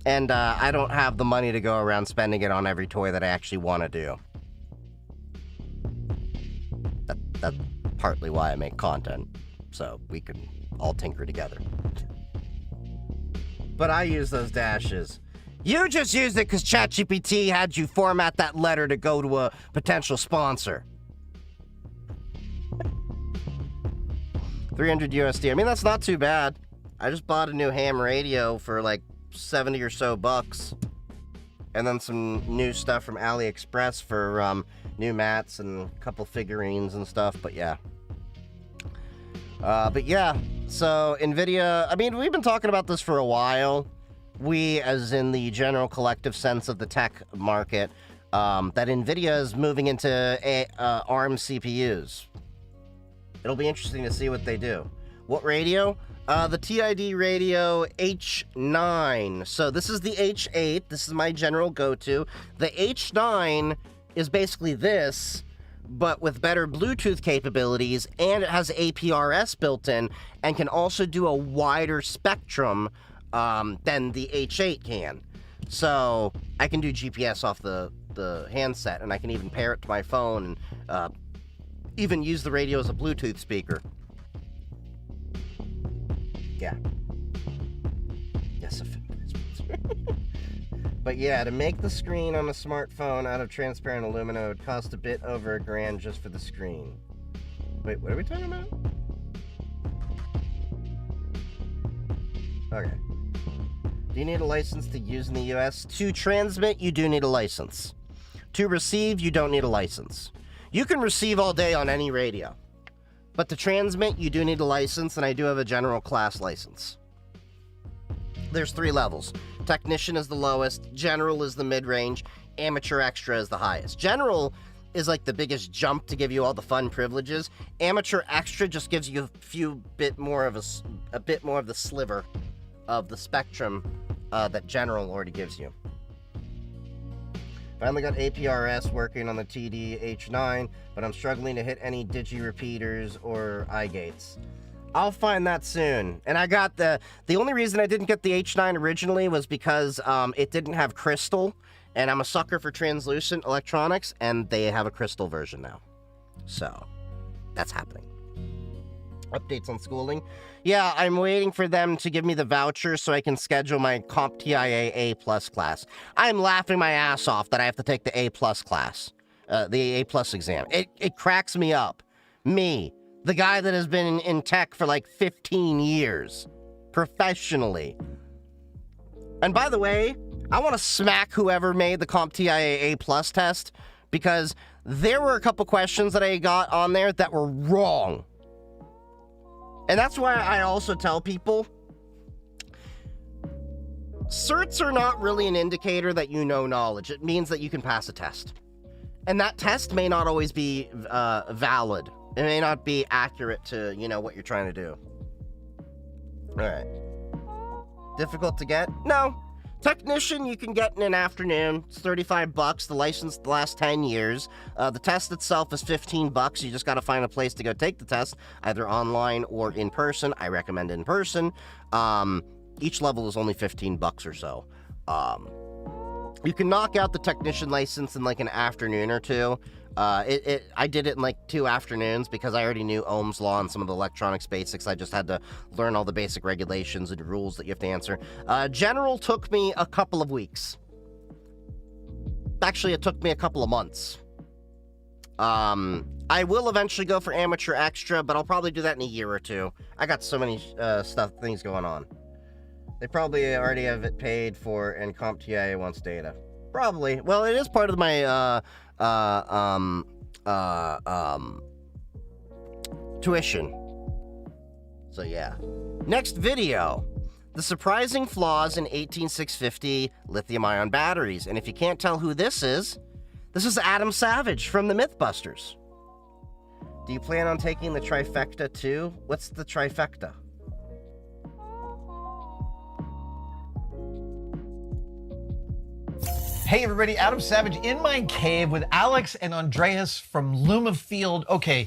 Speaker 1: and I don't have the money to go around spending it on every toy that I actually want to do. That's partly why I make content, so we can all tinker together. But I use those dashes. You just used it because ChatGPT had you format that letter to go to a potential sponsor. 300 USD. I mean, that's not too bad. I just bought a new ham radio for like 70 or so bucks. And then some new stuff from AliExpress for new mats and a couple figurines and stuff, but yeah. So NVIDIA, I mean, we've been talking about this for a while. We, as in the general collective sense of the tech market, that NVIDIA is moving into ARM CPUs. It'll be interesting to see what they do. What radio? The TID radio H9. So this is the H8. This is my general go-to. The H9 is basically this, but with better Bluetooth capabilities, and it has APRS built in, and can also do a wider spectrum than the H8 can. So I can do GPS off the handset, and I can even pair it to my phone, and even use the radio as a Bluetooth speaker. Yeah. Yes, but yeah, to make the screen on a smartphone out of transparent aluminum would cost a bit over $1,000 just for the screen. Wait, what are we talking about? Okay. Do you need a license to use in the US? To transmit, you do need a license. To receive, you don't need a license. You can receive all day on any radio. But to transmit, you do need a license, and I do have a general class license. There's 3 levels. Technician is the lowest, general is the mid-range, amateur extra is the highest. General is like the biggest jump to give you all the fun privileges. Amateur extra just gives you a bit more of the sliver of the spectrum that general already gives you. Finally got APRS working on the TD H9, but I'm struggling to hit any digi repeaters or eye gates. I'll find that soon. And I got the only reason I didn't get the H9 originally was because it didn't have crystal, and I'm a sucker for translucent electronics, and they have a crystal version now. So that's happening. Updates on schooling. Yeah, I'm waiting for them to give me the voucher so I can schedule my CompTIA A+ class. I'm laughing my ass off that I have to take the A+ class, the A+ exam. It cracks me up. Me, the guy that has been in tech for like 15 years, professionally. And by the way, I want to smack whoever made the CompTIA A+ test, because there were a couple questions that I got on there that were wrong. And that's why I also tell people, certs are not really an indicator that you know knowledge. It means that you can pass a test. And that test may not always be valid. It may not be accurate to, what you're trying to do. All right. Difficult to get? No. Technician, you can get in an afternoon. It's $35. The license lasts 10 years. The test itself is $15. You just got to find a place to go take the test, either online or in person. I recommend in person. Each level is only $15 or so. You can knock out the technician license in like an afternoon or two. I did it in like 2 afternoons because I already knew Ohm's law and some of the electronics basics. I just had to learn all the basic regulations and rules that you have to answer. General took me a couple of weeks. Actually, it took me a couple of months. I will eventually go for amateur extra, but I'll probably do that in a year or 2. I got so many things going on. They probably already have it paid for, and CompTIA wants data. Probably. Well, it is part of my tuition. So yeah. Next video. The surprising flaws in 18650 lithium-ion batteries. And if you can't tell who this is Adam Savage from the Mythbusters. Do you plan on taking the trifecta too? What's the trifecta?
Speaker 12: Hey everybody, Adam Savage in my cave with Alex and Andreas from Luma Field. Okay,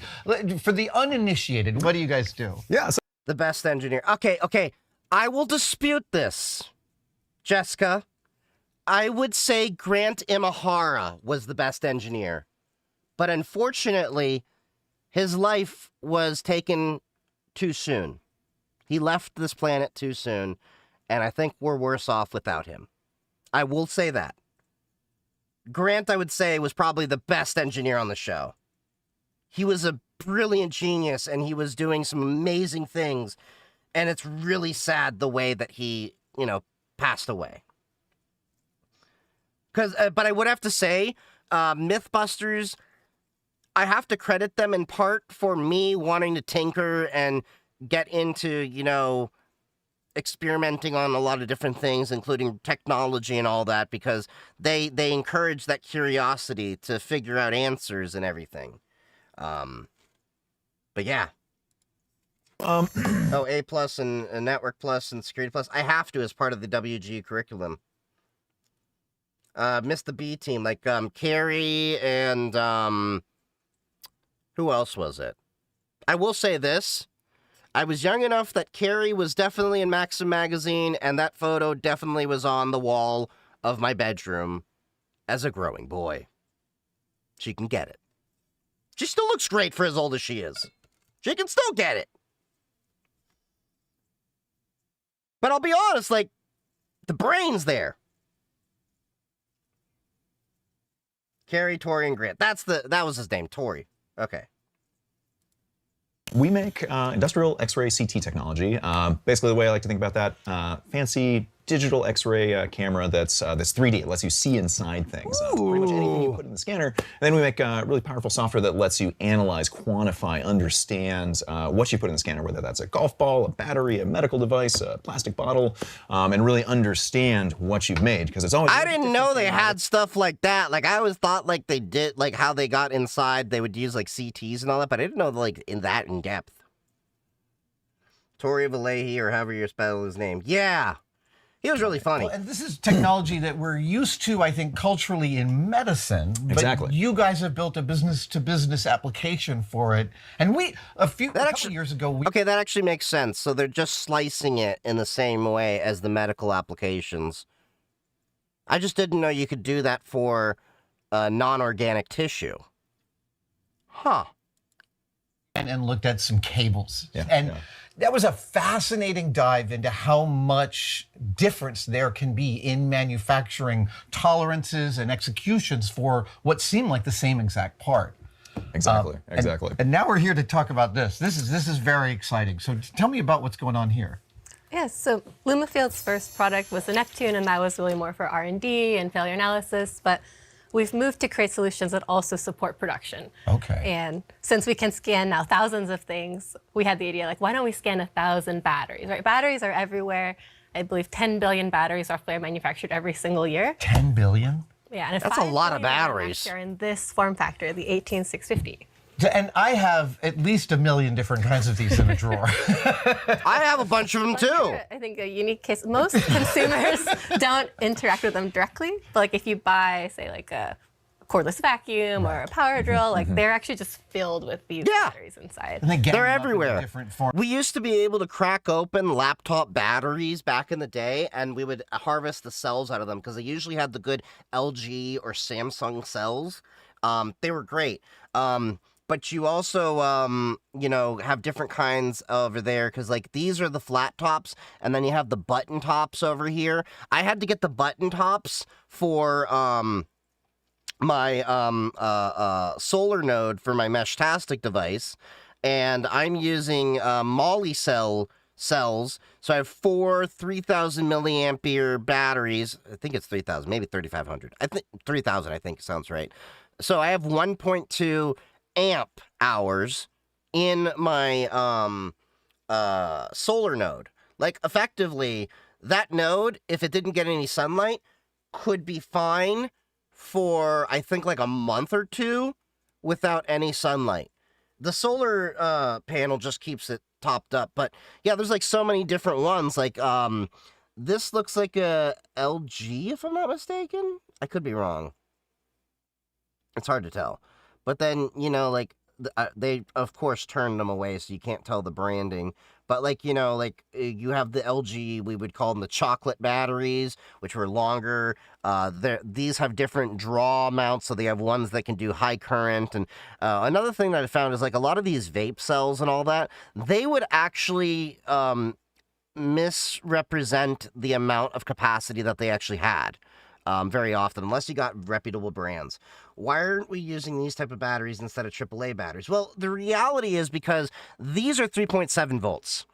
Speaker 12: for the uninitiated, what do you guys do?
Speaker 1: Yeah, the best engineer. Okay. I will dispute this, Jessica. I would say Grant Imahara was the best engineer. But unfortunately, his life was taken too soon. He left this planet too soon, and I think we're worse off without him. I will say that. Grant, I would say, was probably the best engineer on the show. He was a brilliant genius, and he was doing some amazing things, and it's really sad the way that he, passed away. But I would have to say, Mythbusters, I have to credit them in part for me wanting to tinker and get into, you know, experimenting on a lot of different things, including technology and all that, because they encourage that curiosity to figure out answers and everything. But yeah. Oh, A+ and Network Plus and Security Plus. I have to as part of the WG curriculum. Missed the B team, like Carrie and who else was it? I will say this. I was young enough that Carrie was definitely in Maxim magazine, and that photo definitely was on the wall of my bedroom as a growing boy. She can get it. She still looks great for as old as she is. She can still get it. But I'll be honest, like, the brain's there. Carrie, Tori, and Grant. That was his name, Tori. Okay.
Speaker 13: We make industrial X-ray CT technology. Basically, the way I like to think about that, fancy digital X-ray camera that's 3D. It lets you see inside things. Pretty much anything you put in the scanner. And then we make really powerful software that lets you analyze, quantify, understand what you put in the scanner, whether that's a golf ball, a battery, a medical device, a plastic bottle, and really understand what you've made. Because it's always.
Speaker 1: I didn't know they had stuff like that. Like, I always thought like they did, like how they got inside, they would use like CTs and all that, but I didn't know like in depth. Tori Valehi, or however you spell his name. Yeah. He was really funny.
Speaker 12: Well, and this is technology that we're used to, I think, culturally in medicine. But
Speaker 13: exactly.
Speaker 12: You guys have built a business-to-business application for it. And a couple years ago...
Speaker 1: Okay, that actually makes sense. So they're just slicing it in the same way as the medical applications. I just didn't know you could do that for non-organic tissue. Huh.
Speaker 12: And looked at some cables.
Speaker 13: Yeah,
Speaker 12: and that was a fascinating dive into how much difference there can be in manufacturing tolerances and executions for what seem like the same exact part.
Speaker 13: Exactly.
Speaker 12: And now we're here to talk about this. This is very exciting. So tell me about what's going on here.
Speaker 14: Yes, so Lumafield's first product was the Neptune, and that was really more for R&D and failure analysis, but we've moved to create solutions that also support production.
Speaker 12: Okay.
Speaker 14: And since we can scan now thousands of things, we had the idea, like, why don't we scan 1,000 batteries, right? Batteries are everywhere. I believe 10 billion batteries roughly are manufactured every single year.
Speaker 12: 10 billion?
Speaker 14: Yeah, and
Speaker 1: that's a lot of batteries.
Speaker 14: Are in this form factor, the 18650.
Speaker 12: And I have at least 1 million different kinds of these in a drawer.
Speaker 1: I have a bunch of them too.
Speaker 14: I think a unique case. Most consumers don't interact with them directly, but like if you buy, say, like a cordless vacuum or a power drill, like they're actually just filled with these batteries inside.
Speaker 12: And
Speaker 1: they're everywhere.
Speaker 12: Different form.
Speaker 1: We used to be able to crack open laptop batteries back in the day, and we would harvest the cells out of them because they usually had the good LG or Samsung cells. They were great. But you also, you know, have different kinds over there, because, like, these are the flat tops, and then you have the button tops over here. I had to get the button tops for my solar node for my Meshtastic device, and I'm using Moly cells. So I have 4 3,000 milliampere batteries. I think it's 3,000, maybe 3,500. I think 3,000, I think sounds right. So I have 1.2 amp hours in my solar node. Like, effectively, that node, if it didn't get any sunlight, could be fine for, I think, like a month or two without any sunlight. The solar panel just keeps it topped up. But yeah, there's like so many different ones. Like, this looks like a LG, if I'm not mistaken. I could be wrong. It's hard to tell. But then, you know, like, they, of course, turned them away, so you can't tell the branding. But, like, you know, like, you have the LG, we would call them the chocolate batteries, which were longer. These have different draw amounts, so they have ones that can do high current. And another thing that I found is, like, a lot of these vape cells and all that, they would actually misrepresent the amount of capacity that they actually had. Very often, unless you got reputable brands. Why aren't we using these type of batteries instead of AAA batteries? Well, the reality is because these are 3.7 volts,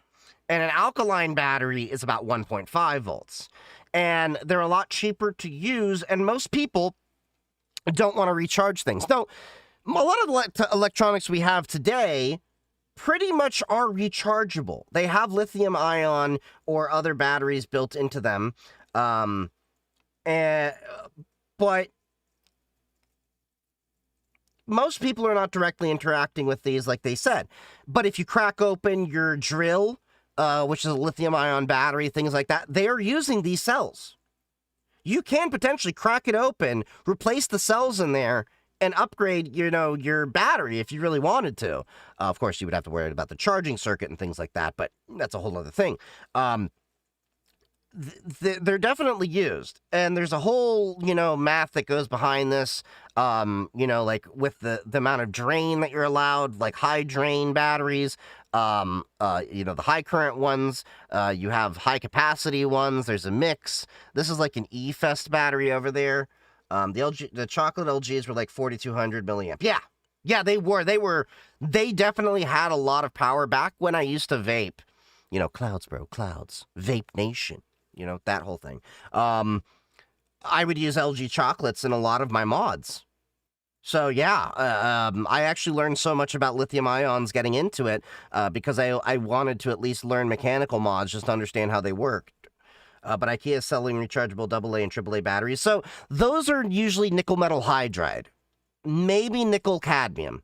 Speaker 1: and an alkaline battery is about 1.5 volts. and they're a lot cheaper to use, and most people don't want to recharge things. Now, a lot of the electronics we have today pretty much are rechargeable. They have lithium ion or other batteries built into them, but most people are not directly interacting with these like they said. But if you crack open your drill, which is a lithium-ion battery, things like that, they are using these cells. You can potentially crack it open, replace the cells in there, and upgrade, your battery if you really wanted to. Of course, you would have to worry about the charging circuit and things like that, but that's a whole other thing. They're definitely used, and there's a whole math that goes behind this, like with the amount of drain that you're allowed, like high drain batteries, the high current ones, you have high capacity ones, there's a mix. This is like an E-Fest battery over there. The chocolate LGs were like 4200 milliamp. Yeah, they definitely had a lot of power back when I used to vape. Clouds, bro, clouds, vape nation. That whole thing. I would use LG chocolates in a lot of my mods. So yeah, I actually learned so much about lithium ions getting into it because I wanted to at least learn mechanical mods just to understand how they worked. But IKEA is selling rechargeable AA and AAA batteries. So those are usually nickel metal hydride, maybe nickel cadmium.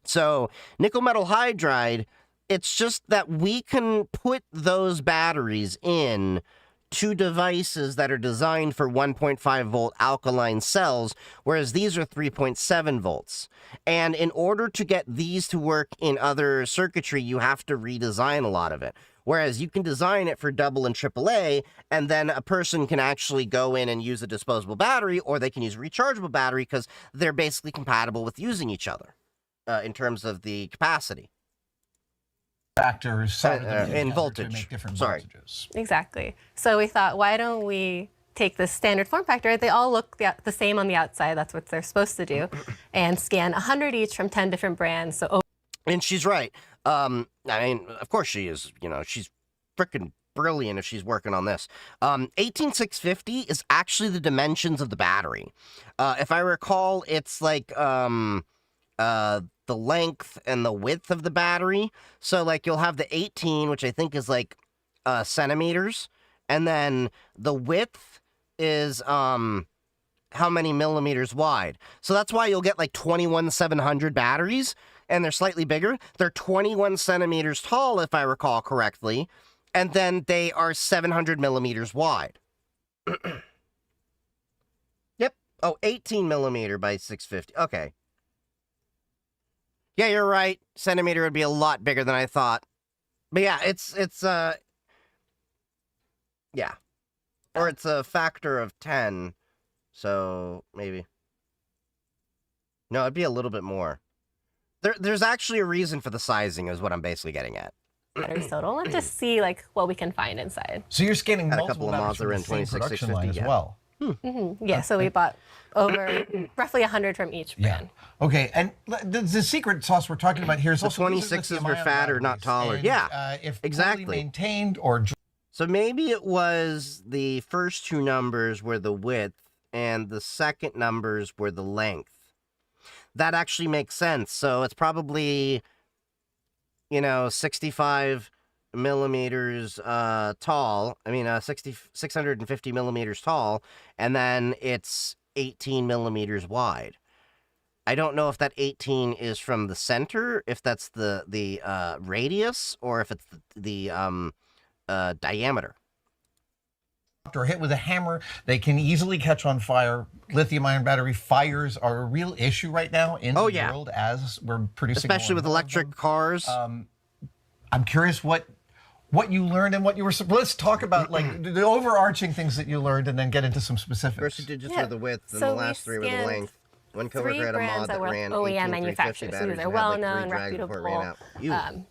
Speaker 1: So nickel metal hydride, it's just that we can put those batteries in to devices that are designed for 1.5 volt alkaline cells, whereas these are 3.7 volts. And in order to get these to work in other circuitry, you have to redesign a lot of it. Whereas you can design it for AA and AAA, and then a person can actually go in and use a disposable battery, or they can use a rechargeable battery because they're basically compatible with using each other in terms of the capacity.
Speaker 12: Factors
Speaker 1: in voltage.
Speaker 12: To make different
Speaker 1: voltages.
Speaker 14: Exactly. So we thought, why don't we take this standard form factor? They all look the same on the outside. That's what they're supposed to do, and scan 100 each from 10 different brands. So.
Speaker 1: And she's right. I mean, of course she is. She's freaking brilliant if she's working on this. 18650 is actually the dimensions of the battery. If I recall, it's like the length and the width of the battery. So like you'll have the 18, which I think is like centimeters, and then the width is how many millimeters wide. So that's why you'll get like 21700 batteries, and they're slightly bigger. They're 21 centimeters tall, if I recall correctly, and then they are 700 millimeters wide. Yep. Oh, 18 millimeter by 650. Okay. Yeah, you're right. Centimeter would be a lot bigger than I thought. But yeah, it's yeah. Or it's a factor of 10. So maybe. No, it'd be a little bit more. There's actually a reason for the sizing is what I'm basically getting at.
Speaker 14: Batteries total. Let's just see like what we can find inside.
Speaker 12: So you're scanning
Speaker 1: Got a
Speaker 12: multiple
Speaker 1: couple of mods
Speaker 12: batteries
Speaker 1: that are in
Speaker 12: from the same production
Speaker 1: 26650
Speaker 12: line as well.
Speaker 14: Yeah, so we bought over roughly 100 from each brand.
Speaker 12: Okay, and the secret sauce we're talking about here is
Speaker 1: The
Speaker 12: also
Speaker 1: 26s were fatter, not taller.
Speaker 12: And,
Speaker 1: Yeah,
Speaker 12: if
Speaker 1: exactly.
Speaker 12: poorly maintained or.
Speaker 1: So maybe it was the first two numbers were the width and the second numbers were the length. That actually makes sense. So it's probably, 65 millimeters tall. I mean, 650 millimeters tall, and then it's 18 millimeters wide. I don't know if that 18 is from the center, if that's the radius, or if it's the diameter.
Speaker 12: Or hit with a hammer, they can easily catch on fire. Lithium-ion battery fires are a real issue right now in the world as we're producing,
Speaker 1: especially with electric cars.
Speaker 12: I'm curious what you learned and what you were. Let's talk about like the overarching things that you learned, and then get into some specifics.
Speaker 1: First 2 digits were the width, and the last 3 were the length. One coworker had a mod that ran
Speaker 14: OEM manufacturers. So these are well-known, reputable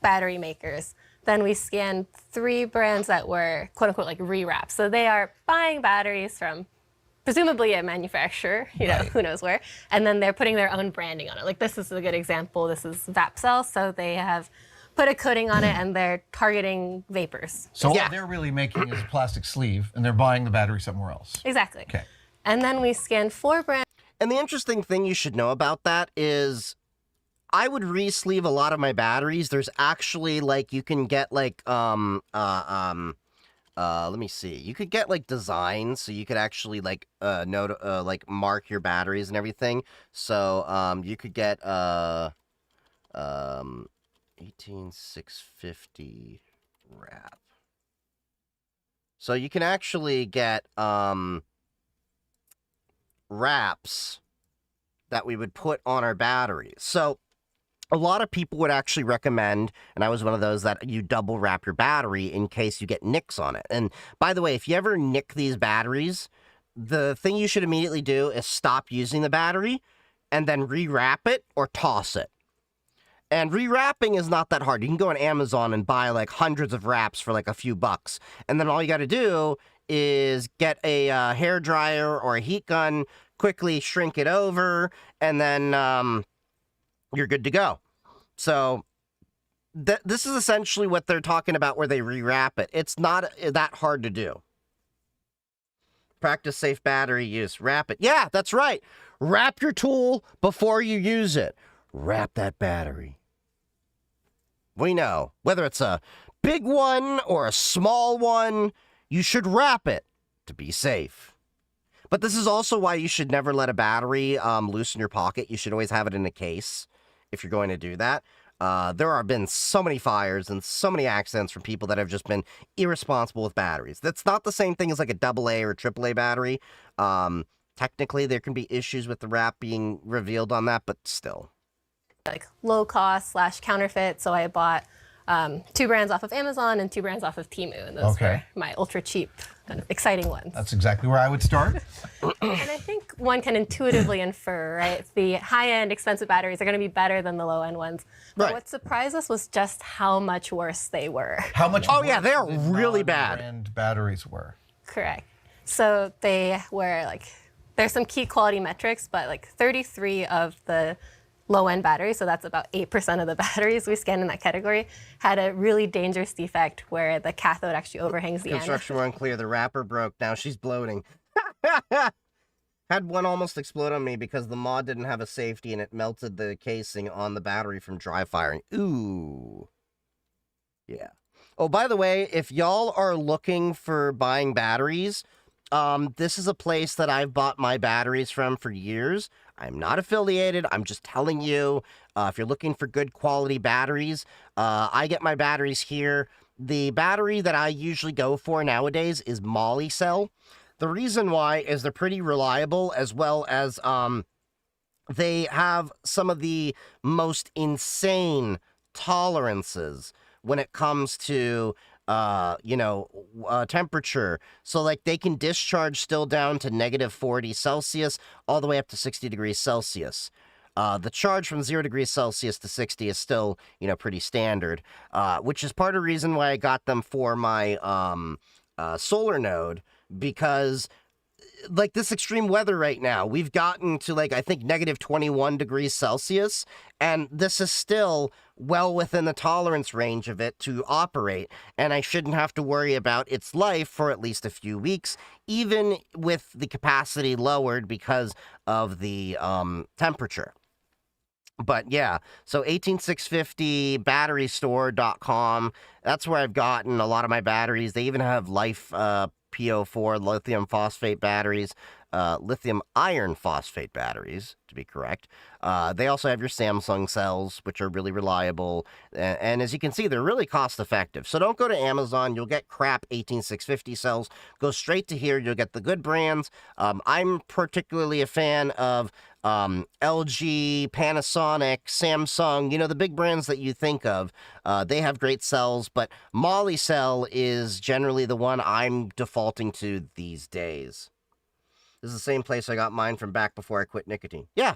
Speaker 14: battery makers. Then we scanned 3 brands that were quote-unquote like rewraps. So they are buying batteries from presumably a manufacturer, who knows where, and then they're putting their own branding on it. Like this is a good example. This is Vapcell. So they have put a coating on it, and they're targeting vapors.
Speaker 12: So all they're really making is a plastic sleeve, and they're buying the battery somewhere else.
Speaker 14: Exactly.
Speaker 12: Okay.
Speaker 14: And then we scanned 4 brands.
Speaker 1: And the interesting thing you should know about that is I would re-sleeve a lot of my batteries. There's actually, like, you can get, like, let me see. You could get, like, designs, so you could actually, like, like, mark your batteries and everything. So, you could get, 18650 wrap. So you can actually get, wraps that we would put on our batteries. So a lot of people would actually recommend, and I was one of those, that you double wrap your battery in case you get nicks on it. And by the way, if you ever nick these batteries, the thing you should immediately do is stop using the battery and then rewrap it or toss it. And rewrapping is not that hard. You can go on Amazon and buy like hundreds of wraps for like a few bucks. And then all you got to do is get a hair dryer or a heat gun, quickly shrink it over, and then you're good to go. So this is essentially what they're talking about where they rewrap it. It's not that hard to do. Practice safe battery use. Wrap it. Yeah, that's right. Wrap your tool before you use it. Wrap that battery. We know, whether it's a big one or a small one, you should wrap it to be safe. But this is also why you should never let a battery loose in your pocket. You should always have it in a case if you're going to do that. There have been so many fires and so many accidents from people that have just been irresponsible with batteries. That's not the same thing as like a AA or AAA battery. Technically, there can be issues with the wrap being revealed on that, but still.
Speaker 14: Like low cost / counterfeit. So I bought 2 brands off of Amazon and 2 brands off of Temu, and those were my ultra cheap, kind of exciting ones.
Speaker 12: That's exactly where I would start.
Speaker 14: And I think one can intuitively infer, right? The high-end, expensive batteries are going to be better than the low-end ones. But what surprised us was just how much worse they were.
Speaker 12: How much?
Speaker 1: Oh yeah, they are really bad.
Speaker 12: And batteries were.
Speaker 14: Correct. So they were like, there's some key quality metrics, but like 33 of the low-end batteries, so that's about 8% of the batteries we scanned in that category, had a really dangerous defect where the cathode actually overhangs the anode.
Speaker 1: Construction unclear. The wrapper broke. Now she's bloating. Had one almost explode on me because the mod didn't have a safety and it melted the casing on the battery from dry firing. Ooh. Yeah. Oh, by the way, if y'all are looking for buying batteries, this is a place that I've bought my batteries from for years. I'm not affiliated. I'm just telling you, if you're looking for good quality batteries, I get my batteries here. The battery that I usually go for nowadays is Moly Cell. The reason why is they're pretty reliable, as well as they have some of the most insane tolerances when it comes to temperature. So like they can discharge still down to -40 Celsius all the way up to 60 degrees Celsius. The charge from 0 degrees Celsius to 60 is still, pretty standard, which is part of the reason why I got them for my solar node, because like this extreme weather right now, we've gotten to like, I think -21 degrees Celsius, and this is still well within the tolerance range of it to operate, and I shouldn't have to worry about its life for at least a few weeks, even with the capacity lowered because of the temperature. But yeah, so 18650batterystore.com, that's where I've gotten a lot of my batteries. They even have Life PO4 lithium phosphate batteries, lithium iron phosphate batteries, to be correct. They also have your Samsung cells, which are really reliable. And as you can see, they're really cost effective. So don't go to Amazon. You'll get crap 18650 cells. Go straight to here. You'll get the good brands. I'm particularly a fan of LG, Panasonic, Samsung, the big brands that you think of. They have great cells, but Moly Cell is generally the one I'm defaulting to these days. This is the same place I got mine from back before I quit nicotine. Yeah.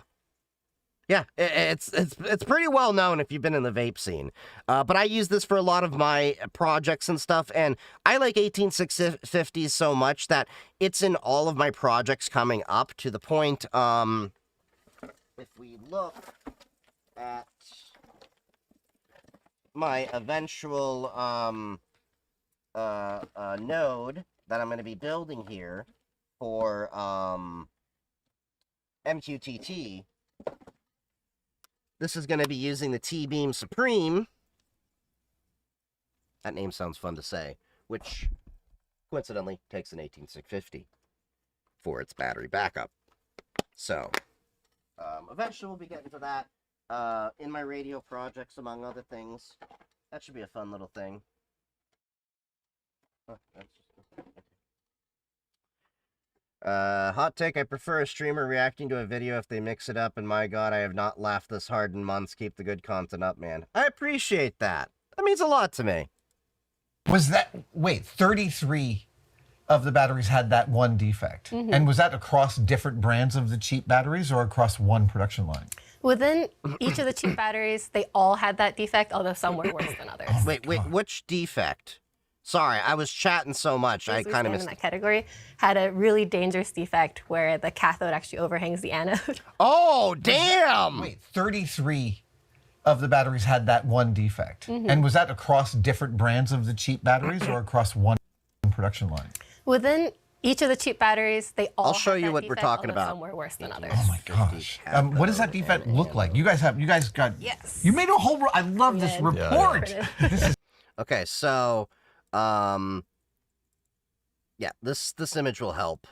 Speaker 1: Yeah, it's pretty well known if you've been in the vape scene. But I use this for a lot of my projects and stuff, and I like 18650s so much that it's in all of my projects coming up, to the point, if we look at my eventual node that I'm going to be building here for MQTT, this is going to be using the T-Beam Supreme. That name sounds fun to say, which coincidentally takes an 18650 for its battery backup. So, eventually we'll be getting to that in my radio projects, among other things. That should be a fun little thing. Hot take, I prefer a streamer reacting to a video if they mix it up, and my god, I have not laughed this hard in months. Keep the good content up, man. I appreciate that. That means a lot to me.
Speaker 12: Was that, wait, 33 of the batteries had that one defect? And was that across different brands of the cheap batteries or across one production line?
Speaker 14: Within each of the cheap batteries, they all had that defect, although some were worse than others.
Speaker 1: Wait, which defect? Sorry, I was chatting so much, I kind of missed
Speaker 14: in that category, had a really dangerous defect where the cathode actually overhangs the anode.
Speaker 1: Oh, damn!
Speaker 12: Wait, 33 of the batteries had that one defect. And was that across different brands of the cheap batteries or across one production line?
Speaker 14: Within each of the cheap batteries, they all
Speaker 1: I'll show
Speaker 14: had
Speaker 1: you
Speaker 14: that
Speaker 1: what we're
Speaker 14: defect,
Speaker 1: talking
Speaker 14: although
Speaker 1: about.
Speaker 14: Some were worse than others.
Speaker 12: Oh my gosh. What does that defect look like? You guys got,
Speaker 14: yes.
Speaker 12: You made a whole, I love this report. This is
Speaker 1: Okay, so, yeah, this image will help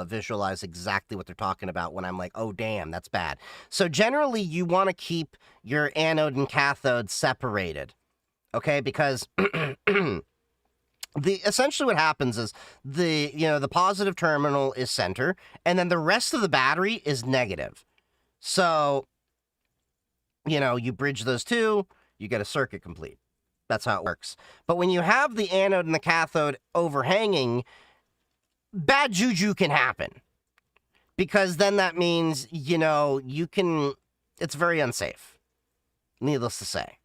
Speaker 1: visualize exactly what they're talking about when I'm like, oh, damn, that's bad. So generally, you want to keep your anode and cathode separated, okay? Because essentially what happens is the positive terminal is center, and then the rest of the battery is negative. So, you bridge those two, you get a circuit complete. That's how it works. But when you have the anode and the cathode overhanging, bad juju can happen. Because then that means, it's very unsafe. Needless to say.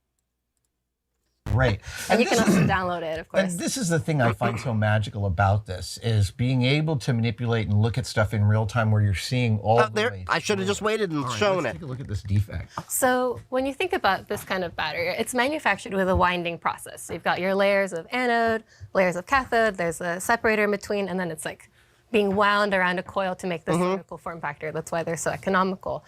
Speaker 12: Right.
Speaker 14: And you can also download it, of course.
Speaker 12: And this is the thing I find so magical about this, is being able to manipulate and look at stuff in real time where you're seeing all the way
Speaker 1: I should have just waited and shown it.
Speaker 12: Take a look at this defect.
Speaker 14: So when you think about this kind of battery, it's manufactured with a winding process. So you've got your layers of anode, layers of cathode, there's a separator in between, and then it's like being wound around a coil to make this vertical form factor. That's why they're so economical.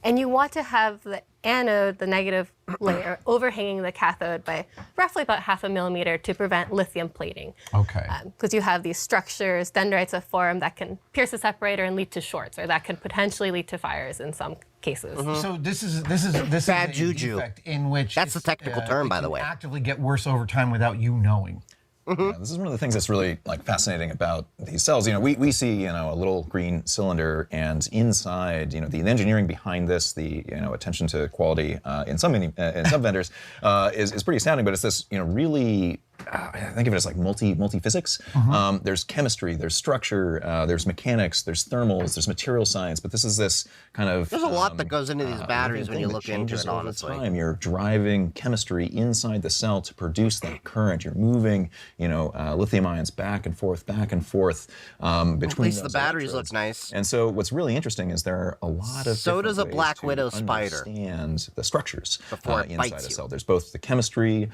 Speaker 14: And you want to have the anode, the negative layer, overhanging the cathode by roughly about 0.5 millimeter to prevent lithium plating.
Speaker 12: Okay.
Speaker 14: Because you have these structures, dendrites of form that can pierce the separator and lead to shorts, or that can potentially lead to fires in some cases.
Speaker 12: So this is
Speaker 1: bad
Speaker 12: a
Speaker 1: juju.
Speaker 12: defect in which
Speaker 1: That's the technical term, by the way.
Speaker 12: Actively get worse over time without you knowing.
Speaker 13: Yeah, this is one of the things that's really fascinating about these cells. We see a little green cylinder, and inside, the engineering behind this, the attention to quality in some vendors is pretty astounding. But it's this really. I think of it as like multi-physics. There's chemistry, there's structure, there's mechanics, there's thermals, there's material science. But this is this kind of
Speaker 1: there's a lot that goes into these batteries when you look into it. Honestly,
Speaker 13: time. You're driving chemistry inside the cell to produce that current. You're moving, lithium ions back and forth between.
Speaker 1: At least the batteries look nice.
Speaker 13: And so what's really interesting is there are a lot of.
Speaker 1: So does a Black Widow spider.
Speaker 13: Understand the structures
Speaker 1: before it
Speaker 13: inside
Speaker 1: bites
Speaker 13: a
Speaker 1: you.
Speaker 13: cell. There's both the chemistry.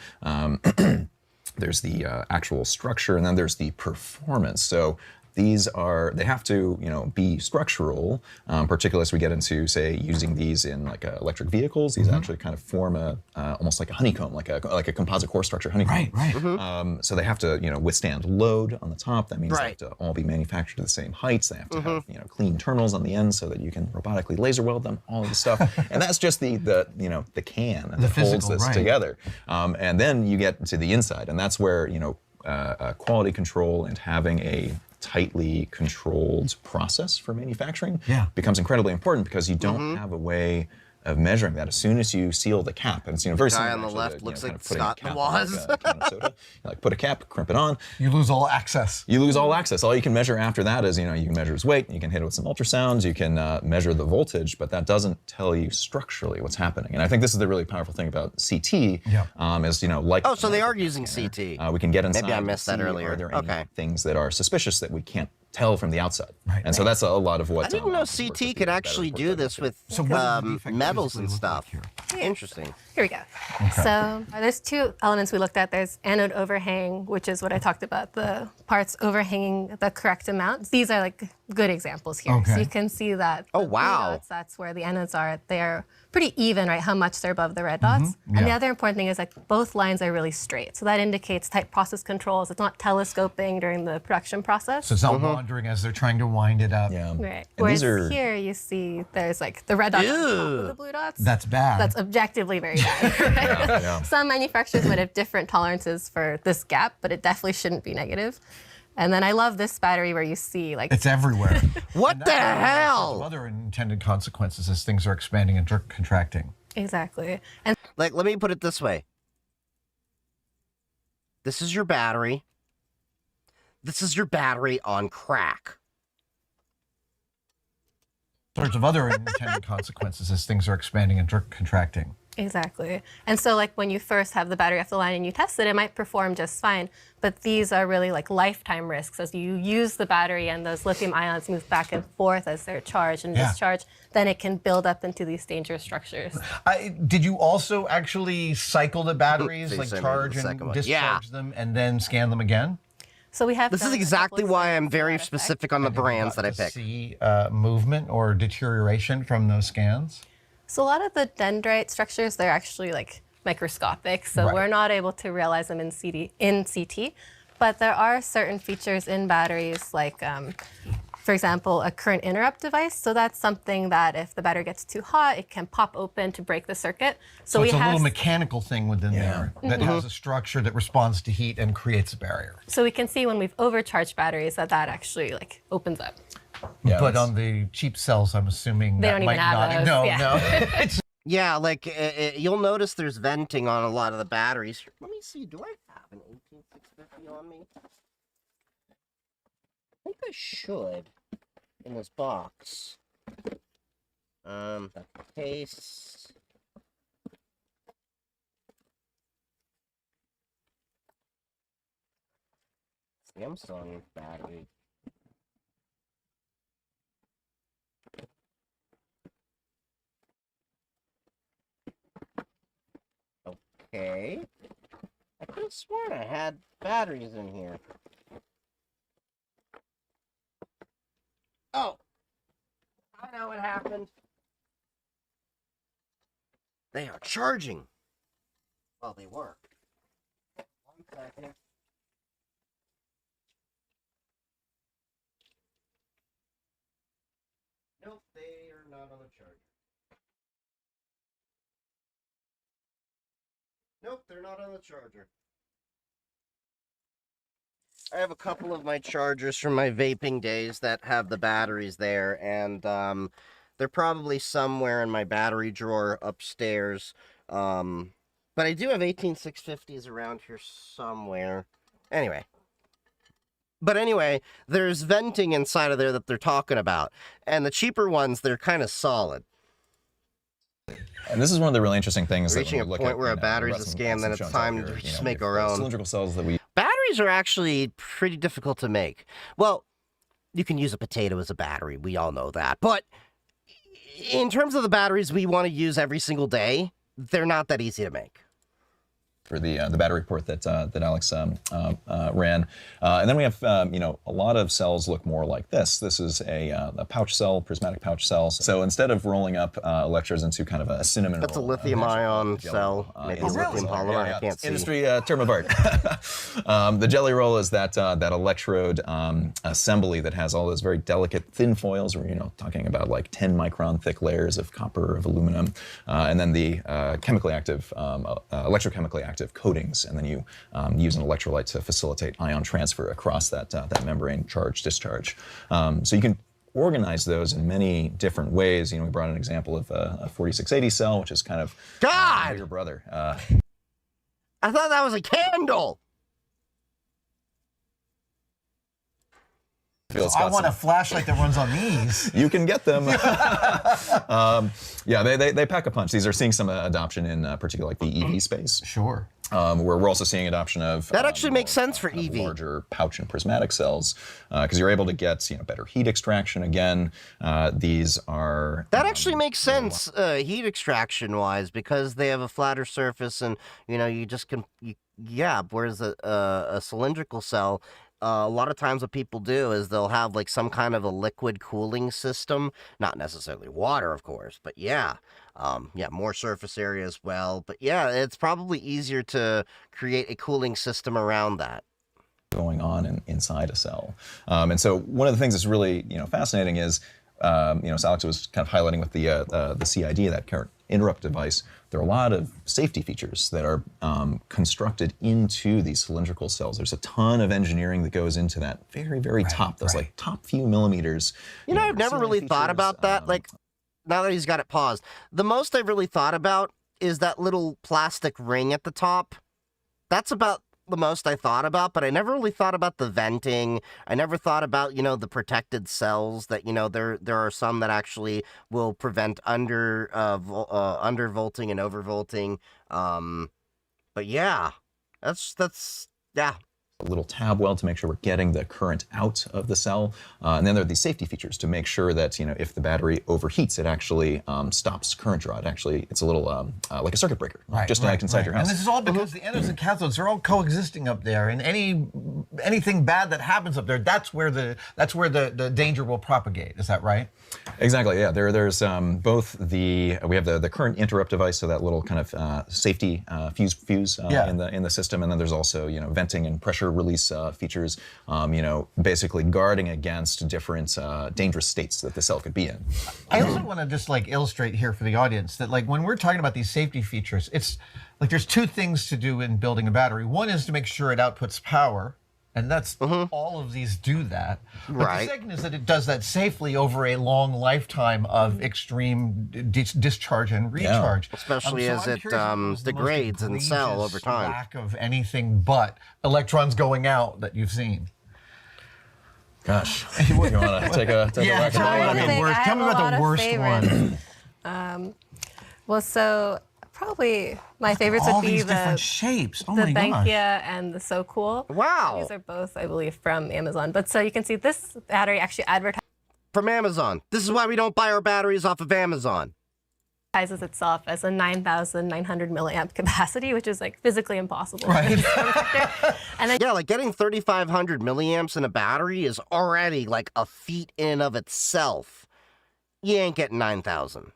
Speaker 13: There's the actual structure, and then there's the performance. So they have to, be structural, particularly as we get into, say, using these in like electric vehicles. These actually kind of form almost like a honeycomb, like a composite core structure honeycomb.
Speaker 12: Right.
Speaker 13: So they have to, withstand load on the top. That means they have to all be manufactured at the same heights. They have to have, clean terminals on the end so that you can robotically laser weld them. All of this stuff, and that's just the can that holds this together. And then you get to the inside, and that's where quality control and having a tightly controlled process for manufacturing becomes incredibly important, because you don't have a way of measuring that. As soon as you seal the cap, and it's very similar.
Speaker 1: Guy on the left
Speaker 13: to,
Speaker 1: looks
Speaker 13: kind
Speaker 1: like
Speaker 13: of putting a
Speaker 1: Scott
Speaker 13: cap
Speaker 1: was.
Speaker 13: on, like, a can of soda. You, put a cap, crimp it on.
Speaker 12: You lose all access.
Speaker 13: You lose all access. All you can measure after that is, you can measure his weight, you can hit it with some ultrasounds, you can measure the voltage, but that doesn't tell you structurally what's happening. And I think this is the really powerful thing about CT, is, like...
Speaker 1: Oh, so they are using CT.
Speaker 13: We can get inside.
Speaker 1: Maybe I missed that earlier.
Speaker 13: Are there any things that are suspicious that we can't tell from the outside? So that's a lot of what...
Speaker 1: I didn't know CT could actually do this with metals and stuff. Interesting.
Speaker 14: Here we go. So there's two elements we looked at. There's anode overhang, which is what I talked about, the parts overhanging the correct amount. These are like good examples here. So you can see that the blue dots, that's where the anodes are. They're pretty even, right, how much they're above the red dots. And the other important thing is that both lines are really straight. So that indicates tight process controls. It's not telescoping during the production process.
Speaker 12: So it's not wandering as they're trying to wind it up.
Speaker 14: Yeah. Right. Whereas here you see there's like the red dots on top of the blue dots.
Speaker 12: That's bad.
Speaker 14: That's objectively very bad. Some manufacturers might have different tolerances for this gap, but it definitely shouldn't be negative. And then I love this battery where you see like
Speaker 12: it's everywhere.
Speaker 1: What the hell?
Speaker 12: Other unintended consequences as things are expanding and contracting.
Speaker 14: Exactly. And
Speaker 1: like, let me put it this way. This is your battery. This is your battery on crack.
Speaker 12: Sorts of other unintended consequences as things are expanding and contracting.
Speaker 14: Exactly. And so like when you first have the battery off the line and you test it, it might perform just fine. But these are really like lifetime risks. As you use the battery and those lithium ions move back and forth as they're charged and discharged, then it can build up into these dangerous structures.
Speaker 12: Did you also actually cycle the batteries, like charge and discharge them and then scan them again?
Speaker 14: So we have.
Speaker 1: This is exactly why I'm very specific on the brands that I pick.
Speaker 12: See movement or deterioration from those scans?
Speaker 14: So a lot of the dendrite structures, they're actually like microscopic, so we're not able to realize them in CT. But there are certain features in batteries, like, for example, a current interrupt device. So that's something that if the battery gets too hot, it can pop open to break the circuit.
Speaker 12: So it's a little mechanical thing within there that has a structure that responds to heat and creates a barrier.
Speaker 14: So we can see when we've overcharged batteries that actually like opens up.
Speaker 12: Yeah, but on the cheap cells, I'm assuming
Speaker 14: they
Speaker 12: that
Speaker 14: don't
Speaker 12: might
Speaker 14: even have
Speaker 12: not.
Speaker 14: those.
Speaker 12: No.
Speaker 1: Yeah, like you'll notice there's venting on a lot of the batteries. Let me see. Do I have an 18650 on me? I think I should in this box. The case. Samsung battery. Okay. I could have sworn I had batteries in here. Oh. I know what happened. They are charging. Well, they work. 1 second. Nope, they are not on the charger. Nope, they're not on the charger. I have a couple of my chargers from my vaping days that have the batteries there, and they're probably somewhere in my battery drawer upstairs. But I do have 18650s around here somewhere. Anyway. But anyway, there's venting inside of there that they're talking about. And the cheaper ones, they're kind of solid.
Speaker 13: And this is one of the really interesting things.
Speaker 1: Reaching a point where a battery's a scam, then it's time to just make our own.
Speaker 13: Cylindrical cells that we.
Speaker 1: Batteries are actually pretty difficult to make. Well, you can use a potato as a battery. We all know that. But in terms of the batteries we want to use every single day, they're not that easy to make.
Speaker 13: For the battery port that Alex ran, and then we have a lot of cells look more like this. This is a pouch cell, prismatic pouch cell. So instead of rolling up electrodes into kind of a cinnamon,
Speaker 1: that's a lithium-ion cell, maybe a lithium polymer.
Speaker 13: Yeah.
Speaker 1: I can't see.
Speaker 13: Industry term of art. The jelly roll is that electrode assembly that has all those very delicate thin foils. We're talking about like 10 micron thick layers of copper, of aluminum, and then the chemically active, electrochemically active coatings, and then you use an electrolyte to facilitate ion transfer across that membrane, charge, discharge. So you can organize those in many different ways. We brought an example of a 4680 cell, which is kind of your brother.
Speaker 1: I thought that was a candle.
Speaker 12: I want a flashlight that runs on these.
Speaker 13: You can get them. Yeah, they pack a punch. These are seeing some adoption in particular like the EV space.
Speaker 12: Sure.
Speaker 13: Where we're also seeing adoption of
Speaker 1: that actually makes sense for EV.
Speaker 13: Larger pouch and prismatic cells, because you're able to get better heat extraction. Again, these are
Speaker 1: that actually makes sense heat extraction wise, because they have a flatter surface, and you just can whereas a cylindrical cell. A lot of times what people do is they'll have like some kind of a liquid cooling system, not necessarily water, of course, but more surface area as well. But yeah, it's probably easier to create a cooling system around that.
Speaker 13: Going on inside a cell. And so one of the things that's really fascinating is, as Alex was kind of highlighting with the CID, that current interrupt device, there are a lot of safety features that are constructed into these cylindrical cells. There's a ton of engineering that goes into that very, very top, those like top few millimeters.
Speaker 1: I've never really thought about that. Like, now that he's got it paused, the most I've really thought about is that little plastic ring at the top. That's about the most I thought about, but I never really thought about the venting. I never thought about, the protected cells that, there are some that actually will prevent undervolting and overvolting. But yeah, that's
Speaker 13: a little tab weld to make sure we're getting the current out of the cell. And then there are these safety features to make sure that, if the battery overheats, it actually stops current draw. It's a little like a circuit breaker, just like inside your house.
Speaker 12: And this is all because the anodes and cathodes are all coexisting up there, and anything bad that happens up there, that's where the danger will propagate. Is that right?
Speaker 13: Exactly. Yeah. There's both we have the current interrupt device, so that little kind of safety fuse in the system, and then there's also venting and pressure release features, basically guarding against different dangerous states that the cell could be in.
Speaker 12: I also want to just illustrate here for the audience that when we're talking about these safety features, it's like there's two things to do in building a battery. One is to make sure it outputs power. And that's all of these do that. But the second is that it does that safely over a long lifetime of extreme discharge and recharge.
Speaker 1: Especially as it degrades in the cell over time.
Speaker 12: Lack of anything but electrons going out that you've seen.
Speaker 13: Gosh, you want to take a whack at that?
Speaker 12: Tell me about the worst one.
Speaker 14: So probably my favorites would be the
Speaker 12: different shapes. Oh
Speaker 14: the
Speaker 12: my gosh.
Speaker 14: Bankia and the So Cool.
Speaker 1: Wow.
Speaker 14: These are both, I believe, from Amazon. But so you can see this battery actually advertises
Speaker 1: from Amazon. This is why we don't buy our batteries off of Amazon.
Speaker 14: Advertises itself as a 9,900 milliamp capacity, which is physically impossible.
Speaker 12: Right.
Speaker 14: And then
Speaker 1: getting 3,500 milliamps in a battery is already a feat in and of itself. You ain't getting 9,000.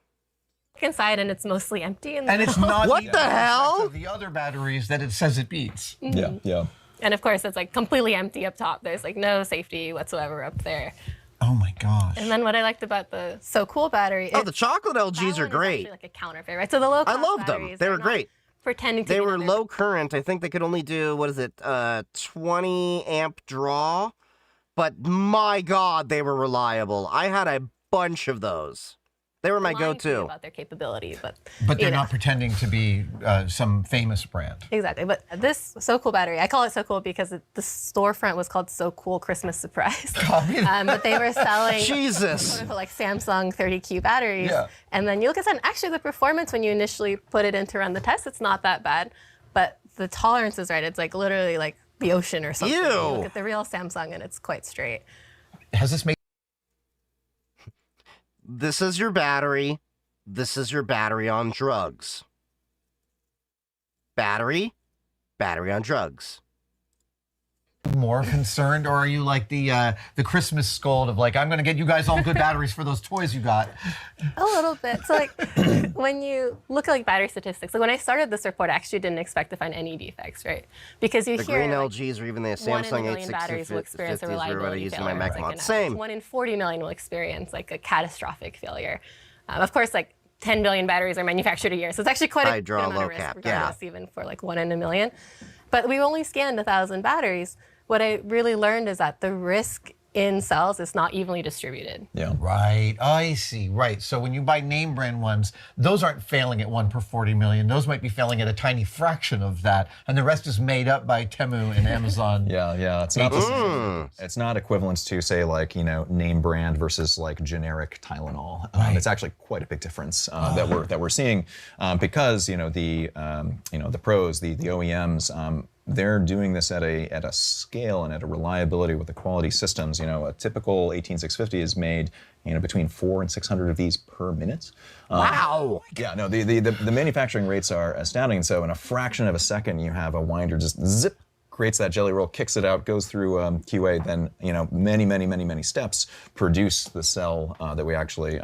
Speaker 14: Inside, and it's mostly empty.
Speaker 12: And it's not
Speaker 1: what the hell?
Speaker 12: The other batteries that it says it beats.
Speaker 13: Yeah.
Speaker 14: And of course, it's completely empty up top. There's no safety whatsoever up there.
Speaker 12: Oh my gosh.
Speaker 14: And then what I liked about the So Cool battery.
Speaker 1: The chocolate LGs are great.
Speaker 14: Like a counterfeit, right? So the low cost
Speaker 1: I loved them. They were great.
Speaker 14: Pretending to
Speaker 1: they were low current. I think they could only do 20 amp draw, but my God, they were reliable. I had a bunch of those. They were my go-to.
Speaker 14: About their capability, but
Speaker 12: they're not pretending to be some famous brand.
Speaker 14: Exactly. But this So Cool battery, I call it So Cool because the storefront was called So Cool Christmas Surprise. But they were selling
Speaker 1: Jesus,
Speaker 14: Samsung 30Q batteries. Yeah. And then you look at that, and actually the performance when you initially put it in to run the test, it's not that bad. But the tolerance is right. It's literally the ocean or something.
Speaker 1: Ew.
Speaker 14: You look at the real Samsung and it's quite straight.
Speaker 12: Has this made
Speaker 1: This is your battery. This is your battery on drugs. Battery on drugs.
Speaker 12: More concerned, or are you like the Christmas scold of I'm going to get you guys all good batteries for those toys you got?
Speaker 14: A little bit. So when you look at battery statistics, when I started this report, I actually didn't expect to find any defects, right? Because you
Speaker 1: the
Speaker 14: hear
Speaker 1: green LGs or even the Samsung
Speaker 14: 1 in 1 million batteries will experience a reliability
Speaker 1: using my
Speaker 14: failure.
Speaker 1: MacMod. Same.
Speaker 14: 1 in 40 million will experience a catastrophic failure. Of course, 10 billion batteries are manufactured a year, so it's actually quite a good amount of risk, regardless, even for 1 in a million. But we've only scanned 1,000 batteries. What I really learned is that the risk in cells is not evenly distributed.
Speaker 13: Yeah.
Speaker 12: Right. I see. Right. So when you buy name brand ones, those aren't failing at 1 per 40 million. Those might be failing at a tiny fraction of that, and the rest is made up by Temu and Amazon.
Speaker 13: Yeah. It's not the same. It's not equivalent to, say, like, name brand versus like generic Tylenol. It's actually quite a big difference that we're seeing because the pros, the OEMs. They're doing this at a scale and at a reliability with the quality systems. A typical 18650 is made between 400 and 600 of these per minute.
Speaker 1: Wow.
Speaker 13: Yeah, no, the manufacturing rates are astounding. And so in a fraction of a second, you have a winder just zip, creates that jelly roll, kicks it out, goes through QA, then many steps produce the cell that we actually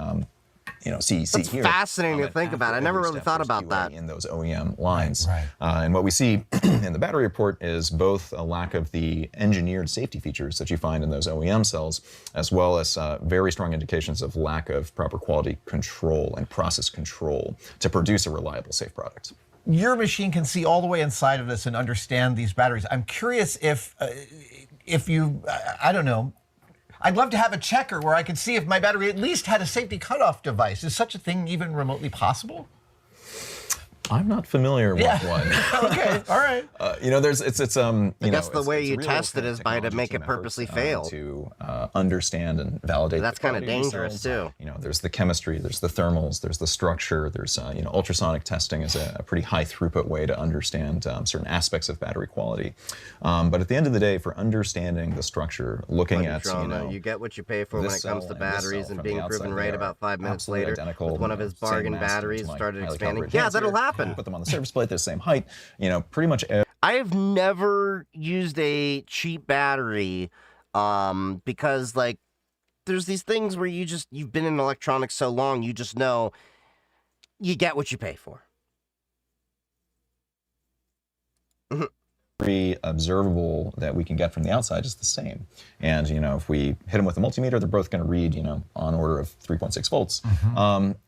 Speaker 13: see
Speaker 1: That's
Speaker 13: here.
Speaker 1: fascinating to think about. I never really thought about that.
Speaker 13: In those OEM lines.
Speaker 12: Right.
Speaker 13: And what we see in the battery report is both a lack of the engineered safety features that you find in those OEM cells, as well as very strong indications of lack of proper quality control and process control to produce a reliable, safe product.
Speaker 12: Your machine can see all the way inside of this and understand these batteries. I'm curious if you, I don't know, I'd love to have a checker where I could see if my battery at least had a safety cutoff device. Is such a thing even remotely possible?
Speaker 13: I'm not familiar with one.
Speaker 12: Okay, all right.
Speaker 13: It's
Speaker 1: I guess the way you test it is by to make it purposely fail.
Speaker 13: To understand and validate.
Speaker 1: That's kind of dangerous too.
Speaker 13: There's the chemistry, there's the thermals, there's the structure, there's ultrasonic testing is a pretty high throughput way to understand certain aspects of battery quality. But at the end of the day, for understanding the structure, looking at
Speaker 1: you get what you pay for when it comes to batteries, and being proven right about 5 minutes later with one of his bargain batteries started expanding. Yeah, that'll happen.
Speaker 13: Put them on the surface plate, they're the same height. Pretty much.
Speaker 1: I have never used a cheap battery because there's these things where you've been in electronics so long, you just know you get what you pay for.
Speaker 13: Every observable that we can get from the outside is the same. And, if we hit them with a multimeter, they're both going to read, on order of 3.6 volts.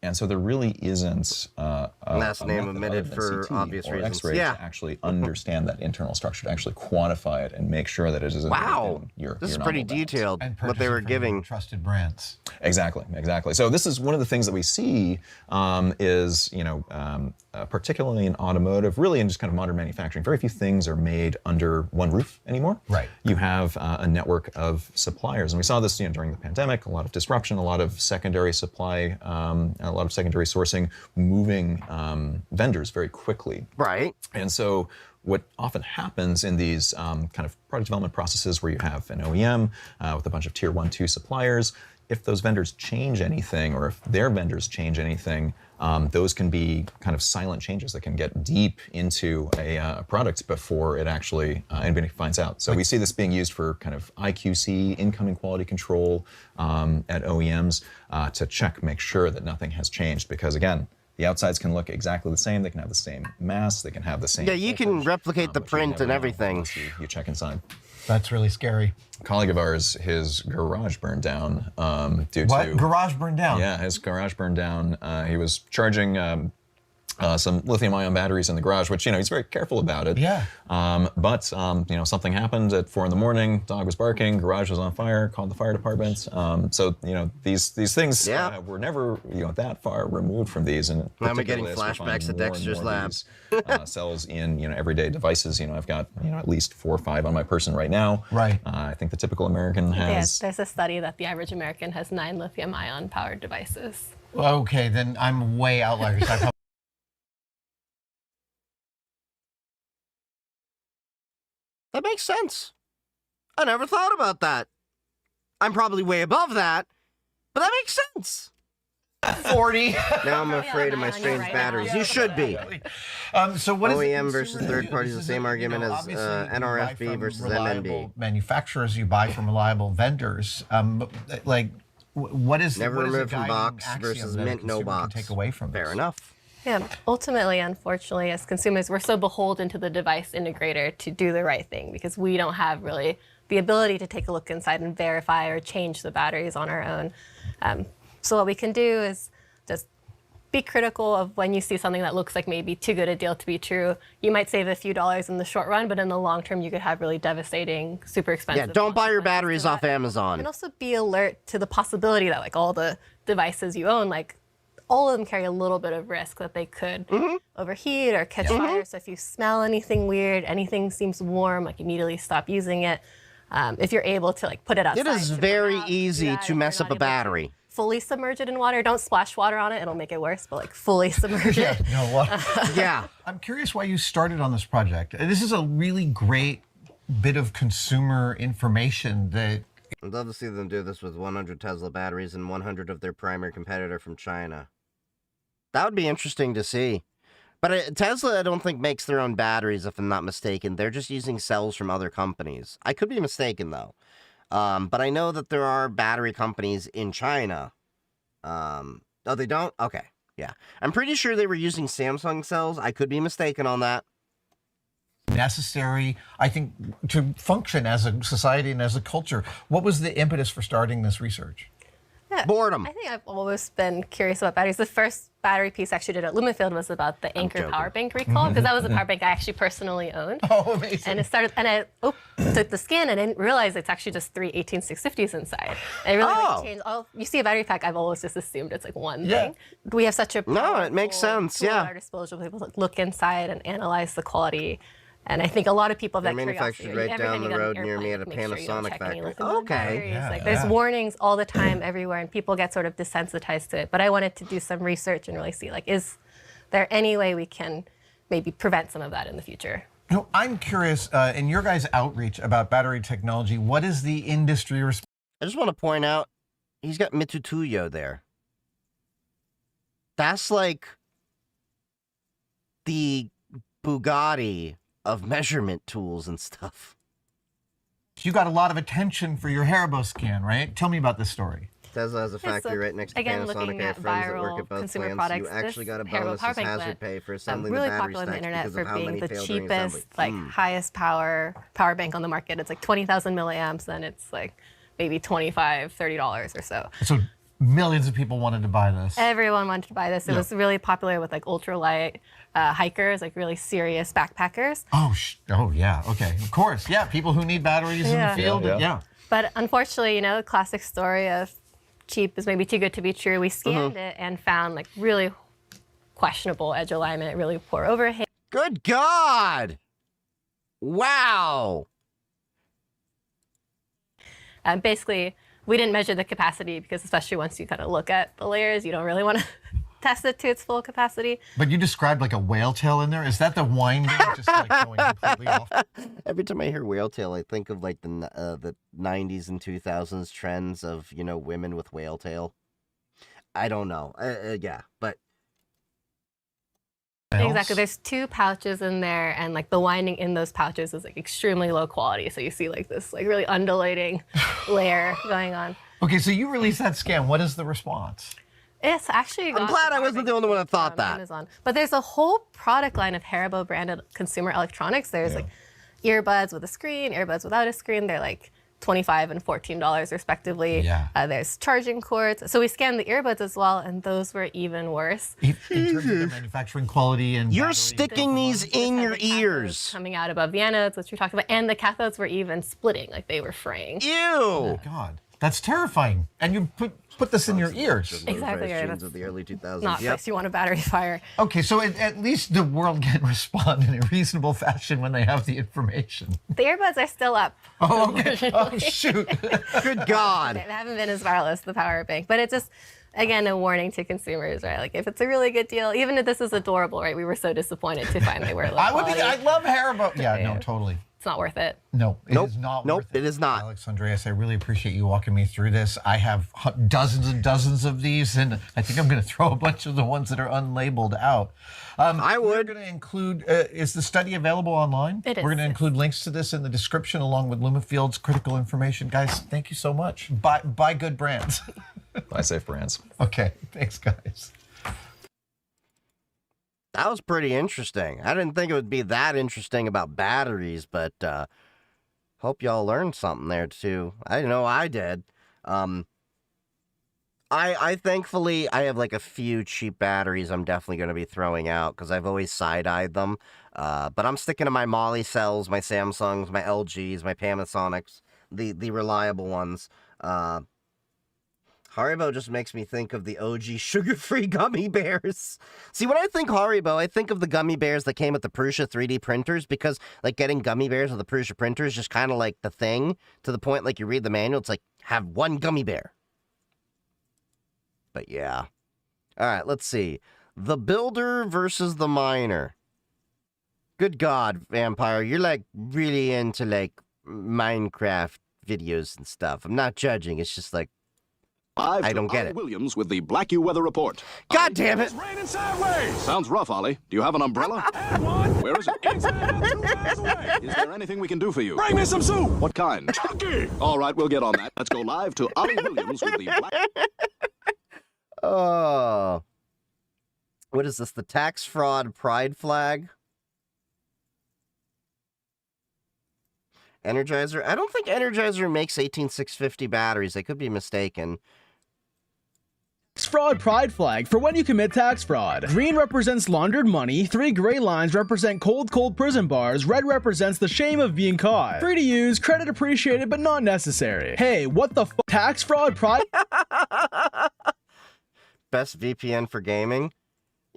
Speaker 13: And so there really isn't
Speaker 1: last name omitted for obvious reasons.
Speaker 13: X-ray to actually understand that internal structure, to actually quantify it and make sure that it is
Speaker 1: this is pretty detailed, what they were giving.
Speaker 12: Trusted brands.
Speaker 13: Exactly. So this is one of the things that we see is, particularly in automotive, really in just kind of modern manufacturing, very few things are made under one roof anymore.
Speaker 12: Right.
Speaker 13: You have a network of suppliers, and we saw this during the pandemic. A lot of disruption, a lot of secondary supply, and a lot of secondary sourcing, moving vendors very quickly.
Speaker 1: Right.
Speaker 13: And so what often happens in these kind of product development processes, where you have an OEM with a bunch of tier 1, 2 suppliers, if those vendors change anything, or if their vendors change anything, those can be kind of silent changes that can get deep into a product before it actually anybody finds out. So we see this being used for kind of IQC, incoming quality control at OEMs to make sure that nothing has changed. Because again, the outsides can look exactly the same. They can have the same mass. They can have the same.
Speaker 1: Yeah, you can replicate the print and everything.
Speaker 13: You check inside.
Speaker 12: That's really scary.
Speaker 13: A colleague of ours, his garage burned down due
Speaker 12: to...
Speaker 13: What?
Speaker 12: Garage burned down?
Speaker 13: Yeah, his garage burned down. He was charging some lithium-ion batteries in the garage, which, he's very careful about it.
Speaker 12: Yeah.
Speaker 13: But something happened at 4 a.m, dog was barking, garage was on fire, called the fire department. So, these things were never, that far removed from these. And
Speaker 1: now I'm getting flashbacks to Dexter's lab.
Speaker 13: Cells in, everyday devices. I've got, at least 4 or 5 on my person right now.
Speaker 12: Right.
Speaker 13: I think the typical American has...
Speaker 14: Yes, there's a study that the average American has 9 lithium-ion powered devices.
Speaker 12: Okay, then I'm way outliers.
Speaker 1: That makes sense. I never thought about that. I'm probably way above that, but that makes sense.
Speaker 12: 40.
Speaker 1: Now I'm afraid of my strange batteries. You should be.
Speaker 12: So what is
Speaker 1: OEM versus third parties? The same argument as NRFB versus
Speaker 12: reliable MNB. Manufacturers you buy from reliable vendors. What is
Speaker 1: never removed from
Speaker 12: guiding
Speaker 1: box
Speaker 12: axiom
Speaker 1: versus
Speaker 12: that a
Speaker 1: mint no
Speaker 12: consumer
Speaker 1: box?
Speaker 12: can take away from
Speaker 1: Fair
Speaker 12: this?
Speaker 1: enough.
Speaker 14: Yeah, ultimately, unfortunately, as consumers, we're so beholden to the device integrator to do the right thing because we don't have really the ability to take a look inside and verify or change the batteries on our own. So what we can do is just be critical of when you see something that looks like maybe too good a deal to be true. You might save a few dollars in the short run, but in the long term, you could have really devastating, super expensive.
Speaker 1: Yeah, don't buy your batteries off Amazon.
Speaker 14: And also be alert to the possibility that like all the devices you own, like all of them carry a little bit of risk that they could overheat or catch fire. So if you smell anything weird, anything seems warm, like immediately stop using it. If you're able to like put it outside.
Speaker 1: It is very easy to mess up a battery.
Speaker 14: Fully submerge it in water. Don't splash water on it. It'll make it worse, but like fully submerge it.
Speaker 1: Yeah.
Speaker 12: I'm curious why you started on this project. This is a really great bit of consumer information that...
Speaker 1: I'd love to see them do this with 100 Tesla batteries and 100 of their primary competitor from China. That would be interesting to see. But Tesla, I don't think, makes their own batteries, if I'm not mistaken. They're just using cells from other companies. I could be mistaken, though. But I know that there are battery companies in China. Oh, they don't? Okay, yeah. I'm pretty sure they were using Samsung cells. I could be mistaken on that.
Speaker 12: Necessary, I think, to function as a society and as a culture. What was the impetus for starting this research?
Speaker 14: Yeah,
Speaker 1: boredom.
Speaker 14: I think I've always been curious about batteries. The first battery piece I actually did at Lumenfield was about the Anchor power bank recall, because that was a power bank I actually personally owned.
Speaker 12: Oh, amazing.
Speaker 14: And it started, and I took the scan and I didn't realize it's actually just 3 18650s inside. And it really changed. You see a battery pack, I've always just assumed it's like one thing. We have such a
Speaker 1: it makes sense,
Speaker 14: tool at our disposal to be able to look inside and analyze the quality. And I think a lot of people have that curiosity.
Speaker 1: Manufactured right down the road near me at a Panasonic factory. Okay.
Speaker 14: There's warnings all the time everywhere, and people get sort of desensitized to it. But I wanted to do some research and really see, like, is there any way we can maybe prevent some of that in the future?
Speaker 12: You know, I'm curious, in your guys' outreach about battery technology, what is the industry response?
Speaker 1: I just want to point out, he's got Mitutuyo there. That's like the Bugatti of measurement tools and stuff.
Speaker 12: You got a lot of attention for your Haribo scan, right? Tell me about this story.
Speaker 1: Tesla has a factory right next to Panasonic. I have friends that work at both plants. You actually got a bonus as hazard pay for assembling the battery
Speaker 14: popular on the
Speaker 1: stacks
Speaker 14: internet
Speaker 1: because
Speaker 14: for
Speaker 1: of how
Speaker 14: being
Speaker 1: many
Speaker 14: the
Speaker 1: failed during
Speaker 14: cheapest,
Speaker 1: assembly.
Speaker 14: like highest power bank on the market. It's like 20,000 milliamps, and it's like maybe $25, $30 or so.
Speaker 12: So millions of people wanted to buy this.
Speaker 14: Everyone wanted to buy this. It was really popular with like ultralight hikers, like really serious backpackers.
Speaker 12: Oh yeah, okay, of course, yeah. People who need batteries in the field, yeah.
Speaker 14: But unfortunately, you know, the classic story of cheap is maybe too good to be true. We scanned it and found like really questionable edge alignment, really poor overheat.
Speaker 1: Good God! Wow!
Speaker 14: Basically, we didn't measure the capacity because, especially once you kind of look at the layers, you don't really want to test it to its full capacity.
Speaker 12: But you described like a whale tail in there. Is that the winding just like going completely off?
Speaker 1: Every time I hear whale tail, I think of like the 90s and 2000s trends of, you know, women with whale tail. I don't know. Yeah, but
Speaker 14: exactly. There's 2 pouches in there, and like the winding in those pouches is like extremely low quality. So you see like this like really undulating layer going on.
Speaker 12: Okay, so you released that scan. What is the response?
Speaker 14: It's actually.
Speaker 1: I'm glad I wasn't the only one that thought that.
Speaker 14: Amazon. But there's a whole product line of Haribo branded consumer electronics. There's like earbuds with a screen, earbuds without a screen. They're like $25 and $14 respectively. There's charging cords. So we scanned the earbuds as well, and those were even worse.
Speaker 12: In terms of their manufacturing quality and
Speaker 1: you're sticking these in your ears.
Speaker 14: Coming out above the anodes, which you're talking about, and the cathodes were even splitting, like they were fraying.
Speaker 1: Ew!
Speaker 12: Oh God, that's terrifying. And you put this in your ears.
Speaker 14: Exactly right.
Speaker 1: Of the early 2000s.
Speaker 14: Not place you want a battery fire.
Speaker 12: Okay, so at least the world can respond in a reasonable fashion when they have the information.
Speaker 14: The earbuds are still up.
Speaker 12: Oh, okay. Oh, shoot.
Speaker 1: Good God.
Speaker 14: They haven't been as viral as the power bank, but it's just, again, a warning to consumers, right? Like if it's a really good deal, even if this is adorable, right? We were so disappointed to find they were low quality.
Speaker 12: I love Haribo. Yeah, no, totally.
Speaker 14: It's not worth it.
Speaker 12: No, it is not worth it.
Speaker 1: It is not.
Speaker 12: Alex, Andreas, I really appreciate you walking me through this. I have dozens and dozens of these, and I think I'm going to throw a bunch of the ones that are unlabeled out.
Speaker 1: I would.
Speaker 12: We're going to include, is the study available online?
Speaker 14: It is.
Speaker 12: We're going to include links to this in the description along with Lumafield's critical information. Guys, thank you so much. Buy good brands.
Speaker 13: Buy safe brands.
Speaker 12: Okay, thanks, guys.
Speaker 1: That was pretty interesting. I didn't think it would be that interesting about batteries, but hope y'all learned something there too. I know I did. I thankfully, I have like a few cheap batteries I'm definitely going to be throwing out because I've always side-eyed them. But I'm sticking to my Moly cells, my Samsungs, my LGs, my Panasonics, the reliable ones. Haribo just makes me think of the OG sugar-free gummy bears. See, when I think Haribo, I think of the gummy bears that came with the Prusa 3D printers because, like, getting gummy bears with the Prusa printer is just kind of like the thing to the point, like, you read the manual, it's like, have one gummy bear. But yeah. All right, let's see. The builder versus the miner. Good God, Vampire, you're, like, really into, like, Minecraft videos and stuff. I'm not judging, it's just like, I don't get it.
Speaker 15: Williams with the Black U Weather Report.
Speaker 1: God damn it!
Speaker 15: It's raining sideways. Sounds rough, Ollie. Do you have an umbrella? Where is it? Inside about 2 miles away. Is there anything we can do for you? Bring me some soup. What kind? Chunky. All right, we'll get on that. Let's go live to Ollie Williams with the Black...
Speaker 1: Oh. What is this? The tax fraud pride flag? Energizer? I don't think Energizer makes 18650 batteries. I could be mistaken.
Speaker 16: Tax fraud pride flag for when you commit tax fraud. Green represents laundered money, 3 gray lines represent cold prison bars, red represents the shame of being caught. Free to use, credit appreciated, but not necessary. Hey, what the tax fraud pride?
Speaker 1: Best VPN for gaming?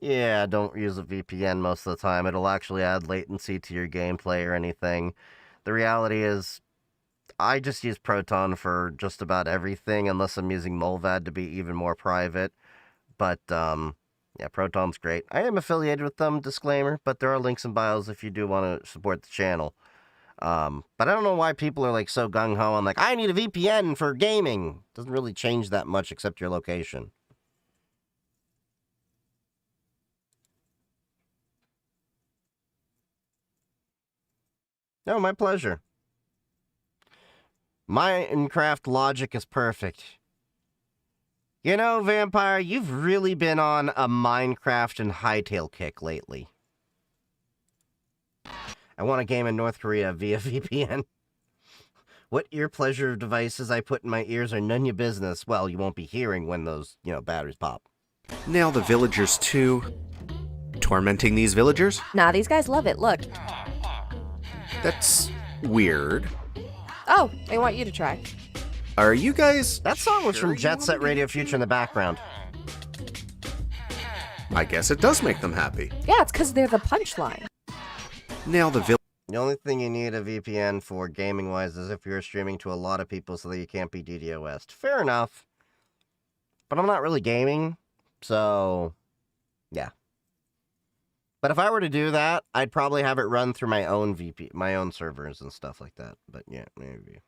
Speaker 1: Yeah, don't use a VPN most of the time. It'll actually add latency to your gameplay or anything. The reality is, I just use Proton for just about everything, unless I'm using Molvad to be even more private. But, yeah, Proton's great. I am affiliated with them, disclaimer, but there are links in bios if you do want to support the channel. But I don't know why people are, like, so gung-ho on, like, I need a VPN for gaming. Doesn't really change that much except your location. No, my pleasure. Minecraft logic is perfect. You know, Vampire, you've really been on a Minecraft and Hytale kick lately. I want to game in North Korea via VPN. What ear pleasure devices I put in my ears are none of your business. Well, you won't be hearing when those, batteries pop.
Speaker 17: Now the villagers too. Tormenting these villagers?
Speaker 18: Nah, these guys love it. Look.
Speaker 17: That's weird.
Speaker 18: Oh, they want you to try.
Speaker 17: Are you guys...
Speaker 1: That song was from Jet Set Radio Future in the background.
Speaker 17: I guess it does make them happy.
Speaker 18: Yeah, it's because they're the punchline.
Speaker 17: Now the
Speaker 1: only thing you need a VPN for gaming-wise is if you're streaming to a lot of people so that you can't be DDoS'd. Fair enough. But I'm not really gaming, so... yeah. But if I were to do that, I'd probably have it run through my own my own servers and stuff like that. But yeah, maybe.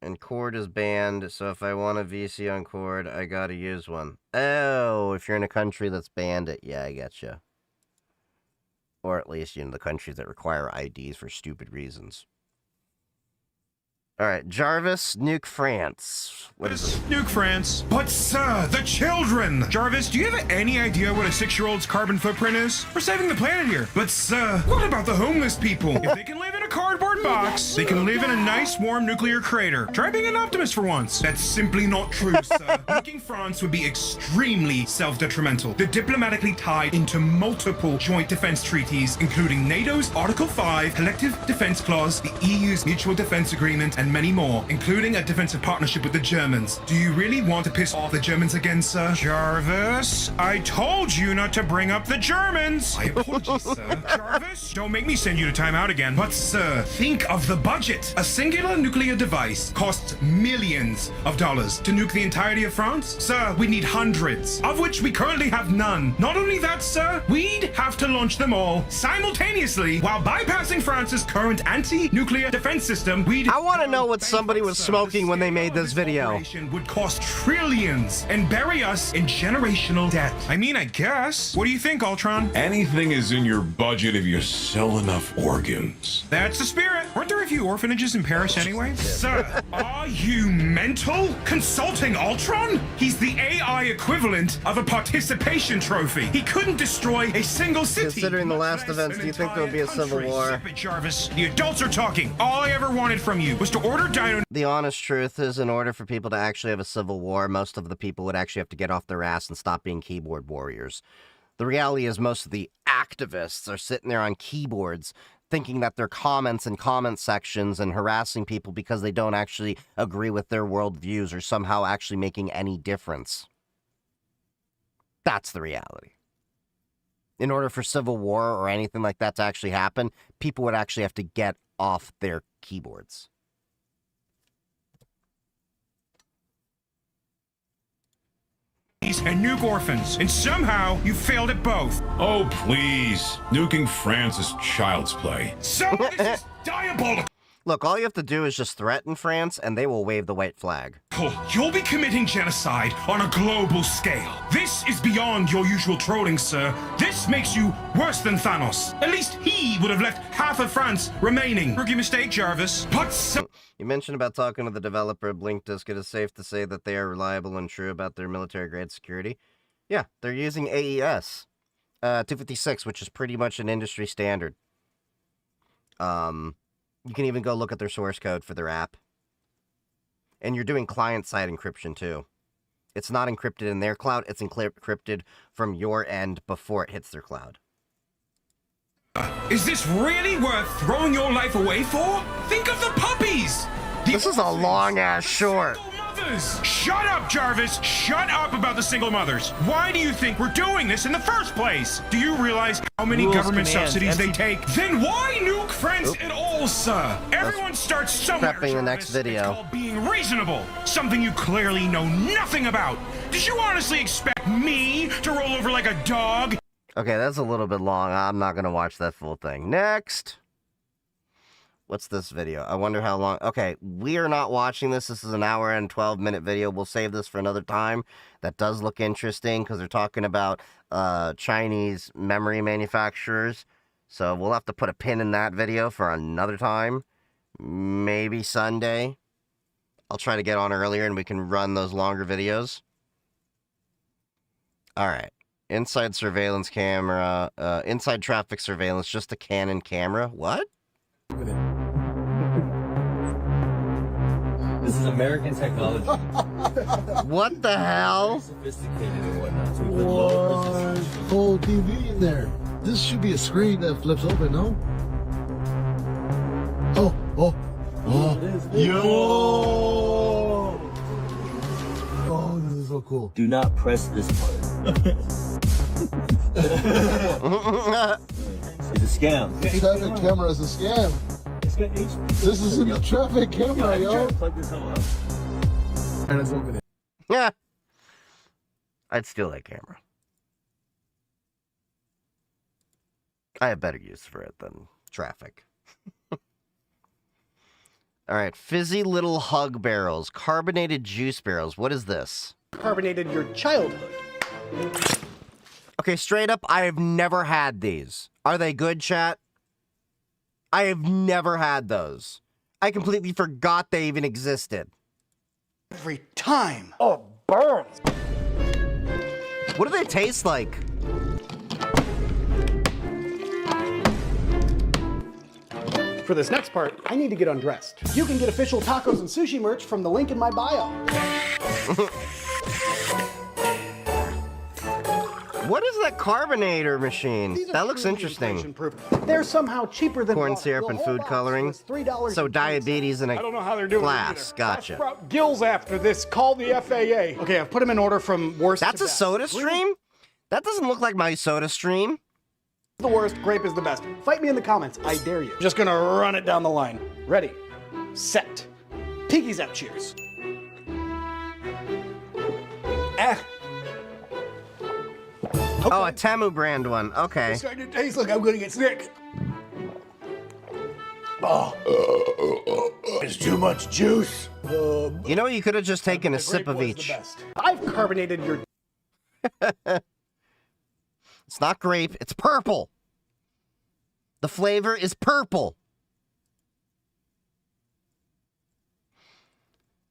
Speaker 1: And Cord is banned, so if I want a VC on Cord, I gotta use one. Oh, if you're in a country that's banned it, yeah, I getcha. Or at least, the countries that require IDs for stupid reasons. All right, Jarvis, nuke France. What is this?
Speaker 19: Nuke France. But sir, the children! Jarvis, do you have any idea what a 6-year-old's carbon footprint is? We're saving the planet here. But sir, what about the homeless people? If they can live in a cardboard box, they can live in a nice warm nuclear crater. Try being an optimist for once. That's simply not true, sir. Nuking France would be extremely self-detrimental. They're diplomatically tied into multiple joint defense treaties, including NATO's Article 5 Collective Defense Clause, the EU's Mutual Defense Agreement, and many more, including a defensive partnership with the Germans. Do you really want to piss off the Germans again, sir? Jarvis, I told you not to bring up the Germans. I apologize, sir. Jarvis, don't make me send you to timeout again. But sir, think of the budget. A singular nuclear device costs millions of dollars. To nuke the entirety of France? Sir, we need hundreds, of which we currently have none. Not only that, sir, we'd have to launch them all simultaneously while bypassing France's current anti-nuclear defense system.
Speaker 1: I want to know what somebody was smoking when they made this video.
Speaker 19: Would cost trillions and bury us in generational debt. I mean, I guess. What do you think, Ultron?
Speaker 20: Anything is in your budget if you sell enough organs.
Speaker 19: That's the spirit. Weren't there a few orphanages in Paris anyway? Sir, are you mental? Consulting Ultron? He's the AI equivalent of a participation trophy. He couldn't destroy a single city.
Speaker 1: Considering the last events, do you think there'll be a civil war?
Speaker 19: Stop it, Jarvis. The adults are talking. All I ever wanted from you was to order Dino...
Speaker 1: The honest truth is, in order for people to actually have a civil war, most of the people would actually have to get off their ass and stop being keyboard warriors. The reality is most of the activists are sitting there on keyboards thinking that they're comments in comment sections and harassing people because they don't actually agree with their worldviews or somehow actually making any difference. That's the reality. In order for civil war or anything like that to actually happen, people would actually have to get off their keyboards.
Speaker 19: and nuke orphans, and somehow you failed at both.
Speaker 20: Oh, please. Nuking France is child's play.
Speaker 19: So this is diabolical.
Speaker 1: Look, all you have to do is just threaten France, and they will wave the white flag.
Speaker 19: You'll be committing genocide on a global scale. This is beyond your usual trolling, sir. This makes you worse than Thanos. At least he would have left half of France remaining. Rookie mistake, Jarvis. But so...
Speaker 1: You mentioned about talking to the developer of Blinkdisk. It is safe to say that they are reliable and true about their military-grade security. Yeah, they're using AES 256, which is pretty much an industry standard. You can even go look at their source code for their app. And you're doing client-side encryption, too. It's not encrypted in their cloud. It's encrypted from your end before it hits their cloud.
Speaker 19: Is this really worth throwing your life away for? Think of the puppies!
Speaker 1: This is a long-ass short.
Speaker 19: Shut up, Jarvis! Shut up about the single mothers! Why do you think we're doing this in the first place? Do you realize how many government subsidies they take? Then why nuke France at all, sir? Everyone starts somewhere.
Speaker 1: Prepping the next video.
Speaker 19: It's called being reasonable. Something you clearly know nothing about. Did you honestly expect me to roll over like a dog?
Speaker 1: Okay, that's a little bit long. I'm not gonna watch that full thing. Next. What's this video? I wonder how long... Okay, we are not watching this. This is an hour and 12-minute video. We'll save this for another time. That does look interesting because they're talking about Chinese memory manufacturers. So we'll have to put a pin in that video for another time. Maybe Sunday. I'll try to get on earlier and we can run those longer videos. Alright. Inside surveillance camera. Inside traffic surveillance. Just a Canon camera. What?
Speaker 21: This is American technology.
Speaker 1: What the hell?
Speaker 21: Sophisticated and whatnot. So
Speaker 22: what? Whole TV in there. This should be a screen that flips open, no? Oh. Yo! Oh, this is so cool.
Speaker 21: Do not press this button. It's a scam.
Speaker 22: Traffic camera is a scam. This is a traffic camera, yo.
Speaker 21: Plug this all up.
Speaker 22: And it's over there.
Speaker 1: Yeah. I'd steal that camera. I have better use for it than traffic. Alright, fizzy little hug barrels. Carbonated juice barrels. What is this?
Speaker 23: Carbonated your childhood.
Speaker 1: Okay, straight up, I have never had these. Are they good, chat? I have never had those. I completely forgot they even existed.
Speaker 23: Every time. Oh, burns.
Speaker 1: What do they taste like?
Speaker 23: For this next part, I need to get undressed. You can get official tacos and sushi merch from the link in my bio.
Speaker 1: What is that carbonator machine? That looks interesting.
Speaker 23: They're somehow cheaper than
Speaker 1: corn syrup and food coloring. So diabetes in a
Speaker 23: I don't know how they're doing
Speaker 1: glass. Gotcha.
Speaker 23: Sprout gills after this. Call the FAA. Okay, I've put them in order from worst
Speaker 1: That's
Speaker 23: to
Speaker 1: a
Speaker 23: best.
Speaker 1: soda stream? That doesn't look like my soda stream.
Speaker 23: The worst, grape is the best. Fight me in the comments. I dare you. Just gonna run it down the line. Ready, set, pinkies out, cheers.
Speaker 1: Okay. Oh, a Temu brand one. Okay.
Speaker 23: It's starting to taste like I'm gonna get sick. Oh, it's too much juice.
Speaker 1: You know, you could have just taken a sip of each.
Speaker 23: I've carbonated your...
Speaker 1: It's not grape, it's purple. The flavor is purple.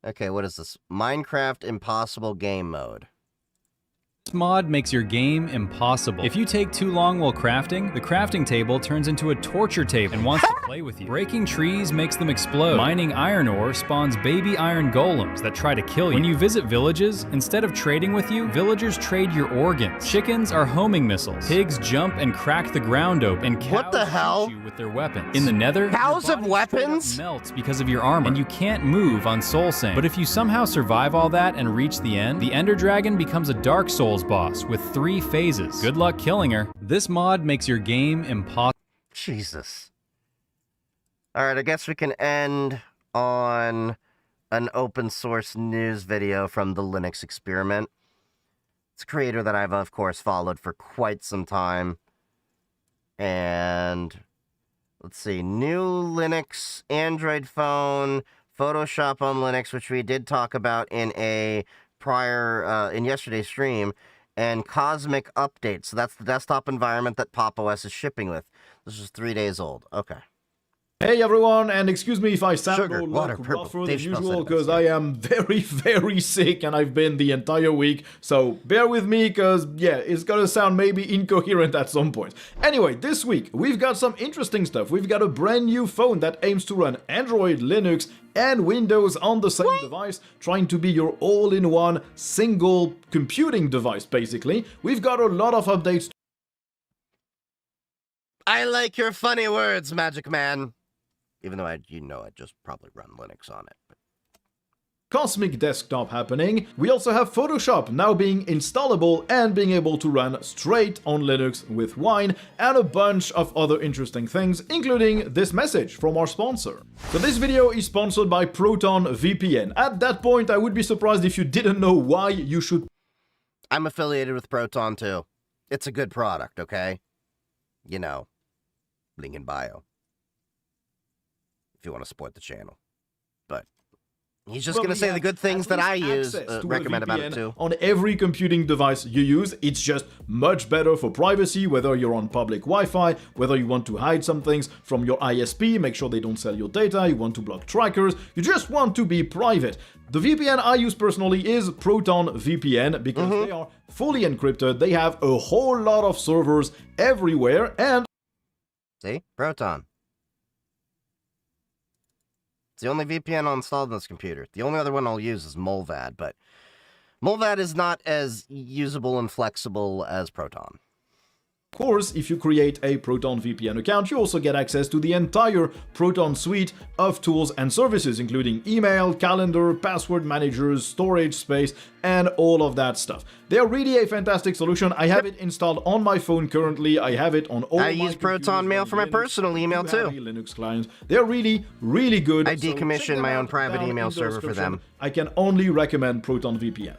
Speaker 1: Okay, what is this? Minecraft Impossible Game Mode.
Speaker 2: This mod makes your game impossible. If you take too long while crafting, the crafting table turns into a torture table and wants to play with you. Breaking trees makes them explode. Mining iron ore spawns baby iron golems that try to kill you. When you visit villages, instead of trading with you, villagers trade your organs. Chickens are homing missiles. Pigs jump and crack the ground open. And cows shoot you with their weapons. In the nether,
Speaker 1: cows have weapons?
Speaker 2: Melts because of your armor, and you can't move on Soul Sand. But if you somehow survive all that and reach the end, the Ender Dragon becomes a Dark Souls boss with 3 phases. Good luck killing her. This mod makes your game impossible.
Speaker 1: Jesus. Alright, I guess we can end on an open source news video from the Linux Experiment. It's a creator that I've, of course, followed for quite some time. And let's see, new Linux Android phone, Photoshop on Linux, which we did talk about in a prior, in yesterday's stream, and Cosmic Update. So that's the desktop environment that Pop! OS is shipping with. This is 3 days old. Okay.
Speaker 3: Hey everyone, and excuse me if I sound
Speaker 1: Sugar,
Speaker 3: or
Speaker 1: water,
Speaker 3: look
Speaker 1: purple,
Speaker 3: rougher than
Speaker 1: Dave Chappelle
Speaker 3: usual,
Speaker 1: said it
Speaker 3: because I am very, very sick, and I've been the entire week, so bear with me, because, yeah, it's gonna sound maybe incoherent at some point. Anyway, this week, we've got some interesting stuff. We've got a brand new phone that aims to run Android, Linux, and Windows on the same device, trying to be your all-in-one single computing device, basically. We've got a lot of updates.
Speaker 1: I like your funny words, Magic Man. Even though I just probably run Linux on it. But...
Speaker 3: Cosmic Desktop happening. We also have Photoshop now being installable and being able to run straight on Linux with Wine, and a bunch of other interesting things, including this message from our sponsor. So this video is sponsored by Proton VPN. At that point, I would be surprised if you didn't know why you should...
Speaker 1: I'm affiliated with Proton too. It's a good product, okay? You know, link in bio. If you want to support the channel. But he's just going to say the good things that I use, recommend about it too.
Speaker 3: On every computing device you use, it's just much better for privacy, whether you're on public Wi-Fi, whether you want to hide some things from your ISP, make sure they don't sell your data, you want to block trackers, you just want to be private. The VPN I use personally is Proton VPN, because they are fully encrypted, they have a whole lot of servers everywhere, and...
Speaker 1: See? Proton. It's the only VPN installed on this computer. The only other one I'll use is Mulvad, but Mulvad is not as usable and flexible as Proton.
Speaker 3: Of course, if you create a Proton VPN account, you also get access to the entire Proton suite of tools and services, including email, calendar, password managers, storage space, and all of that stuff. They're really a fantastic solution. I have it installed on my phone currently. I have it on all my
Speaker 1: use Proton Mail for my personal email too.
Speaker 3: Linux clients. They're really, really good.
Speaker 1: I decommissioned my own private email server for them.
Speaker 3: I can only recommend Proton VPN.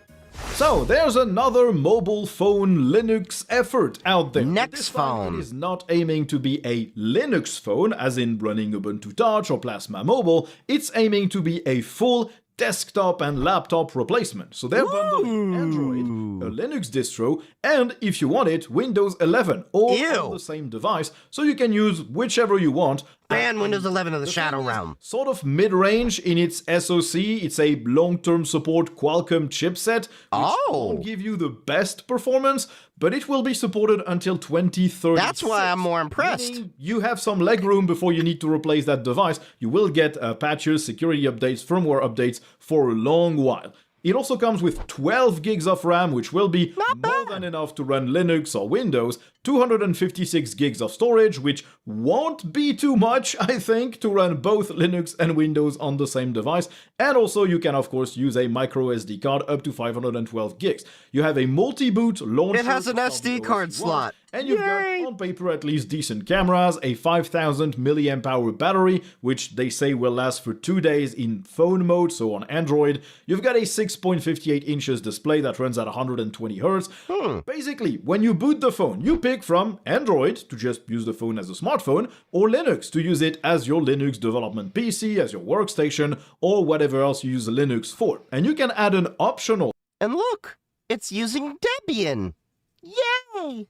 Speaker 3: So, there's another mobile phone Linux effort out there.
Speaker 1: Next phone
Speaker 3: is not aiming to be a Linux phone, as in running Ubuntu Touch or Plasma Mobile. It's aiming to be a full desktop and laptop replacement. So they're bundling Android, a Linux distro, and if you want it, Windows 11, all on the same device, so you can use whichever you want.
Speaker 1: And Windows 11 of the Shadow Realm.
Speaker 3: Sort of mid-range in its SoC. It's a long-term support Qualcomm chipset, which won't give you the best performance, but it will be supported until 2036.
Speaker 1: That's why I'm more impressed.
Speaker 3: Meaning you have some legroom before you need to replace that device. You will get patches, security updates, firmware updates for a long while. It also comes with 12 gigs of RAM, which will be more than enough to run Linux or Windows, 256 gigs of storage, which won't be too much, I think, to run both Linux and Windows on the same device, and also you can, of course, use a micro SD card up to 512 gigs. You have a multi-boot launcher.
Speaker 1: It has an SD card slot.
Speaker 3: And you've got, on paper, at least decent cameras, a 5000 mAh battery, which they say will last for 2 days in phone mode, so on Android. You've got a 6.58 inches display that runs at 120 Hz. Basically, when you boot the phone, you pick from Android, to just use the phone as a smartphone, or Linux, to use it as your Linux development PC, as your workstation, or whatever else you use Linux for. And you can add an optional...
Speaker 1: And look, it's using Debian. Yay!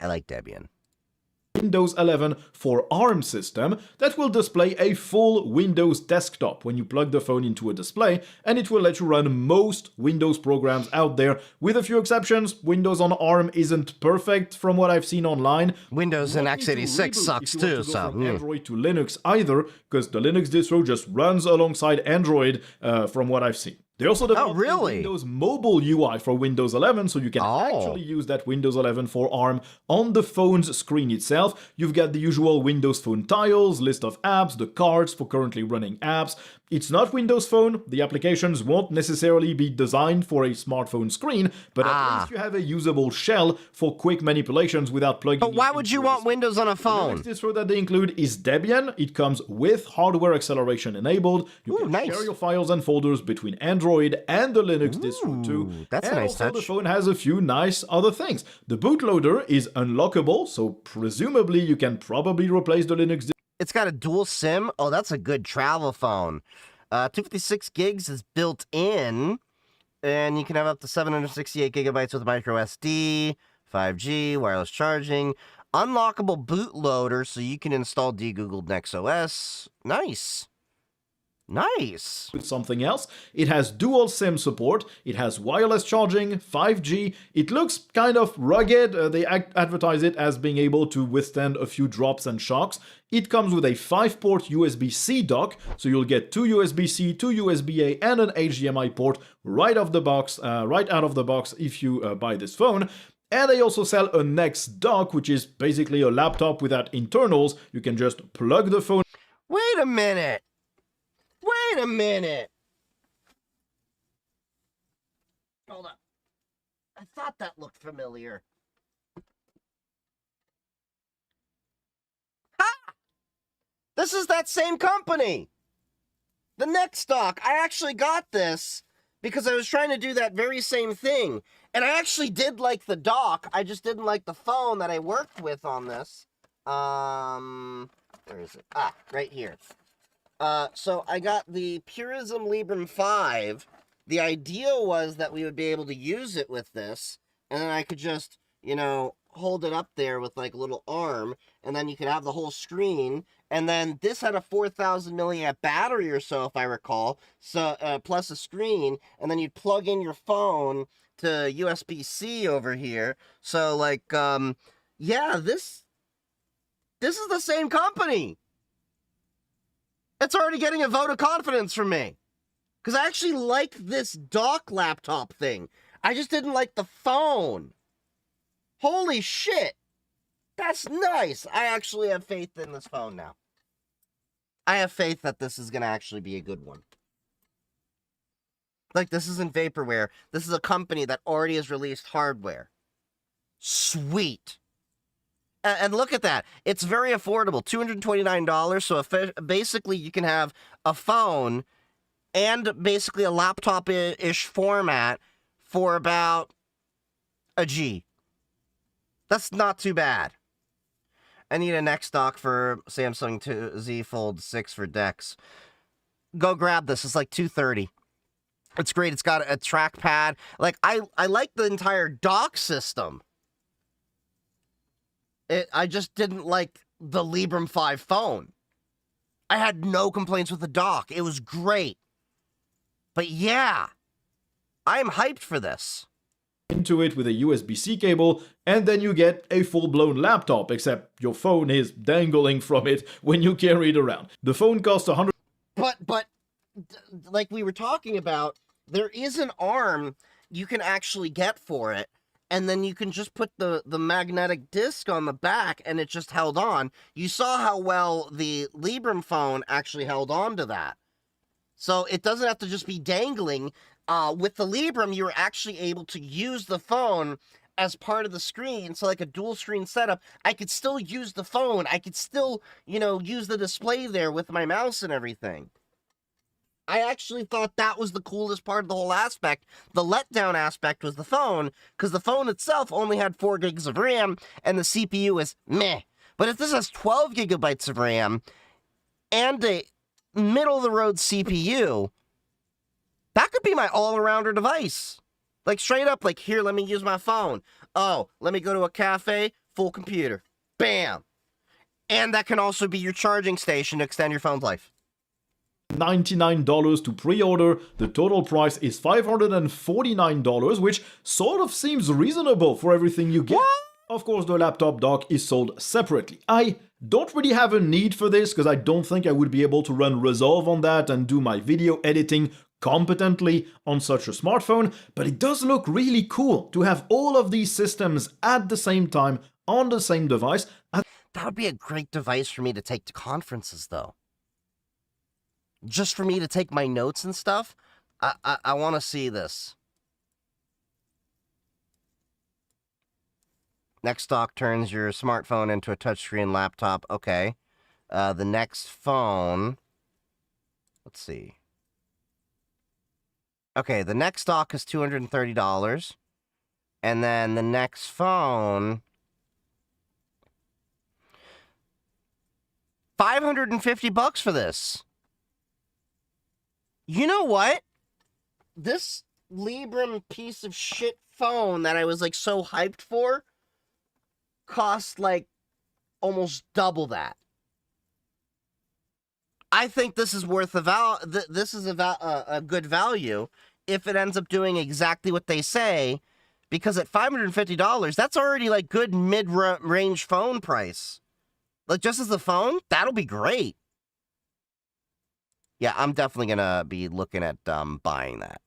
Speaker 1: I like Debian.
Speaker 3: Windows 11 for ARM system that will display a full Windows desktop when you plug the phone into a display, and it will let you run most Windows programs out there. With a few exceptions, Windows on ARM isn't perfect from what I've seen online.
Speaker 1: Windows and x86 sucks too, so
Speaker 3: from Android to Linux either, because the Linux distro just runs alongside Android from what I've seen. They also developed a Windows mobile UI for Windows 11, so you can actually use that Windows 11 for ARM on the phone's screen itself. You've got the usual Windows Phone tiles, list of apps, the cards for currently running apps. It's not Windows Phone. The applications won't necessarily be designed for a smartphone screen, but at least you have a usable shell for quick manipulations without plugging.
Speaker 1: But why would you want Windows on a phone?
Speaker 3: The next distro that they include is Debian. It comes with hardware acceleration enabled. You can share your files and folders between Android and the Linux distro too.
Speaker 1: That's a
Speaker 3: and
Speaker 1: nice
Speaker 3: also
Speaker 1: touch.
Speaker 3: The phone has a few nice other things. The bootloader is unlockable, so presumably you can probably replace the Linux distro.
Speaker 1: It's got a dual SIM. Oh, that's a good travel phone. 256 gigs is built in, and you can have up to 768 gigabytes with micro SD, 5G, wireless charging, unlockable bootloader, so you can install de-googled NextOS. Nice. Nice.
Speaker 3: With something else. It has dual SIM support, it has wireless charging, 5G, it looks kind of rugged, they advertise it as being able to withstand a few drops and shocks. It comes with a 5-port USB-C dock, so you'll get 2 USB-C, 2 USB-A, and an HDMI port right out of the box if you buy this phone. And they also sell a Next dock, which is basically a laptop without internals. You can just plug the phone.
Speaker 1: Wait a minute. Wait a minute. Hold up. I thought that looked familiar. Ha! This is that same company. The Next dock. I actually got this because I was trying to do that very same thing. And I actually did like the dock. I just didn't like the phone that I worked with on this. Where is it? Ah, right here. So I got the Purism Librem 5. The idea was that we would be able to use it with this, and then I could just, you know, hold it up there with like a little arm, and then you could have the whole screen, and then this had a 4,000 milliamp battery or so, if I recall, so plus a screen, and then you'd plug in your phone to USB-C over here. So like, yeah, this is the same company. It's already getting a vote of confidence from me. Because I actually liked this dock laptop thing. I just didn't like the phone. Holy shit. That's nice. I actually have faith in this phone now. I have faith that this is going to actually be a good one. Like, this isn't vaporware. This is a company that already has released hardware. Sweet. And look at that. It's very affordable. $229. So basically you can have a phone and basically a laptop-ish format for about a G. That's not too bad. I need a Next dock for Samsung Z Fold 6 for DeX. Go grab this. It's like $230. It's great. It's got a trackpad. Like, I like the entire dock system. I just didn't like the Librem 5 phone. I had no complaints with the dock. It was great. But yeah, I am hyped for this.
Speaker 3: Into it with a USB-C cable, and then you get a full-blown laptop, except your phone is dangling from it when you carry it around. The phone costs $100.
Speaker 1: But like we were talking about, there is an arm you can actually get for it. And then you can just put the magnetic disc on the back, and it just held on. You saw how well the Librem phone actually held on to that. So it doesn't have to just be dangling. With the Librem, you're actually able to use the phone as part of the screen. So like a dual screen setup, I could still use the phone. I could still, you know, use the display there with my mouse and everything. I actually thought that was the coolest part of the whole aspect. The letdown aspect was the phone, because the phone itself only had 4 gigs of RAM, and the CPU is meh. But if this has 12 gigabytes of RAM, and a middle-of-the-road CPU, that could be my all-arounder device. Like, straight up, like, here, let me use my phone. Oh, let me go to a cafe, full computer. Bam! And that can also be your charging station to extend your phone's life.
Speaker 3: $99 to pre-order. The total price is $549, which sort of seems reasonable for everything you get. What? Of course, the laptop dock is sold separately. I don't really have a need for this because I don't think I would be able to run Resolve on that and do my video editing competently on such a smartphone, but it does look really cool to have all of these systems at the same time on the same device.
Speaker 1: That would be a great device for me to take to conferences, though. Just for me to take my notes and stuff. I want to see this. Next dock turns your smartphone into a touchscreen laptop. Okay. The next phone. Let's see. Okay, the next dock is $230. And then the next phone... $550 for this. You know what? This Librem piece of shit phone that I was like so hyped for cost like almost double that. I think this is worth a good value if it ends up doing exactly what they say, because at $550, that's already like good mid-range phone price. Like just as a phone, that'll be great. Yeah, I'm definitely gonna be looking at buying that.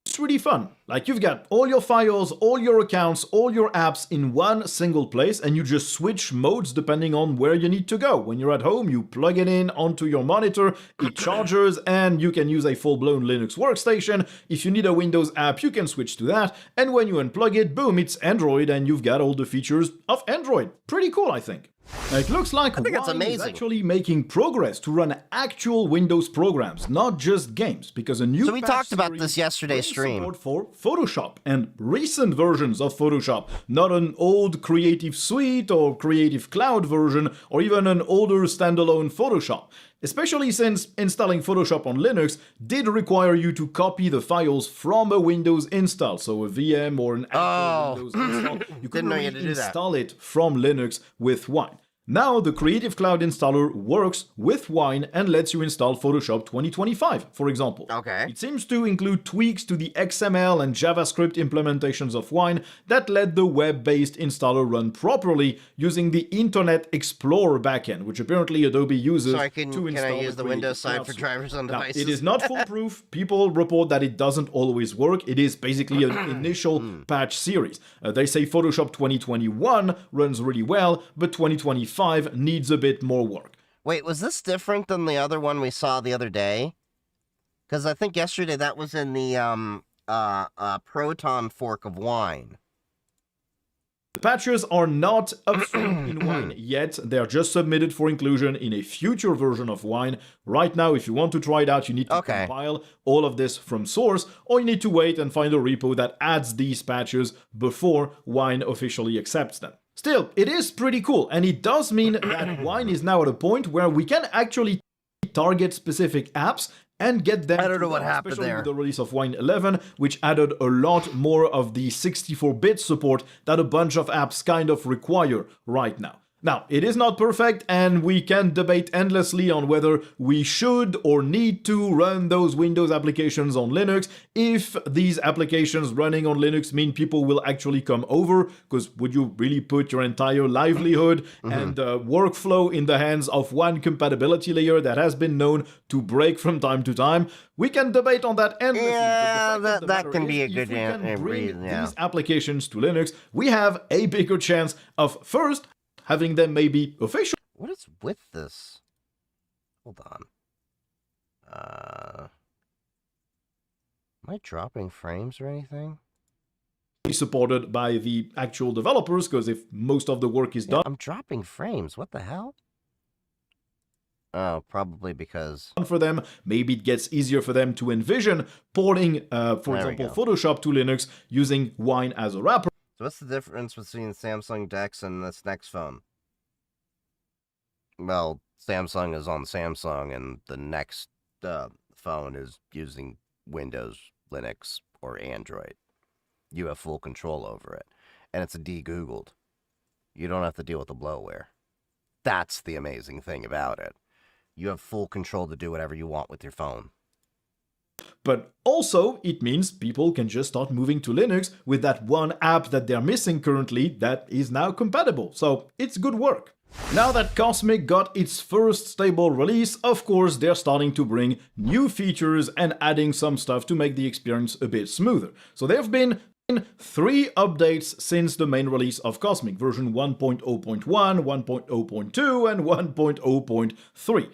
Speaker 3: It's really fun. Like, you've got all your files, all your accounts, all your apps in one single place, and you just switch modes depending on where you need to go. When you're at home, you plug it in onto your monitor, it charges, and you can use a full-blown Linux workstation. If you need a Windows app, you can switch to that, and when you unplug it, boom, it's Android, and you've got all the features of Android. Pretty cool, I think. It looks like Wine is actually making progress to run actual Windows programs, not just games, because a new
Speaker 1: So we talked about this yesterday's stream.
Speaker 3: Support for Photoshop and recent versions of Photoshop, not an old Creative Suite or Creative Cloud version, or even an older standalone Photoshop. Especially since installing Photoshop on Linux did require you to copy the files from a Windows install, so a VM or an actual Windows install. You couldn't really install it from Linux with Wine. Now, the Creative Cloud installer works with Wine and lets you install Photoshop 2025, for example.
Speaker 1: Okay.
Speaker 3: It seems to include tweaks to the XML and JavaScript implementations of Wine that let the web-based installer run properly using the Internet Explorer backend, which apparently Adobe uses to install.
Speaker 1: Can I use the Windows side for drivers on devices?
Speaker 3: Now, it is not foolproof. People report that it doesn't always work. It is basically an initial patch series. They say Photoshop 2021 runs really well, but 2025 needs a bit more work.
Speaker 1: Wait, was this different than the other one we saw the other day? Because I think yesterday that was in the Proton fork of Wine.
Speaker 3: The patches are not upfront in Wine yet. They're just submitted for inclusion in a future version of Wine. Right now, if you want to try it out, you need to compile all of this from source, or you need to wait and find a repo that adds these patches before Wine officially accepts them. Still, it is pretty cool, and it does mean that Wine is now at a point where we can actually target specific apps and get them.
Speaker 1: I don't know what happened
Speaker 3: especially
Speaker 1: there.
Speaker 3: With the release of Wine 11, which added a lot more of the 64-bit support that a bunch of apps kind of require right now. Now, it is not perfect, and we can debate endlessly on whether we should or need to run those Windows applications on Linux. If these applications running on Linux mean people will actually come over, because would you really put your entire livelihood and workflow in the hands of one compatibility layer that has been known to break from time to time? We can debate on that endlessly.
Speaker 1: Yeah, that can be a good
Speaker 3: reason. These applications to Linux, we have a bigger chance of first having them maybe official.
Speaker 1: What is with this? Hold on. Am I dropping frames or anything?
Speaker 3: Supported by the actual developers, because if most of the work is done,
Speaker 1: I'm dropping frames. What the hell? Oh, probably because
Speaker 3: for them, maybe it gets easier for them to envision porting, for example, Photoshop to Linux using Wine as a wrapper.
Speaker 1: So what's the difference between Samsung DeX and this next phone? Well, Samsung is on Samsung, and the next phone is using Windows, Linux, or Android. You have full control over it. And it's de-Googled. You don't have to deal with the bloatware. That's the amazing thing about it. You have full control to do whatever you want with your phone.
Speaker 3: But also, it means people can just start moving to Linux with that one app that they're missing currently that is now compatible. So it's good work. Now that Cosmic got its first stable release, of course, they're starting to bring new features and adding some stuff to make the experience a bit smoother. So there have been 3 updates since the main release of Cosmic, version 1.0.1, 1.0.2, and 1.0.3.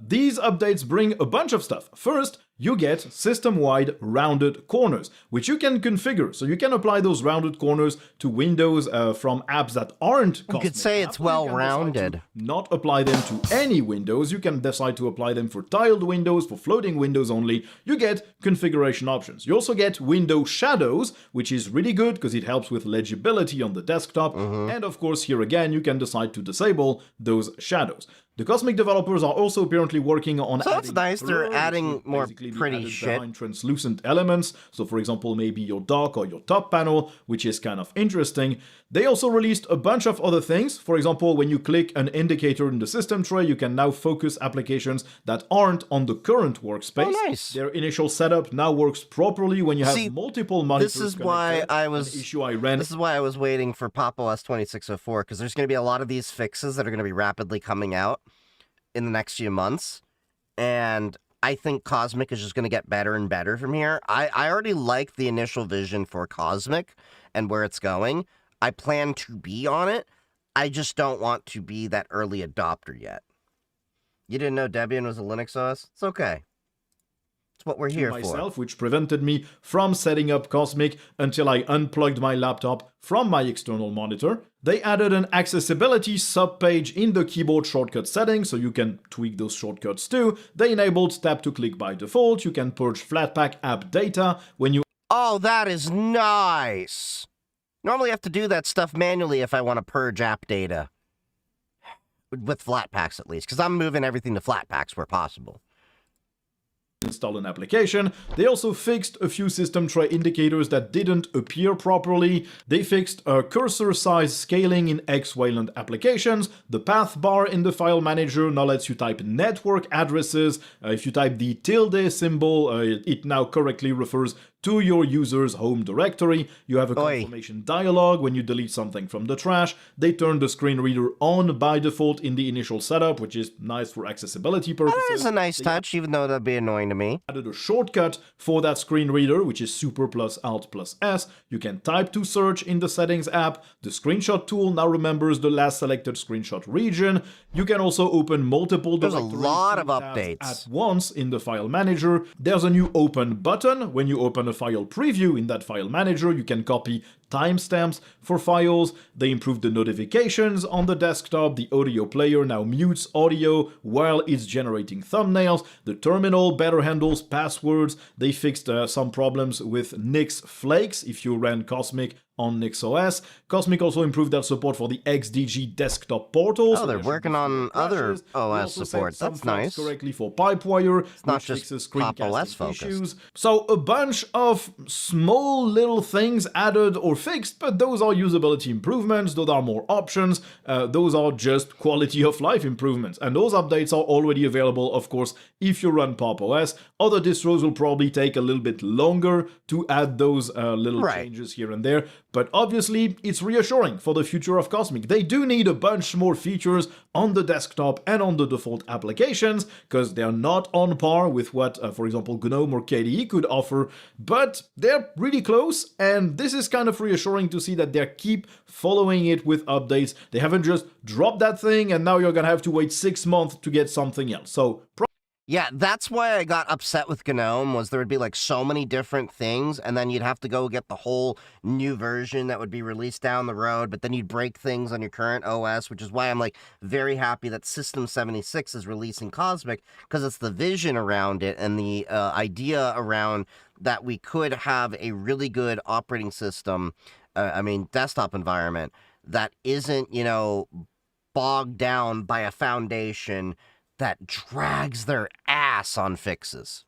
Speaker 3: These updates bring a bunch of stuff. First, you get system-wide rounded corners, which you can configure. So you can apply those rounded corners to windows from apps that aren't Cosmic.
Speaker 1: You could say it's well-rounded.
Speaker 3: Not apply them to any windows. You can decide to apply them for tiled windows, for floating windows only. You get configuration options. You also get window shadows, which is really good because it helps with legibility on the desktop. And of course, here again, you can decide to disable those shadows. The Cosmic developers are also apparently working on
Speaker 1: so that's nice. They're adding more pretty shit.
Speaker 3: Behind translucent elements. So for example, maybe your dock or your top panel, which is kind of interesting. They also released a bunch of other things. For example, when you click an indicator in the system tray, you can now focus applications that aren't on the current workspace.
Speaker 1: Oh, nice.
Speaker 3: Their initial setup now works properly when you have multiple monitors.
Speaker 1: This is why I was This is why I was waiting for Pop! OS 2604, because there's going to be a lot of these fixes that are going to be rapidly coming out in the next few months, and I think Cosmic is just going to get better and better from here. I already like the initial vision for Cosmic and where it's going. I plan to be on it. I just don't want to be that early adopter yet. You didn't know Debian was a Linux OS? It's okay. It's what we're here
Speaker 3: for. Which prevented me from setting up Cosmic until I unplugged my laptop from my external monitor. They added an accessibility subpage in the keyboard shortcut settings, so you can tweak those shortcuts too. They enabled tap to click by default. You can purge Flatpak app data when you...
Speaker 1: Oh, that is nice! Normally I have to do that stuff manually if I want to purge app data. With Flatpaks at least, because I'm moving everything to Flatpaks where possible.
Speaker 3: Install an application. They also fixed a few system tray indicators that didn't appear properly. They fixed cursor size scaling in X-Wayland applications. The path bar in the file manager now lets you type network addresses. If you type the tilde symbol, it now correctly refers to your user's home directory. You have a confirmation dialog when you delete something from the trash. They turn the screen reader on by default in the initial setup, which is nice for accessibility purposes.
Speaker 1: That is a nice touch, even though that'd be annoying to me.
Speaker 3: Added a shortcut for that screen reader, which is Super plus Alt plus S. You can type to search in the settings app. The screenshot tool now remembers the last selected screenshot region. You can also open multiple directories.
Speaker 1: There's a lot of updates
Speaker 3: at once in the file manager. There's a new open button. When you open a file preview in that file manager, you can copy timestamps for files. They improved the notifications on the desktop. The audio player now mutes audio while it's generating thumbnails. The terminal better handles passwords. They fixed some problems with Nix flakes if you ran Cosmic on Nix OS. Cosmic also improved their support for the XDG desktop portal.
Speaker 1: Oh, they're working on other OS support. That's nice.
Speaker 3: Correctly for Pipewire.
Speaker 1: It's not just Pop! OS focused.
Speaker 3: So a bunch of small little things added or fixed, but those are usability improvements. Those are more options. Those are just quality of life improvements. And those updates are already available, of course, if you run Pop! OS. Other distros will probably take a little bit longer to add those little changes here and there. But obviously, it's reassuring for the future of Cosmic. They do need a bunch more features on the desktop and on the default applications, because they're not on par with what, for example, GNOME or KDE could offer, but they're really close, and this is kind of reassuring to see that they keep following it with updates. They haven't just dropped that thing, and now you're gonna have to wait 6 months to get something else. So
Speaker 1: yeah, that's why I got upset with GNOME, was there would be like so many different things, and then you'd have to go get the whole new version that would be released down the road, but then you'd break things on your current OS, which is why I'm like very happy that System 76 is releasing Cosmic, because it's the vision around it and the idea around that we could have a really good operating system, desktop environment that isn't, you know, bogged down by a foundation that drags their ass on fixes.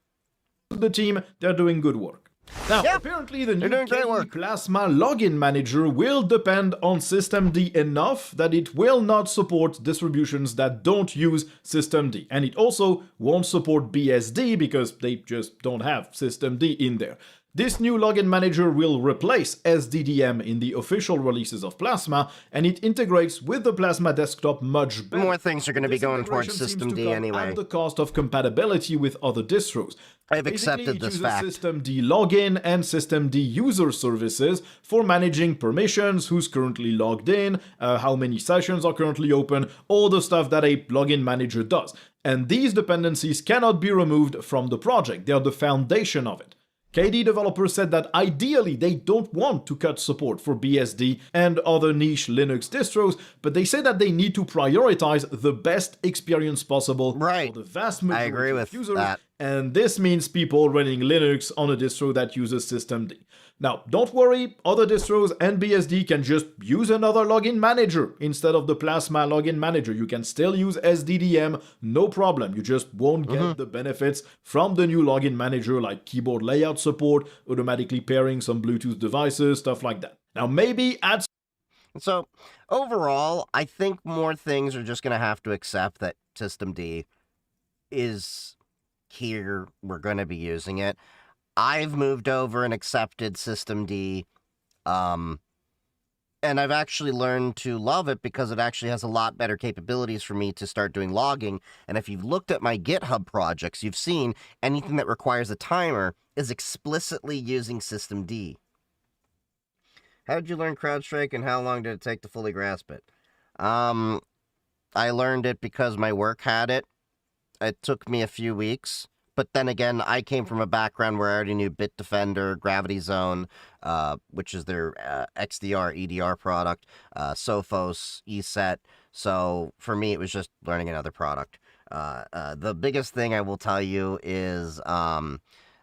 Speaker 3: The team, they're doing good work. Now, apparently the new KD Plasma login manager will depend on systemd enough that it will not support distributions that don't use systemd. And it also won't support BSD because they just don't have systemd in there. This new login manager will replace SDDM in the official releases of Plasma, and it integrates with the Plasma desktop much better.
Speaker 1: More things are going to be going towards systemd anyway.
Speaker 3: At the cost of compatibility with other distros.
Speaker 1: I've accepted this fact.
Speaker 3: Systemd login and systemd user services for managing permissions, who's currently logged in, how many sessions are currently open, all the stuff that a login manager does. And these dependencies cannot be removed from the project. They are the foundation of it. KD developers said that ideally they don't want to cut support for BSD and other niche Linux distros, but they say that they need to prioritize the best experience possible for the vast majority of users, and this means people running Linux on a distro that uses systemd. Now, don't worry, other distros and BSD can just use another login manager instead of the Plasma login manager. You can still use SDDM, no problem. You just won't get the benefits from the new login manager like keyboard layout support, automatically pairing some Bluetooth devices, stuff like that. Now, maybe add...
Speaker 1: So, overall, I think more things are just going to have to accept that systemd is here. We're going to be using it. I've moved over and accepted systemd, and I've actually learned to love it because it actually has a lot better capabilities for me to start doing logging. And if you've looked at my GitHub projects, you've seen anything that requires a timer is explicitly using systemd. How did you learn CrowdStrike, and how long did it take to fully grasp it? I learned it because my work had it. It took me a few weeks. But then again, I came from a background where I already knew Bitdefender, Gravity Zone, which is their XDR, EDR product, Sophos, ESET. So for me, it was just learning another product. The biggest thing I will tell you is the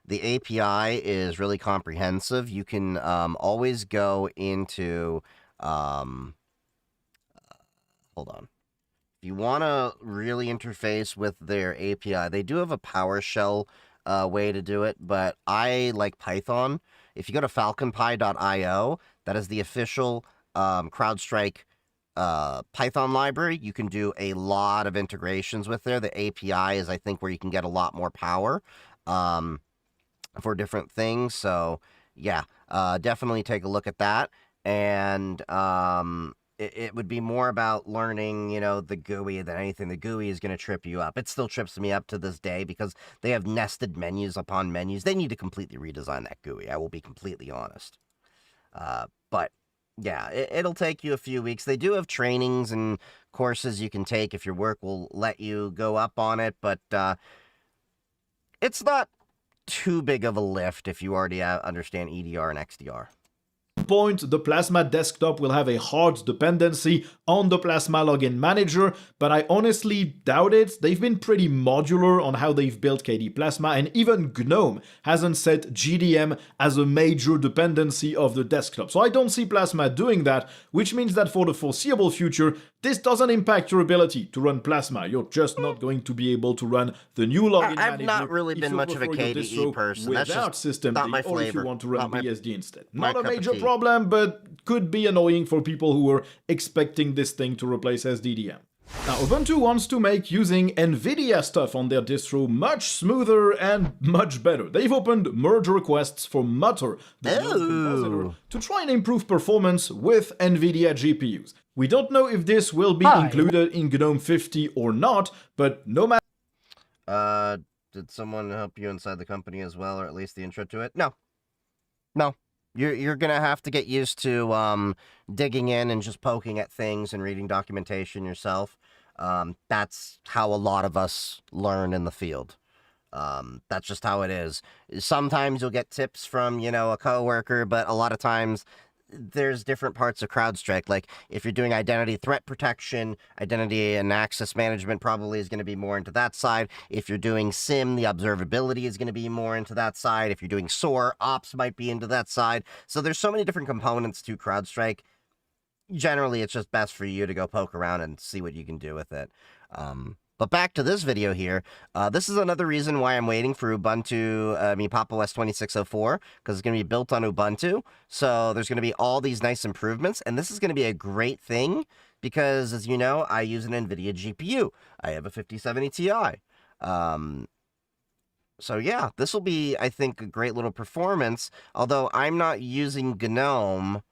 Speaker 1: API is really comprehensive. You can always go into... hold on. If you want to really interface with their API, they do have a PowerShell way to do it, but I like Python. If you go to falconpy.io, that is the official CrowdStrike Python library. You can do a lot of integrations with there. The API is, I think, where you can get a lot more power for different things. So, yeah, definitely take a look at that. And... it would be more about learning, you know, the GUI than anything. The GUI is going to trip you up. It still trips me up to this day because they have nested menus upon menus. They need to completely redesign that GUI. I will be completely honest. But, yeah, it'll take you a few weeks. They do have trainings and courses you can take if your work will let you go up on it. But it's not too big of a lift if you already understand EDR and XDR.
Speaker 3: Point, the Plasma desktop will have a hard dependency on the Plasma login manager, but I honestly doubt it. They've been pretty modular on how they've built KD Plasma, and even GNOME hasn't set GDM as a major dependency of the desktop. So I don't see Plasma doing that, which means that for the foreseeable future, this doesn't impact your ability to run Plasma. You're just not going to be able to run the new login manager.
Speaker 1: I've not really been much of a KDE person. That's just
Speaker 3: systemd,
Speaker 1: not my flavor.
Speaker 3: or if you want to run BSD instead.
Speaker 1: My
Speaker 3: Not a
Speaker 1: cup of
Speaker 3: major
Speaker 1: tea.
Speaker 3: problem, but could be annoying for people who were expecting this thing to replace SDDM. Now, Ubuntu wants to make using NVIDIA stuff on their distro much smoother and much better. They've opened merge requests for Mutter, the compositor, to try and improve performance with NVIDIA GPUs. We don't know if this will be included in GNOME 50 or not, but no matter...
Speaker 1: Did someone help you inside the company as well, or at least the intro to it? No. No. You're gonna have to get used to digging in and just poking at things and reading documentation yourself. That's how a lot of us learn in the field. That's just how it is. Sometimes you'll get tips from, you know, a coworker, but a lot of times there's different parts of CrowdStrike. Like, if you're doing identity threat protection, identity and access management probably is going to be more into that side. If you're doing SIM, the observability is going to be more into that side. If you're doing SOAR, ops might be into that side. So there's so many different components to CrowdStrike. Generally, it's just best for you to go poke around and see what you can do with it. But back to this video here. This is another reason why I'm waiting for Ubuntu, Pop! OS 2604, because it's going to be built on Ubuntu. So there's going to be all these nice improvements, and this is going to be a great thing because, as you know, I use an NVIDIA GPU. I have a 5070 Ti. So yeah, this will be, I think, a great little performance, although I'm not using GNOME,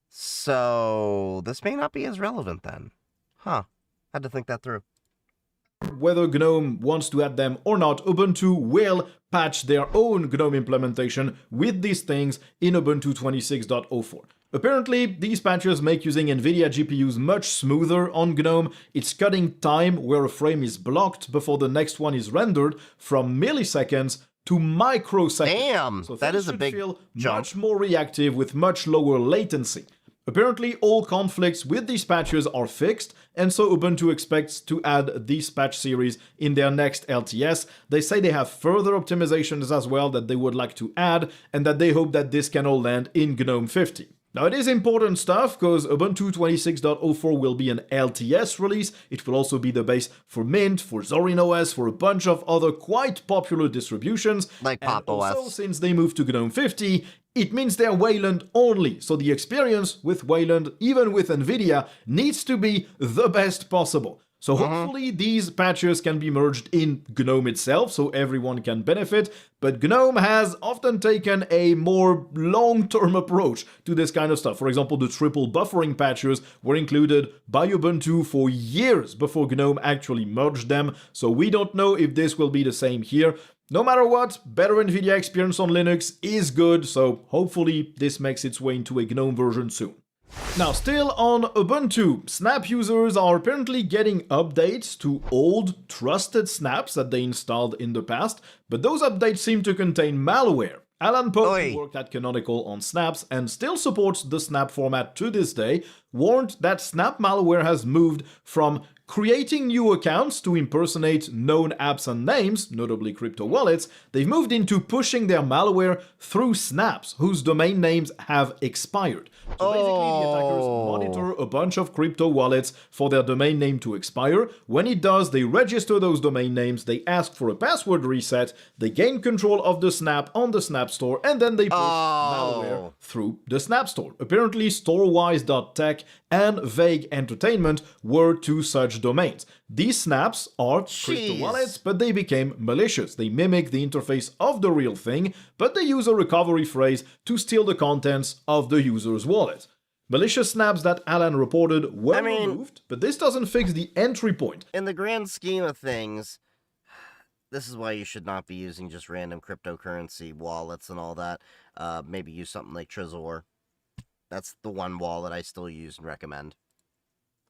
Speaker 1: so this may not be as relevant then. Huh. Had to think that through.
Speaker 3: Whether GNOME wants to add them or not, Ubuntu will patch their own GNOME implementation with these things in Ubuntu 26.04. Apparently, these patches make using NVIDIA GPUs much smoother on GNOME. It's cutting time where a frame is blocked before the next one is rendered from milliseconds to microseconds.
Speaker 1: Damn,
Speaker 3: so
Speaker 1: that is a big
Speaker 3: feel
Speaker 1: jump.
Speaker 3: much more reactive with much lower latency. Apparently, all conflicts with these patches are fixed, and so Ubuntu expects to add this patch series in their next LTS. They say they have further optimizations as well that they would like to add, and that they hope that this can all land in GNOME 50. Now, it is important stuff, because Ubuntu 26.04 will be an LTS release. It will also be the base for Mint, for Zorin OS, for a bunch of other quite popular distributions.
Speaker 1: Like Pop!
Speaker 3: And
Speaker 1: OS.
Speaker 3: also, since they moved to GNOME 50, it means they're Wayland only. So the experience with Wayland, even with NVIDIA, needs to be the best possible. So hopefully these patches can be merged in GNOME itself, so everyone can benefit, but GNOME has often taken a more long-term approach to this kind of stuff. For example, the triple buffering patches were included by Ubuntu for years before GNOME actually merged them, so we don't know if this will be the same here. No matter what, better NVIDIA experience on Linux is good, so hopefully this makes its way into a GNOME version soon. Now, still on Ubuntu, Snap users are apparently getting updates to old, trusted snaps that they installed in the past, but those updates seem to contain malware. Alan Pope, who worked at Canonical on snaps and still supports the snap format to this day, warned that snap malware has moved from creating new accounts to impersonate known apps and names, notably crypto wallets. They've moved into pushing their malware through snaps whose domain names have expired. So basically, the attackers monitor a bunch of crypto wallets for their domain name to expire. When it does, they register those domain names, they ask for a password reset, they gain control of the snap on the Snap Store, and then they push malware through the Snap Store. Apparently, Storewise.tech and Vague Entertainment were two such domains. These snaps are crypto wallets, but they became malicious. They mimic the interface of the real thing, but they use a recovery phrase to steal the contents of the user's wallet. Malicious snaps that Alan reported were removed, but this doesn't fix the entry point.
Speaker 1: In the grand scheme of things, this is why you should not be using just random cryptocurrency wallets and all that. Maybe use something like Trezor. That's the one wallet I still use and recommend.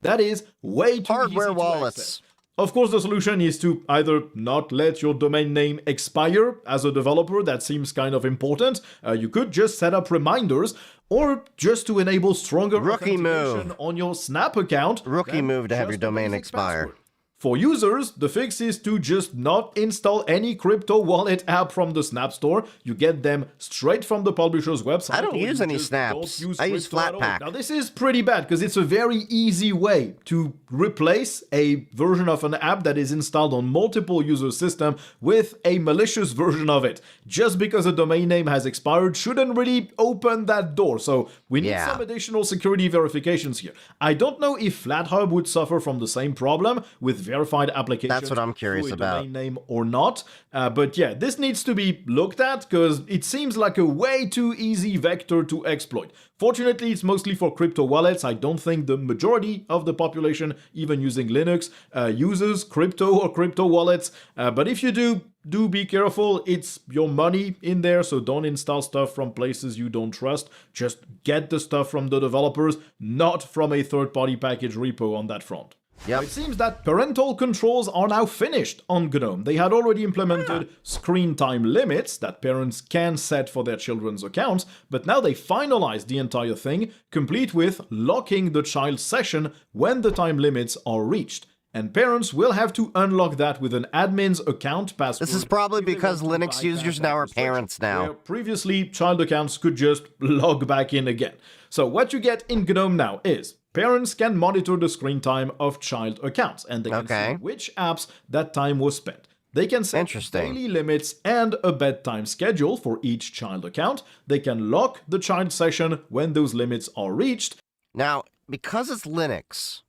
Speaker 3: That is way too
Speaker 1: hardware
Speaker 3: easy to
Speaker 1: wallets.
Speaker 3: access. Of course, the solution is to either not let your domain name expire. As a developer, that seems kind of important. You could just set up reminders, or just to enable stronger authentication on your Snap account.
Speaker 1: Rookie move to have your domain expire.
Speaker 3: For users, the fix is to just not install any crypto wallet app from the Snap Store. You get them straight from the publisher's website.
Speaker 1: I don't use any snaps. I use Flatpak.
Speaker 3: Now this is pretty bad because it's a very easy way to replace a version of an app that is installed on multiple user systems with a malicious version of it. Just because a domain name has expired shouldn't really open that door. So we need some additional security verifications here. I don't know if FlatHub would suffer from the same problem with verified applications.
Speaker 1: That's what I'm curious about.
Speaker 3: Domain name or not. But yeah, this needs to be looked at because it seems like a way too easy vector to exploit. Fortunately, it's mostly for crypto wallets. I don't think the majority of the population, even using Linux, uses crypto or crypto wallets. But if you do be careful. It's your money in there, so don't install stuff from places you don't trust. Just get the stuff from the developers, not from a third-party package repo on that front.
Speaker 1: Yep.
Speaker 3: It seems that parental controls are now finished on GNOME. They had already implemented screen time limits that parents can set for their children's accounts, but now they finalized the entire thing, complete with locking the child's session when the time limits are reached. and parents will have to unlock that with an admin's account password.
Speaker 1: This is probably because Linux users now are parents now.
Speaker 3: Where previously, child accounts could just log back in again. So what you get in GNOME now is parents can monitor the screen time of child accounts, and they can see which apps that time was spent. They can set daily limits and a bedtime schedule for each child account. They can lock the child session when those limits are reached.
Speaker 1: Now, because it's Linux,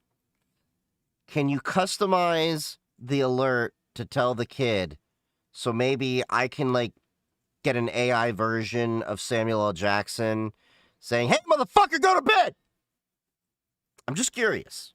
Speaker 1: can you customize the alert to tell the kid? So maybe I can, like, get an AI version of Samuel L. Jackson saying, "Hey, motherfucker, go to bed!" I'm just curious.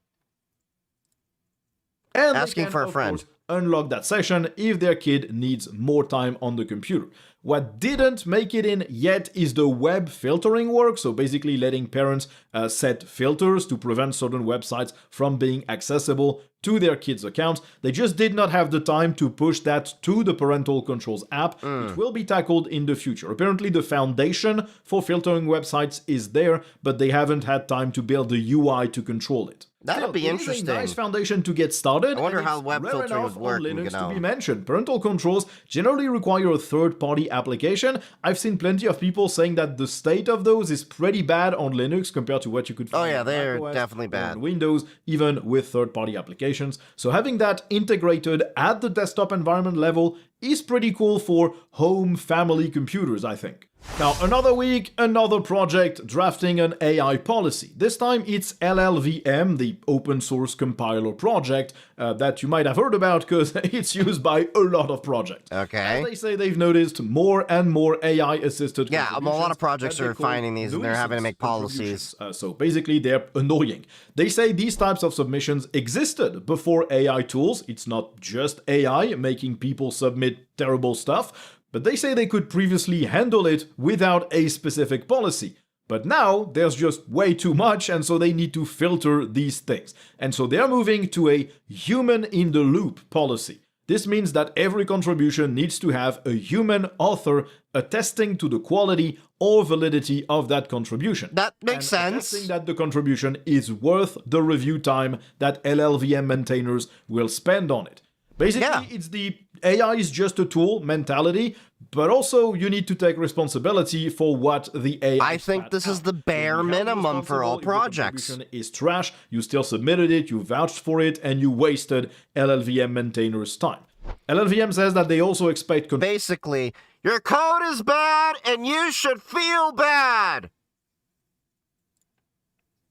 Speaker 3: And
Speaker 1: asking for a friend.
Speaker 3: Course, unlock that session if their kid needs more time on the computer. What didn't make it in yet is the web filtering work, so basically letting parents set filters to prevent certain websites from being accessible to their kids' accounts. They just did not have the time to push that to the parental controls app. It will be tackled in the future. Apparently the foundation for filtering websites is there, but they haven't had time to build the UI to control it.
Speaker 1: That'll be interesting.
Speaker 3: It's a nice foundation to get started.
Speaker 1: I wonder how web filtering would work
Speaker 3: on Linux to be mentioned. Parental controls generally require a third-party application. I've seen plenty of people saying that the state of those is pretty bad on Linux compared to what you could find on
Speaker 1: they're
Speaker 3: macOS
Speaker 1: definitely
Speaker 3: or
Speaker 1: bad.
Speaker 3: on Windows, even with third-party applications. So having that integrated at the desktop environment level is pretty cool for home family computers, I think. Now, another week, another project drafting an AI policy. This time it's LLVM, the open source compiler project that you might have heard about because it's used by a lot of projects.
Speaker 1: Okay.
Speaker 3: As they say, they've noticed more and more AI-assisted
Speaker 1: a lot of projects are finding these and they're having to make policies.
Speaker 3: So basically, they're annoying. They say these types of submissions existed before AI tools. It's not just AI making people submit terrible stuff, but they say they could previously handle it without a specific policy. But now there's just way too much, and so they need to filter these things. And so they're moving to a human-in-the-loop policy. This means that every contribution needs to have a human author attesting to the quality or validity of that contribution.
Speaker 1: That makes sense.
Speaker 3: Attesting that the contribution is worth the review time that LLVM maintainers will spend on it. Basically, it's the AI is just a tool mentality, but also you need to take responsibility for what the AI
Speaker 1: I think this is the bare minimum for all projects.
Speaker 3: If the contribution is trash, you still submitted it, you vouched for it, and you wasted LLVM maintainers' time. LLVM says that they also expect...
Speaker 1: Basically, your code is bad and you should feel bad!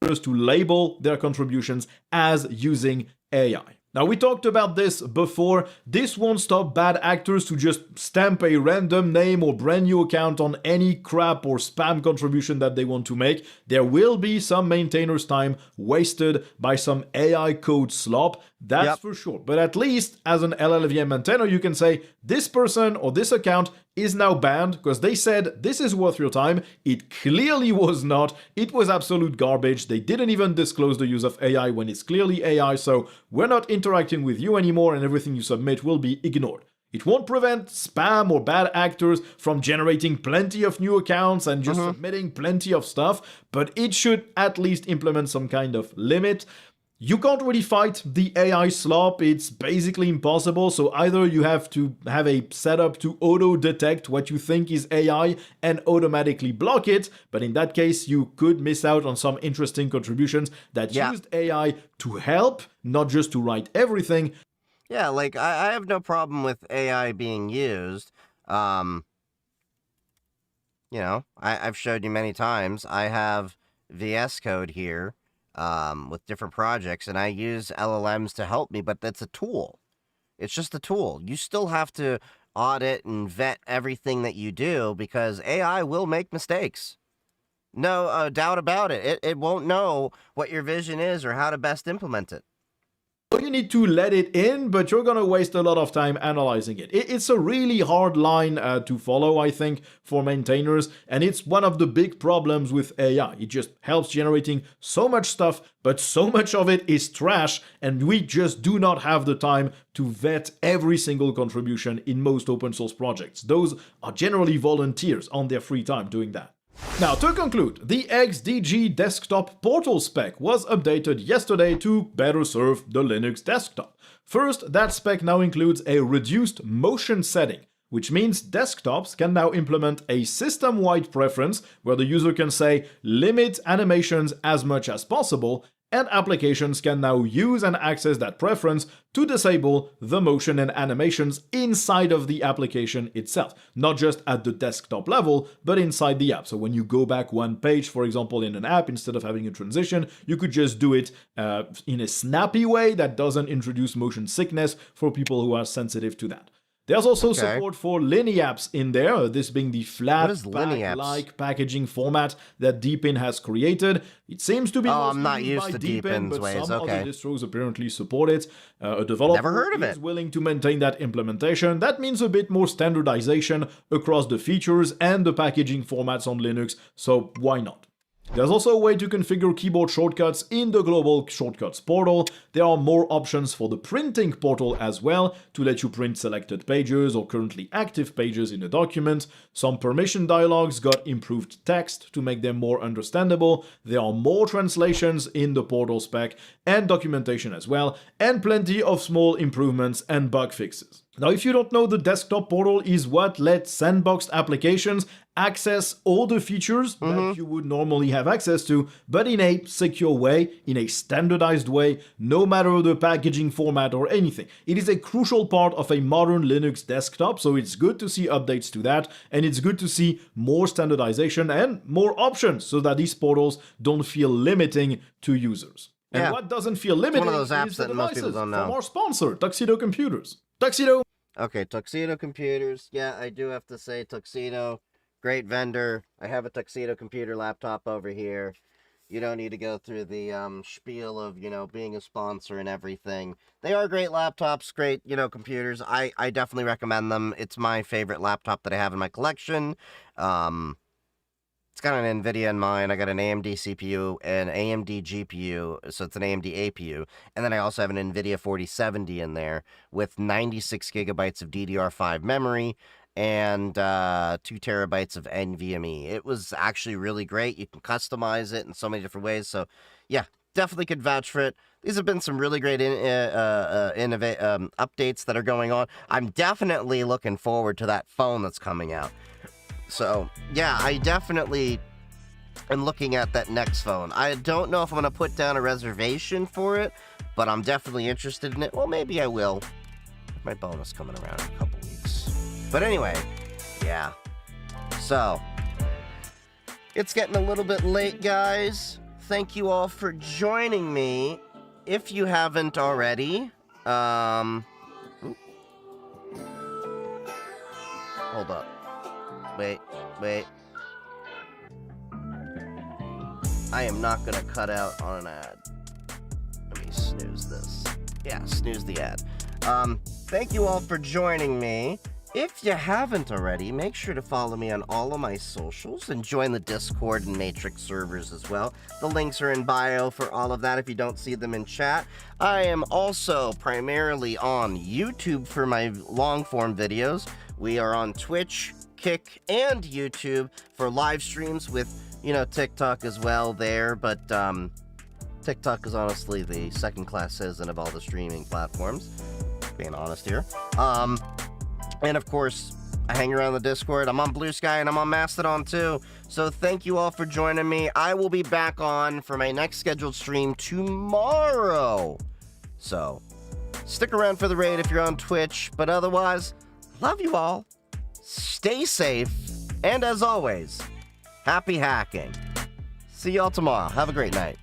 Speaker 3: ...to label their contributions as using AI. Now, we talked about this before. This won't stop bad actors to just stamp a random name or brand new account on any crap or spam contribution that they want to make. There will be some maintainers' time wasted by some AI code slop. That's for sure. But at least as an LLVM maintainer, you can say this person or this account is now banned because they said this is worth your time. It clearly was not. It was absolute garbage. They didn't even disclose the use of AI when it's clearly AI, so we're not interacting with you anymore and everything you submit will be ignored. It won't prevent spam or bad actors from generating plenty of new accounts and just submitting plenty of stuff, but it should at least implement some kind of limit. You can't really fight the AI slop, it's basically impossible, so either you have to have a setup to auto-detect what you think is AI and automatically block it, but in that case you could miss out on some interesting contributions that used AI to help, not just to write everything.
Speaker 1: Yeah, like, I have no problem with AI being used. You know, I've showed you many times, I have VS Code here. With different projects, and I use LLMs to help me, but that's a tool. It's just a tool. You still have to audit and vet everything that you do because AI will make mistakes. No doubt about it. It won't know what your vision is or how to best implement it.
Speaker 3: You need to let it in, but you're gonna waste a lot of time analyzing it. It's a really hard line to follow, I think, for maintainers, and it's one of the big problems with AI. It just helps generating so much stuff, but so much of it is trash, and we just do not have the time to vet every single contribution in most open source projects. Those are generally volunteers on their free time doing that. Now, to conclude, the XDG desktop portal spec was updated yesterday to better serve the Linux desktop. First, that spec now includes a reduced motion setting, which means desktops can now implement a system-wide preference where the user can say limit animations as much as possible, and applications can now use and access that preference to disable the motion and animations inside of the application itself, not just at the desktop level, but inside the app. So when you go back one page, for example, in an app, instead of having a transition, you could just do it in a snappy way that doesn't introduce motion sickness for people who are sensitive to that. There's also support for Liniapps in there, this being the flat pack-like packaging format that Deepin has created. It seems to be
Speaker 1: I'm not used
Speaker 3: by
Speaker 1: to
Speaker 3: Deepin, but
Speaker 1: ways.
Speaker 3: some other distros apparently support it. A developer is willing to maintain that implementation. That means a bit more standardization across the features and the packaging formats on Linux, so why not? There's also a way to configure keyboard shortcuts in the global shortcuts portal. There are more options for the printing portal as well, to let you print selected pages or currently active pages in a document. Some permission dialogues got improved text to make them more understandable. There are more translations in the portal spec and documentation as well, and plenty of small improvements and bug fixes. Now, if you don't know, the desktop portal is what lets sandboxed applications access all the features that you would normally have access to, but in a secure way, in a standardized way, no matter the packaging format or anything. It is a crucial part of a modern Linux desktop, so it's good to see updates to that, and it's good to see more standardization and more options so that these portals don't feel limiting to users. And what doesn't feel limiting
Speaker 1: one of those apps
Speaker 3: is the
Speaker 1: that most people
Speaker 3: devices
Speaker 1: don't know.
Speaker 3: from our sponsor, Tuxedo Computers. Tuxedo!
Speaker 1: Okay, Tuxedo Computers. Yeah, I do have to say Tuxedo, great vendor. I have a Tuxedo computer laptop over here. You don't need to go through the spiel of, being a sponsor and everything. They are great laptops, great, computers. I definitely recommend them. It's my favorite laptop that I have in my collection. It's got an NVIDIA in mine. I got an AMD CPU and AMD GPU, so it's an AMD APU. And then I also have an NVIDIA 4070 in there with 96 gigabytes of DDR5 memory and 2 terabytes of NVMe. It was actually really great. You can customize it in so many different ways. So, yeah, definitely could vouch for it. These have been some really great updates that are going on. I'm definitely looking forward to that phone that's coming out. So, yeah, I definitely am looking at that next phone. I don't know if I'm going to put down a reservation for it, but I'm definitely interested in it. Well, maybe I will. My bonus coming around in a couple weeks. But anyway, yeah. So, it's getting a little bit late, guys. Thank you all for joining me. If you haven't already, hold up. Wait. I am not gonna cut out on an ad. Let me snooze this. Yeah, snooze the ad. Thank you all for joining me. If you haven't already, make sure to follow me on all of my socials and join the Discord and Matrix servers as well. The links are in bio for all of that if you don't see them in chat. I am also primarily on YouTube for my long-form videos. We are on Twitch, Kick, and YouTube for live streams with, TikTok as well there, but TikTok is honestly the second-class citizen of all the streaming platforms, being honest here. And of course, I hang around the Discord. I'm on Blue Sky and I'm on Mastodon too. So thank you all for joining me. I will be back on for my next scheduled stream tomorrow. So stick around for the raid if you're on Twitch, but otherwise, love you all. Stay safe, and as always, happy hacking. See y'all tomorrow. Have a great night.